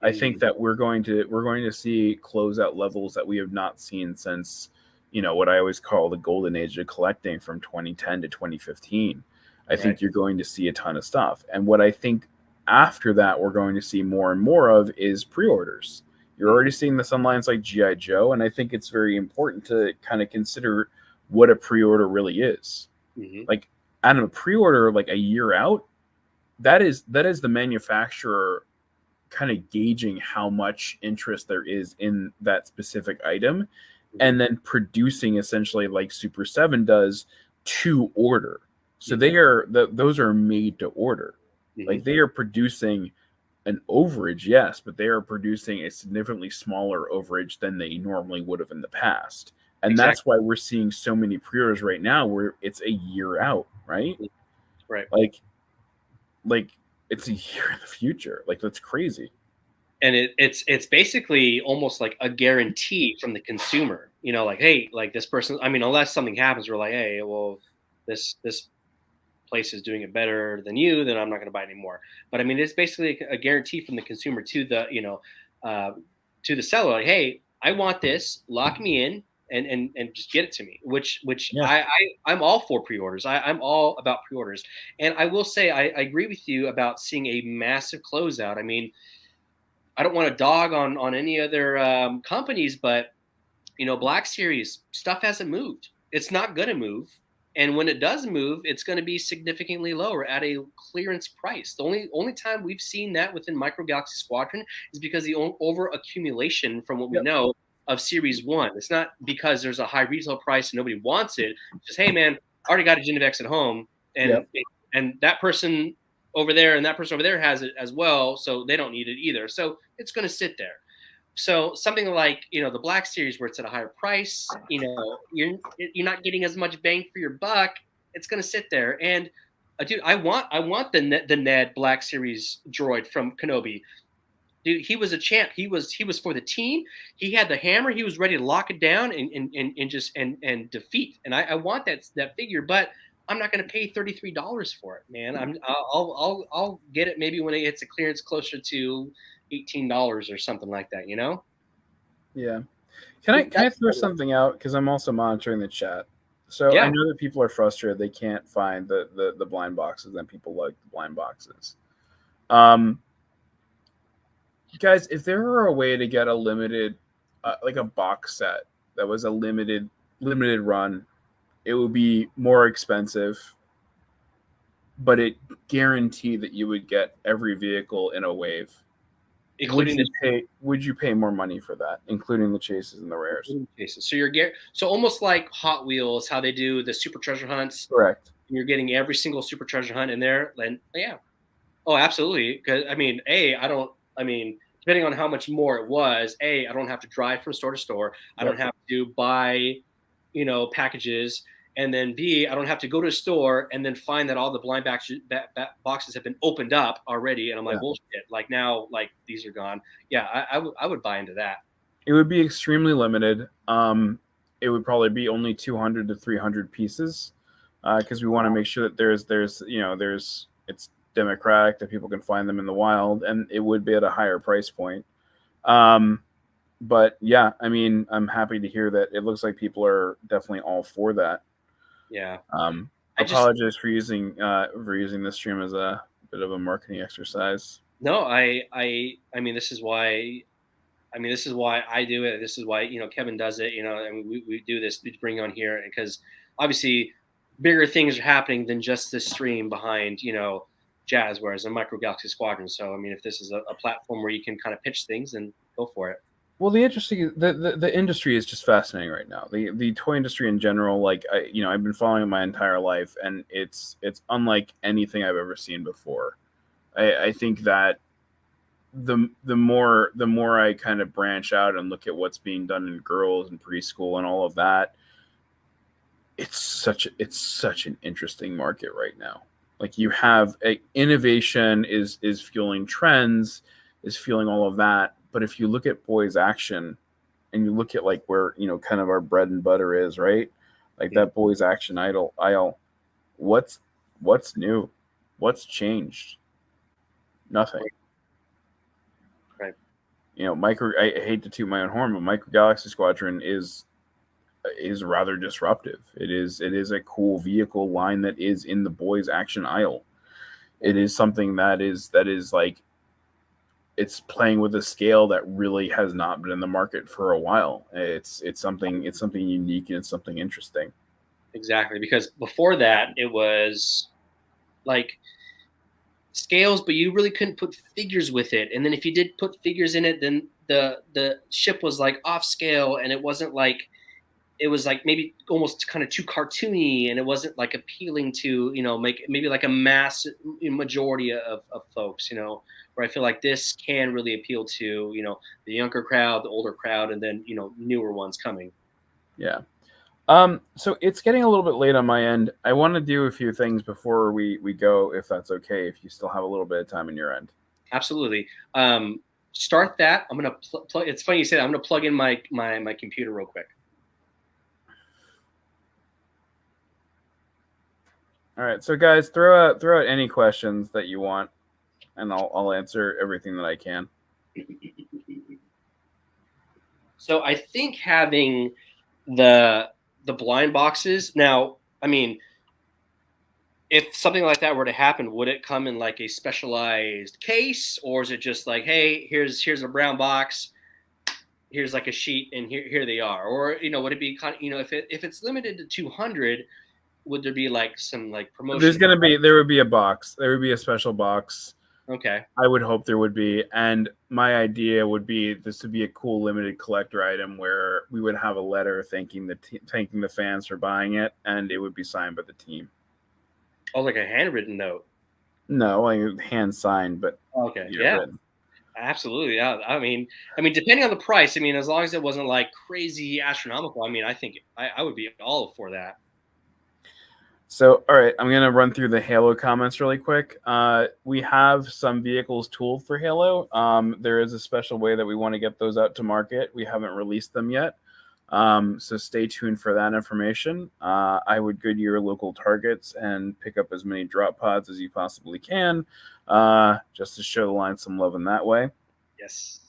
I think that we're going to see closeout levels that we have not seen since, what I always call the golden age of collecting from 2010 to 2015. I think you're going to see a ton of stuff. And what I think after that we're going to see more and more of is pre-orders. You're already seeing this on lines like G.I. Joe, and I think it's very important to kind of consider what a pre-order really is. Like, out of a pre-order like a year out, that is the manufacturer kind of gauging how much interest there is in that specific item, and then producing essentially like Super 7 does to order. So those are made to order. Like, they are producing an overage, yes, but they are producing a significantly smaller overage than they normally would have in the past. And that's why we're seeing so many pre-orders right now where it's a year out, right? Right. Like it's a year in the future. Like, that's crazy. And it's basically almost like a guarantee from the consumer, like, hey, like this person, I mean, unless something happens, we're like, hey, well, this place is doing it better than you, then I'm not going to buy it anymore. But I mean, it's basically a guarantee from the consumer to the, to the seller, like, hey, I want this, lock me in and just get it to me, which I'm all for pre-orders. I'm all about pre-orders. And I will say, I agree with you about seeing a massive closeout. I mean, I don't want to dog on any other companies, but Black Series stuff hasn't moved. It's not going to move, and when it does move, it's going to be significantly lower at a clearance price. The only time we've seen that within Micro Galaxy Squadron is because the over accumulation from what we know of Series 1. It's not because there's a high retail price and nobody wants it. It's just, hey man, I already got a Genevex at home, and that person over there and that person over there has it as well, so they don't need it either. So it's going to sit there. So something like the Black Series, where it's at a higher price, you're not getting as much bang for your buck. It's going to sit there. And dude, I want the Ned Black Series droid from Kenobi. Dude, he was a champ. He was for the team. He had the hammer. He was ready to lock it down and defeat. And I want that figure, but I'm not going to pay $33 for it, man. I'll get it maybe when it hits a clearance closer to $18 or something like that, Yeah. Can I throw something out? Because I'm also monitoring the chat. So I know that people are frustrated they can't find the blind boxes, and people like the blind boxes. Guys, if there were a way to get a limited, like a box set that was a limited run, it would be more expensive, but it guaranteed that you would get every vehicle in a wave. Would you pay more money for that, including the chases and the rares? So almost like Hot Wheels, how they do the super treasure hunts. Correct. You're getting every single super treasure hunt in there. Then oh, absolutely. Because depending on how much more it was, I don't have to drive from store to store. I don't have to buy, packages. And then B, I don't have to go to a store and then find that all the blind boxes have been opened up already. And I'm like, bullshit. Like now, like these are gone. Yeah, I would buy into that. It would be extremely limited. It would probably be only 200 to 300 pieces because we want to make sure that it's democratic, that people can find them in the wild, and it would be at a higher price point. But yeah, I mean, I'm happy to hear that it looks like people are definitely all for that. Yeah. Apologize for using this stream as a bit of a marketing exercise. No, I mean, this is why I do it. This is why, Kevin does it, and we do this, we bring on here because obviously bigger things are happening than just this stream behind, Jazwares and Micro Galaxy Squadron. So, I mean, if this is a platform where you can kind of pitch things, then go for it. Well, the industry is just fascinating right now. The toy industry in general, like I've been following it my entire life, and it's unlike anything I've ever seen before. I think that the more I kind of branch out and look at what's being done in girls and preschool and all of that, it's such an interesting market right now. Like, you have innovation is fueling trends, is fueling all of that. But if you look at boys action and you look at like where, kind of our bread and butter is, right? Like that boys action aisle, what's new? What's changed? Nothing. Right. You know, I hate to toot my own horn, but Micro Galaxy Squadron is rather disruptive. It is a cool vehicle line that is in the boys action aisle. It is something that is like, it's playing with a scale that really has not been in the market for a while. It's something unique, and it's something interesting. Exactly, because before that it was like scales, but you really couldn't put figures with it. And then if you did put figures in it, then the ship was like off scale, and it wasn't like, it was like maybe almost kind of too cartoony, and it wasn't like appealing to, you know, make maybe like a mass majority of folks, you know, where I feel like this can really appeal to, you know, the younger crowd, the older crowd, and then, you know, newer ones coming. Yeah. So it's getting a little bit late on my end. I want to do a few things before we go, if that's okay, if you still have a little bit of time in your end. Absolutely. Start that. I'm gonna plug. It's funny you say that. I'm gonna plug in my computer real quick. All right, so guys, throw out any questions that you want, and I'll answer everything that I can. So I think having the blind boxes now. I mean, if something like that were to happen, would it come in like a specialized case, or is it just like, hey, here's a brown box, here's like a sheet, and here they are? Or, you know, would it be kind of, you know, if it's limited to 200, would there be like some like promotion? There would be a box. There would be a special box. Okay. I would hope there would be. And my idea would be this would be a cool limited collector item where we would have a letter thanking the fans for buying it, and it would be signed by the team. Oh, like a handwritten note? No, like hand signed, but okay, yeah, written. Absolutely. Yeah, I mean, depending on the price, I mean, as long as it wasn't like crazy astronomical, I mean, I think I would be all for that. So, all right, I'm going to run through the Halo comments really quick. We have some vehicles tooled for Halo. There is a special way that we want to get those out to market. We haven't released them yet. So stay tuned for that information. I would go to your local Targets and pick up as many drop pods as you possibly can, just to show the line some love in that way. Yes.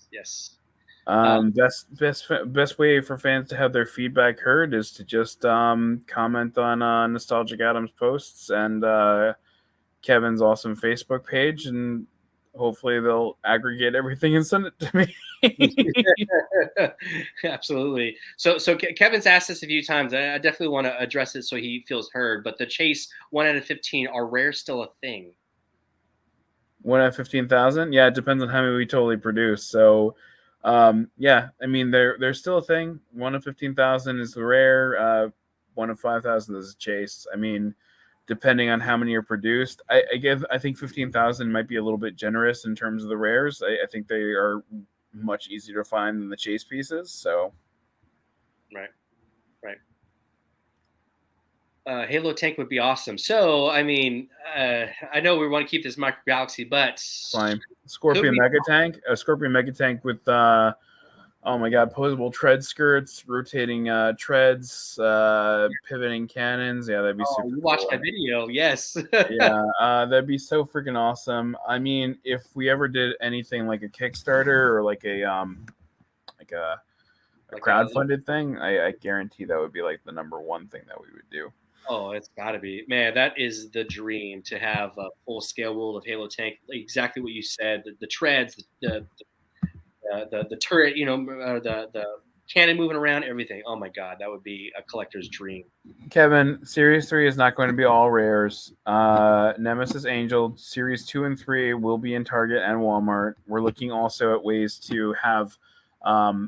Best way for fans to have their feedback heard is to just comment on Nostalgic Adams posts and Kevin's awesome Facebook page, and hopefully they'll aggregate everything and send it to me. Absolutely. So Kevin's asked this a few times. I definitely want to address it so he feels heard. But the Chase 1 out of 15, are rares still a thing? 1 out of 15,000? Yeah, it depends on how many we totally produce. So, yeah, I mean they're still a thing. 1 of 15,000 is the rare. 1 of 5,000 is a Chase. I mean, depending on how many are produced, I think 15,000 might be a little bit generous in terms of the rares. I think they are much easier to find than the Chase pieces. So, right. Halo tank would be awesome. So, I mean, I know we want to keep this Micro Galaxy, but fine. Scorpion Mega Tank, a Scorpion Mega Tank with oh my god, posable tread skirts, rotating treads, pivoting cannons. Yeah, that'd be super you cool. watched my video, yes. Yeah, that'd be so freaking awesome. I mean, if we ever did anything like a Kickstarter or like a crowdfunded thing, I guarantee that would be like the number one thing that we would do. Oh, it's got to be. Man, that is the dream, to have a full-scale world of Halo tank. Exactly what you said. The treads, the turret, you know, the cannon moving around, everything. Oh, my God. That would be a collector's dream. Kevin, Series 3 is not going to be all rares. Nemesis Angel, Series 2 and 3 will be in Target and Walmart. We're looking also at ways to have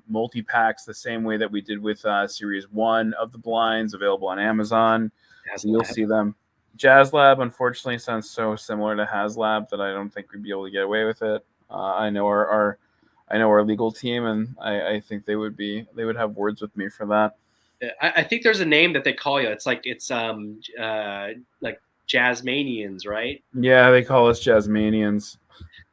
multi-packs the same way that we did with Series 1 of the blinds available on Amazon. So you'll see them. Jazlab, unfortunately, sounds so similar to HasLab that I don't think we'd be able to get away with it. I know our legal team, and I think they would have words with me for that. I think there's a name that they call you. It's like Jazzmanians, right? Yeah, they call us Jazzmanians.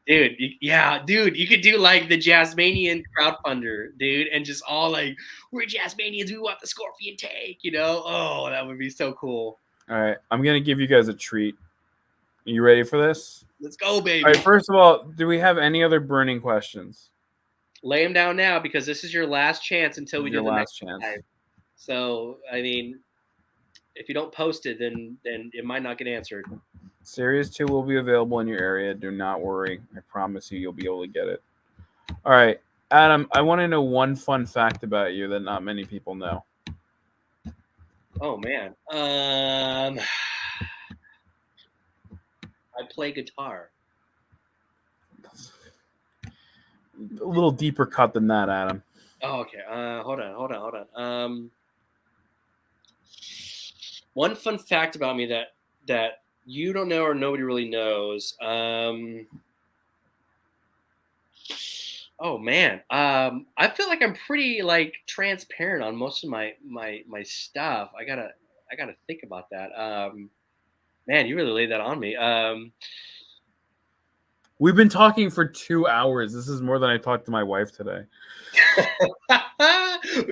Dude, you could do like the Jazzmanian crowdfunder, dude, and just all like, we're Jazzmanians, we want the Scorpion tank, you know? Oh, that would be so cool. All right, I'm gonna give you guys a treat. You ready for this? Let's go, baby. All right. First of all, do we have any other burning questions? Lay them down now because this is your last chance until we do the next chance. time. So, I mean, if you don't post it, then it might not get answered. Series 2 will be available in your area. Do not worry. I promise you'll be able to get it. All right. Adam, I want to know one fun fact about you that not many people know. Oh, man. I play guitar. A little deeper cut than that, Adam. Oh, okay. Hold on. One fun fact about me that you don't know or nobody really knows. Oh man. I feel like I'm pretty like transparent on most of my stuff. I gotta think about that. Man, you really laid that on me. We've been talking for 2 hours. This is more than I talked to my wife today.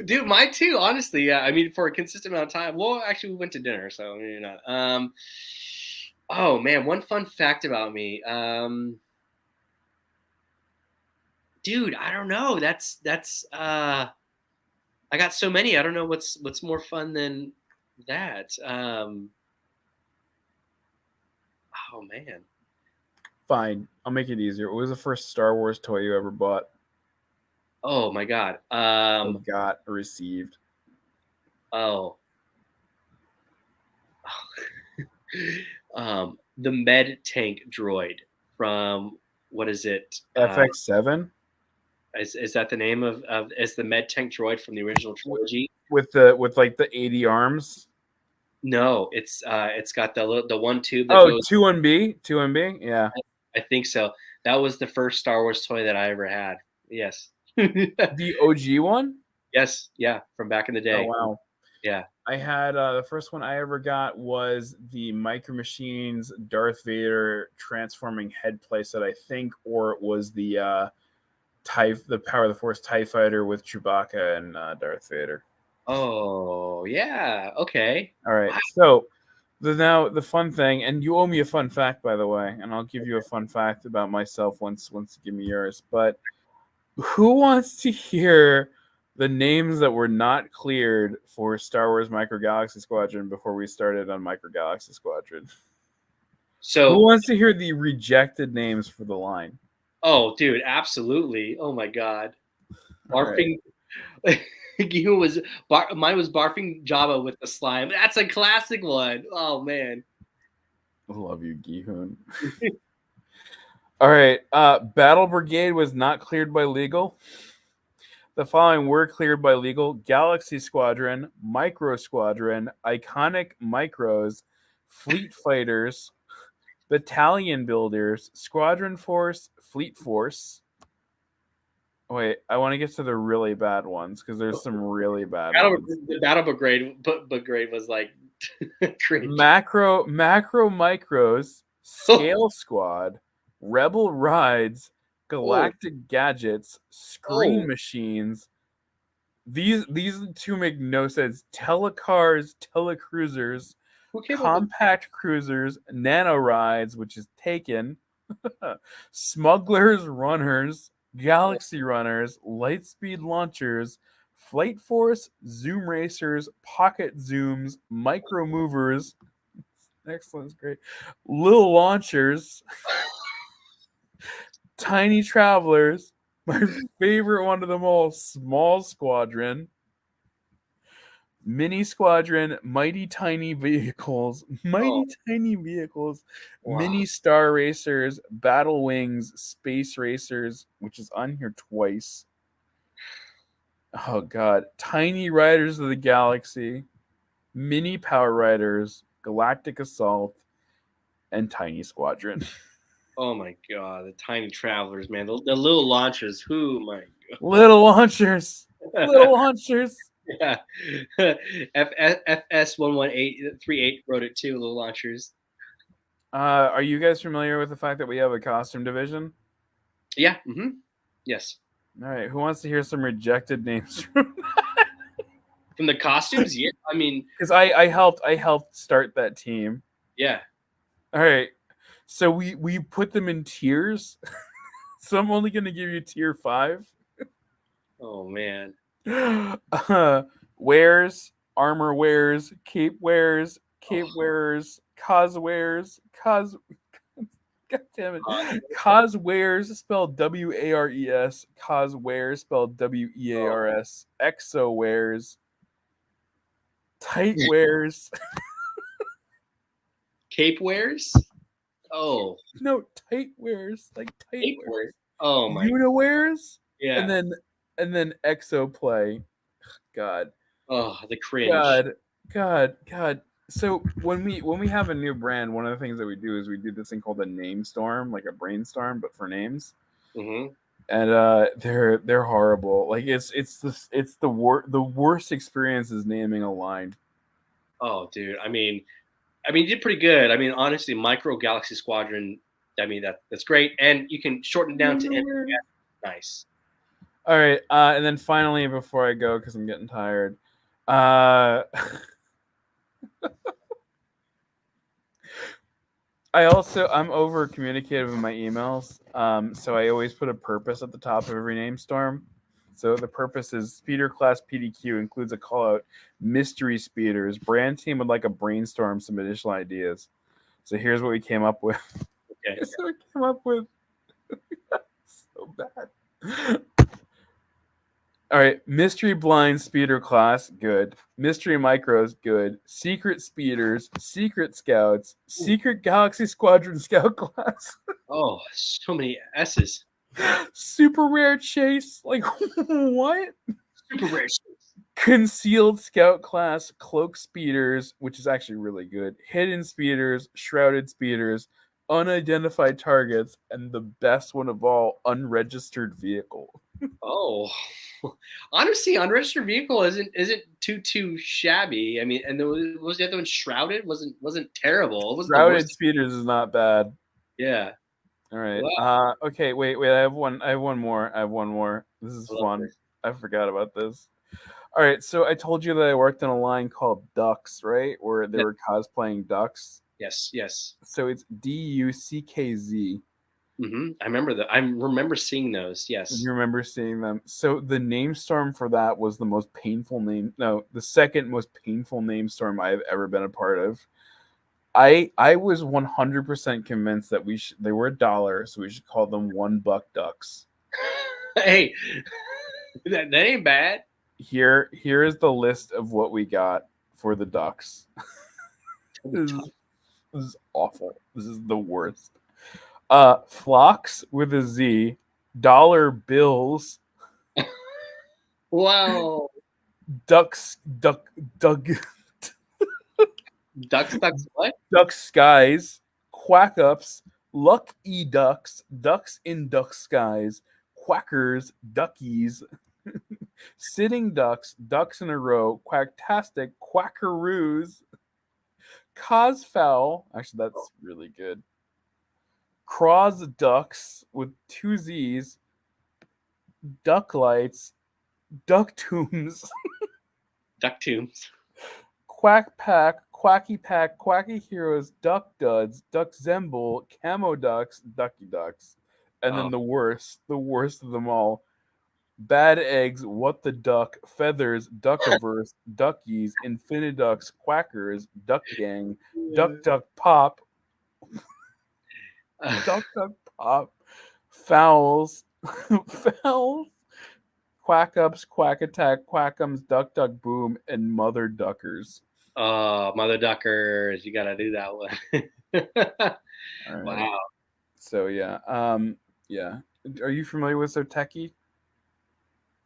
Dude, mine too, honestly. Yeah, I mean, for a consistent amount of time. Well, actually, we went to dinner, so maybe not. Oh man, one fun fact about me. Dude, I don't know. That's I got so many. I don't know what's more fun than that. Oh man. Fine, I'll make it easier. What was the first Star Wars toy you ever bought? Oh my god. Got or received? Oh. The med tank droid from what is it? FX7? Is that the name of is the med tank droid from the original trilogy? With like the 80 arms? No, it's got the one tube that goes 2MB? Yeah. I think so. That was the first Star Wars toy that I ever had. Yes. The OG one? Yes, yeah, from back in the day. Oh wow. Yeah. I had the first one I ever got was the Micro Machines Darth Vader transforming head playset, I think, or it was the Power of the Force TIE Fighter with Chewbacca and Darth Vader. Oh yeah. Okay. All right. So the fun thing, and you owe me a fun fact, by the way, and I'll give you a fun fact about myself once you give me yours. But who wants to hear the names that were not cleared for Star Wars Micro Galaxy Squadron before we started on Micro Galaxy Squadron? So who wants to hear the rejected names for the line? Oh, dude, absolutely. Oh my god. Barfing. Right. Mine was barfing Jabba with the slime. That's a classic one. Oh man. I love you, Gihoon. All right. Battle Brigade was not cleared by legal. The following were cleared by legal: Galaxy Squadron, Micro Squadron, Iconic Micros, Fleet Fighters, Battalion Builders, Squadron Force, Fleet Force. Wait, I want to get to the really bad ones because there's some really bad ones. The Battle Brigade was like cringe. Macro Micros, Scale Squad, Rebel Rides, Galactic Gadgets, Screen Machines. These two make no sense. Telecars, Telecruisers, Compact Cruisers, Nano Rides, which is taken, Smugglers, Runners, Galaxy Runners, Lightspeed Launchers, Flight Force, Zoom Racers, Pocket Zooms, Micro Movers. Excellent, great. Little Launchers, Tiny Travelers, my favorite one of them all, Small Squadron, Mini Squadron, Mighty Tiny Vehicles, Wow. Mini Star Racers, Battle Wings, Space Racers, which is on here twice. Oh god, Tiny Riders of the Galaxy, Mini Power Riders, Galactic Assault, and Tiny Squadron. Oh my god, the Tiny Travelers, man. The little launchers. Who my god. Little launchers. Yeah. FS11838 wrote it too, little launchers. Are you guys familiar with the fact that we have a costume division? Yeah. Mm-hmm. Yes. All right. Who wants to hear some rejected names from the costumes? Yeah. I mean, because I helped start that team. Yeah. All right. So we put them in tiers. So I'm only going to give you tier 5. Oh man. Wears, armor wears, cape wears, cos wears, cos. God damn it. Cos wears spelled Wares, cos wears spelled Wears, exo wears, tight wears. Cape wears? Oh. No, tight wears, like tight Cape wears. wears. Oh my. Uniwears, Yeah. and then exo play. God. Oh, the cringe. God. So when we have a new brand, one of the things that we do is we do this thing called a name storm, like a brainstorm, but for names. Mm-hmm. And they're horrible. Like the worst experience is naming a line. Oh, dude. I mean, you did pretty good. I mean, honestly, Micro Galaxy Squadron. I mean, that's great, and you can shorten it down to MGS. Nice. All right, and then finally, before I go, because I'm getting tired, I'm over communicative in my emails, so I always put a purpose at the top of every name storm. So the purpose is Speeder Class PDQ includes a call out mystery speeders. Brand team would like a brainstorm some additional ideas. So here's what we came up with. Okay. Here's what we came up with. So bad. All right, mystery blind speeder class, good. Mystery micros, good. Secret speeders, secret scouts, secret Galaxy Squadron scout class. Oh, so many S's. Super rare chase, like what? Super rare chase. Concealed scout class, cloak speeders, which is actually really good. Hidden speeders, shrouded speeders, unidentified targets, and the best one of all, unregistered vehicle. Oh, honestly, unregistered vehicle isn't too shabby. I mean, and there was the other one, shrouded wasn't terrible. It wasn't Shrouded speeders is not bad. Yeah. All right. Wow. Okay. Wait. I have one more. This is fun. I forgot about this. All right. So I told you that I worked on a line called Ducks, right? Where they were cosplaying ducks. Yes. So it's DUCKZ. Mm-hmm. I remember seeing those. Yes. You remember seeing them. So the name storm for that was the most painful name. No, the second most painful name storm I've ever been a part of. I was 100% convinced that they were $1, so we should call them $1 ducks. Hey, that ain't bad. Here is the list of what we got for the ducks. This is awful. This is the worst. Flocks with a Z, dollar bills. Wow. Ducks what? Duck skies, quack ups, luck ducks, ducks in duck skies, quackers, duckies, sitting ducks, ducks in a row, quacktastic, quackaroos, cosfowl. Actually, that's really good. Craws ducks with 2 Z's, duck lights, duck tombs, quack pack, quacky heroes, duck duds, duck zemble, camo ducks, ducky ducks, and then the worst of them all, bad eggs, what the duck, feathers, duckiverse, duckies, infiniducks, quackers, duck gang, duck pop. Duck pop, fowls, quack ups, quack attack, quackums, duck boom, and mother duckers. Oh, mother duckers! You gotta do that one. Right. Wow. So yeah, yeah. Are you familiar with Zoteki?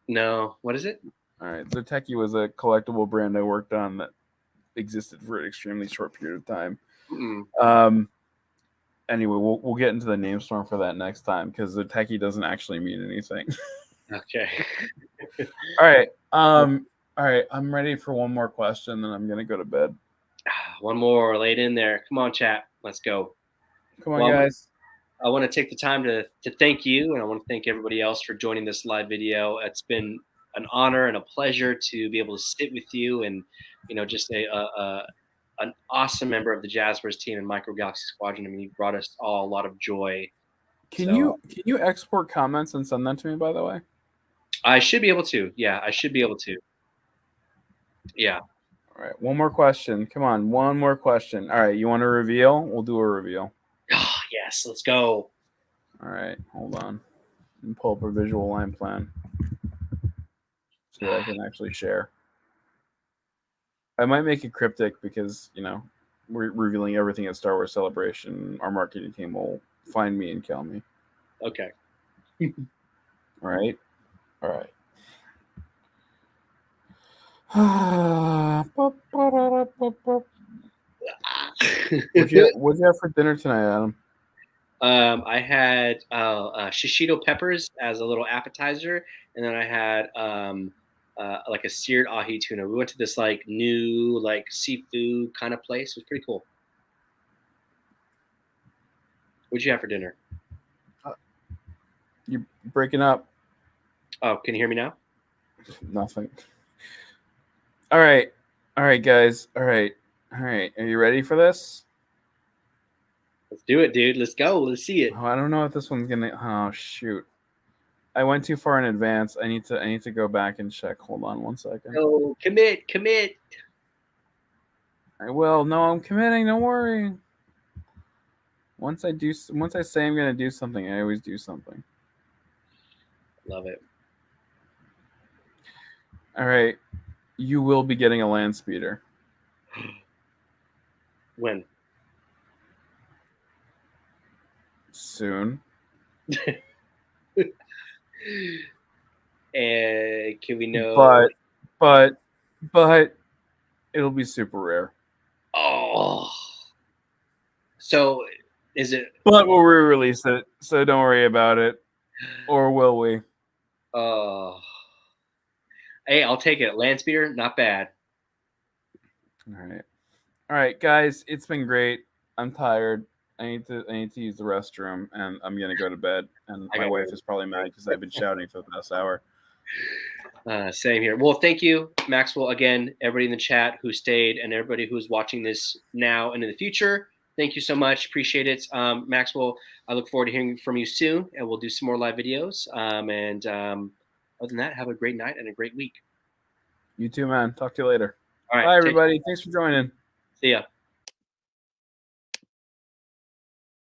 No. What is it? All right, Zoteki was a collectible brand I worked on that existed for an extremely short period of time. Mm-mm. Anyway, we'll get into the name storm for that next time because the techie doesn't actually mean anything. Okay. All right. I'm ready for one more question, then I'm gonna go to bed. One more laid in there. Come on, chat. Let's go. Come on, guys. I want to take the time to thank you, and I want to thank everybody else for joining this live video. It's been an honor and a pleasure to be able to sit with you and, just an awesome member of the Jazwares team and Micro Galaxy Squadron. I mean, he brought us all a lot of joy. Can you export comments and send that to me, by the way? I should be able to. Yeah, I should be able to. Yeah. All right, one more question. Come on, one more question. All right, you want a reveal? We'll do a reveal. Oh, yes, let's go. All right, hold on. Let me pull up a visual line plan so that I can actually share. I might make it cryptic because, you know, we're revealing everything at Star Wars Celebration. Our marketing team will find me and kill me. Okay. All right. All right. What'd you have for dinner tonight, Adam? I had shishito peppers as a little appetizer, and then I had like a seared ahi tuna. We went to this like new like seafood kind of place. It was pretty cool. What'd you have for dinner? You're breaking up. Oh, can you hear me now? Nothing. All right, guys. All right. Are you ready for this? Let's do it, dude. Let's go. Let's see it. Oh, I don't know if this one's gonna. Oh shoot! I went too far in advance. I need to go back and check. Hold on one second. Oh, commit. I will. No, I'm committing. Don't worry. Once I say I'm gonna do something, I always do something. Love it. All right. You will be getting a land speeder. When? Soon. And can we know? But it'll be super rare. Oh. So is it? But we'll re-release it, so don't worry about it. Or will we? Oh. Hey, I'll take it. Land speeder, not bad. All right, guys. It's been great. I'm tired. I need to use the restroom, and I'm gonna go to bed. And my wife is probably mad because I've been shouting for the past hour. Same here. Well, thank you, Maxwell. Again, everybody in the chat who stayed, and everybody who's watching this now and in the future. Thank you so much. Appreciate it, Maxwell. I look forward to hearing from you soon, and we'll do some more live videos. Other than that, have a great night and a great week. You too, man. Talk to you later. All right. Bye, everybody. Thanks for joining. See ya.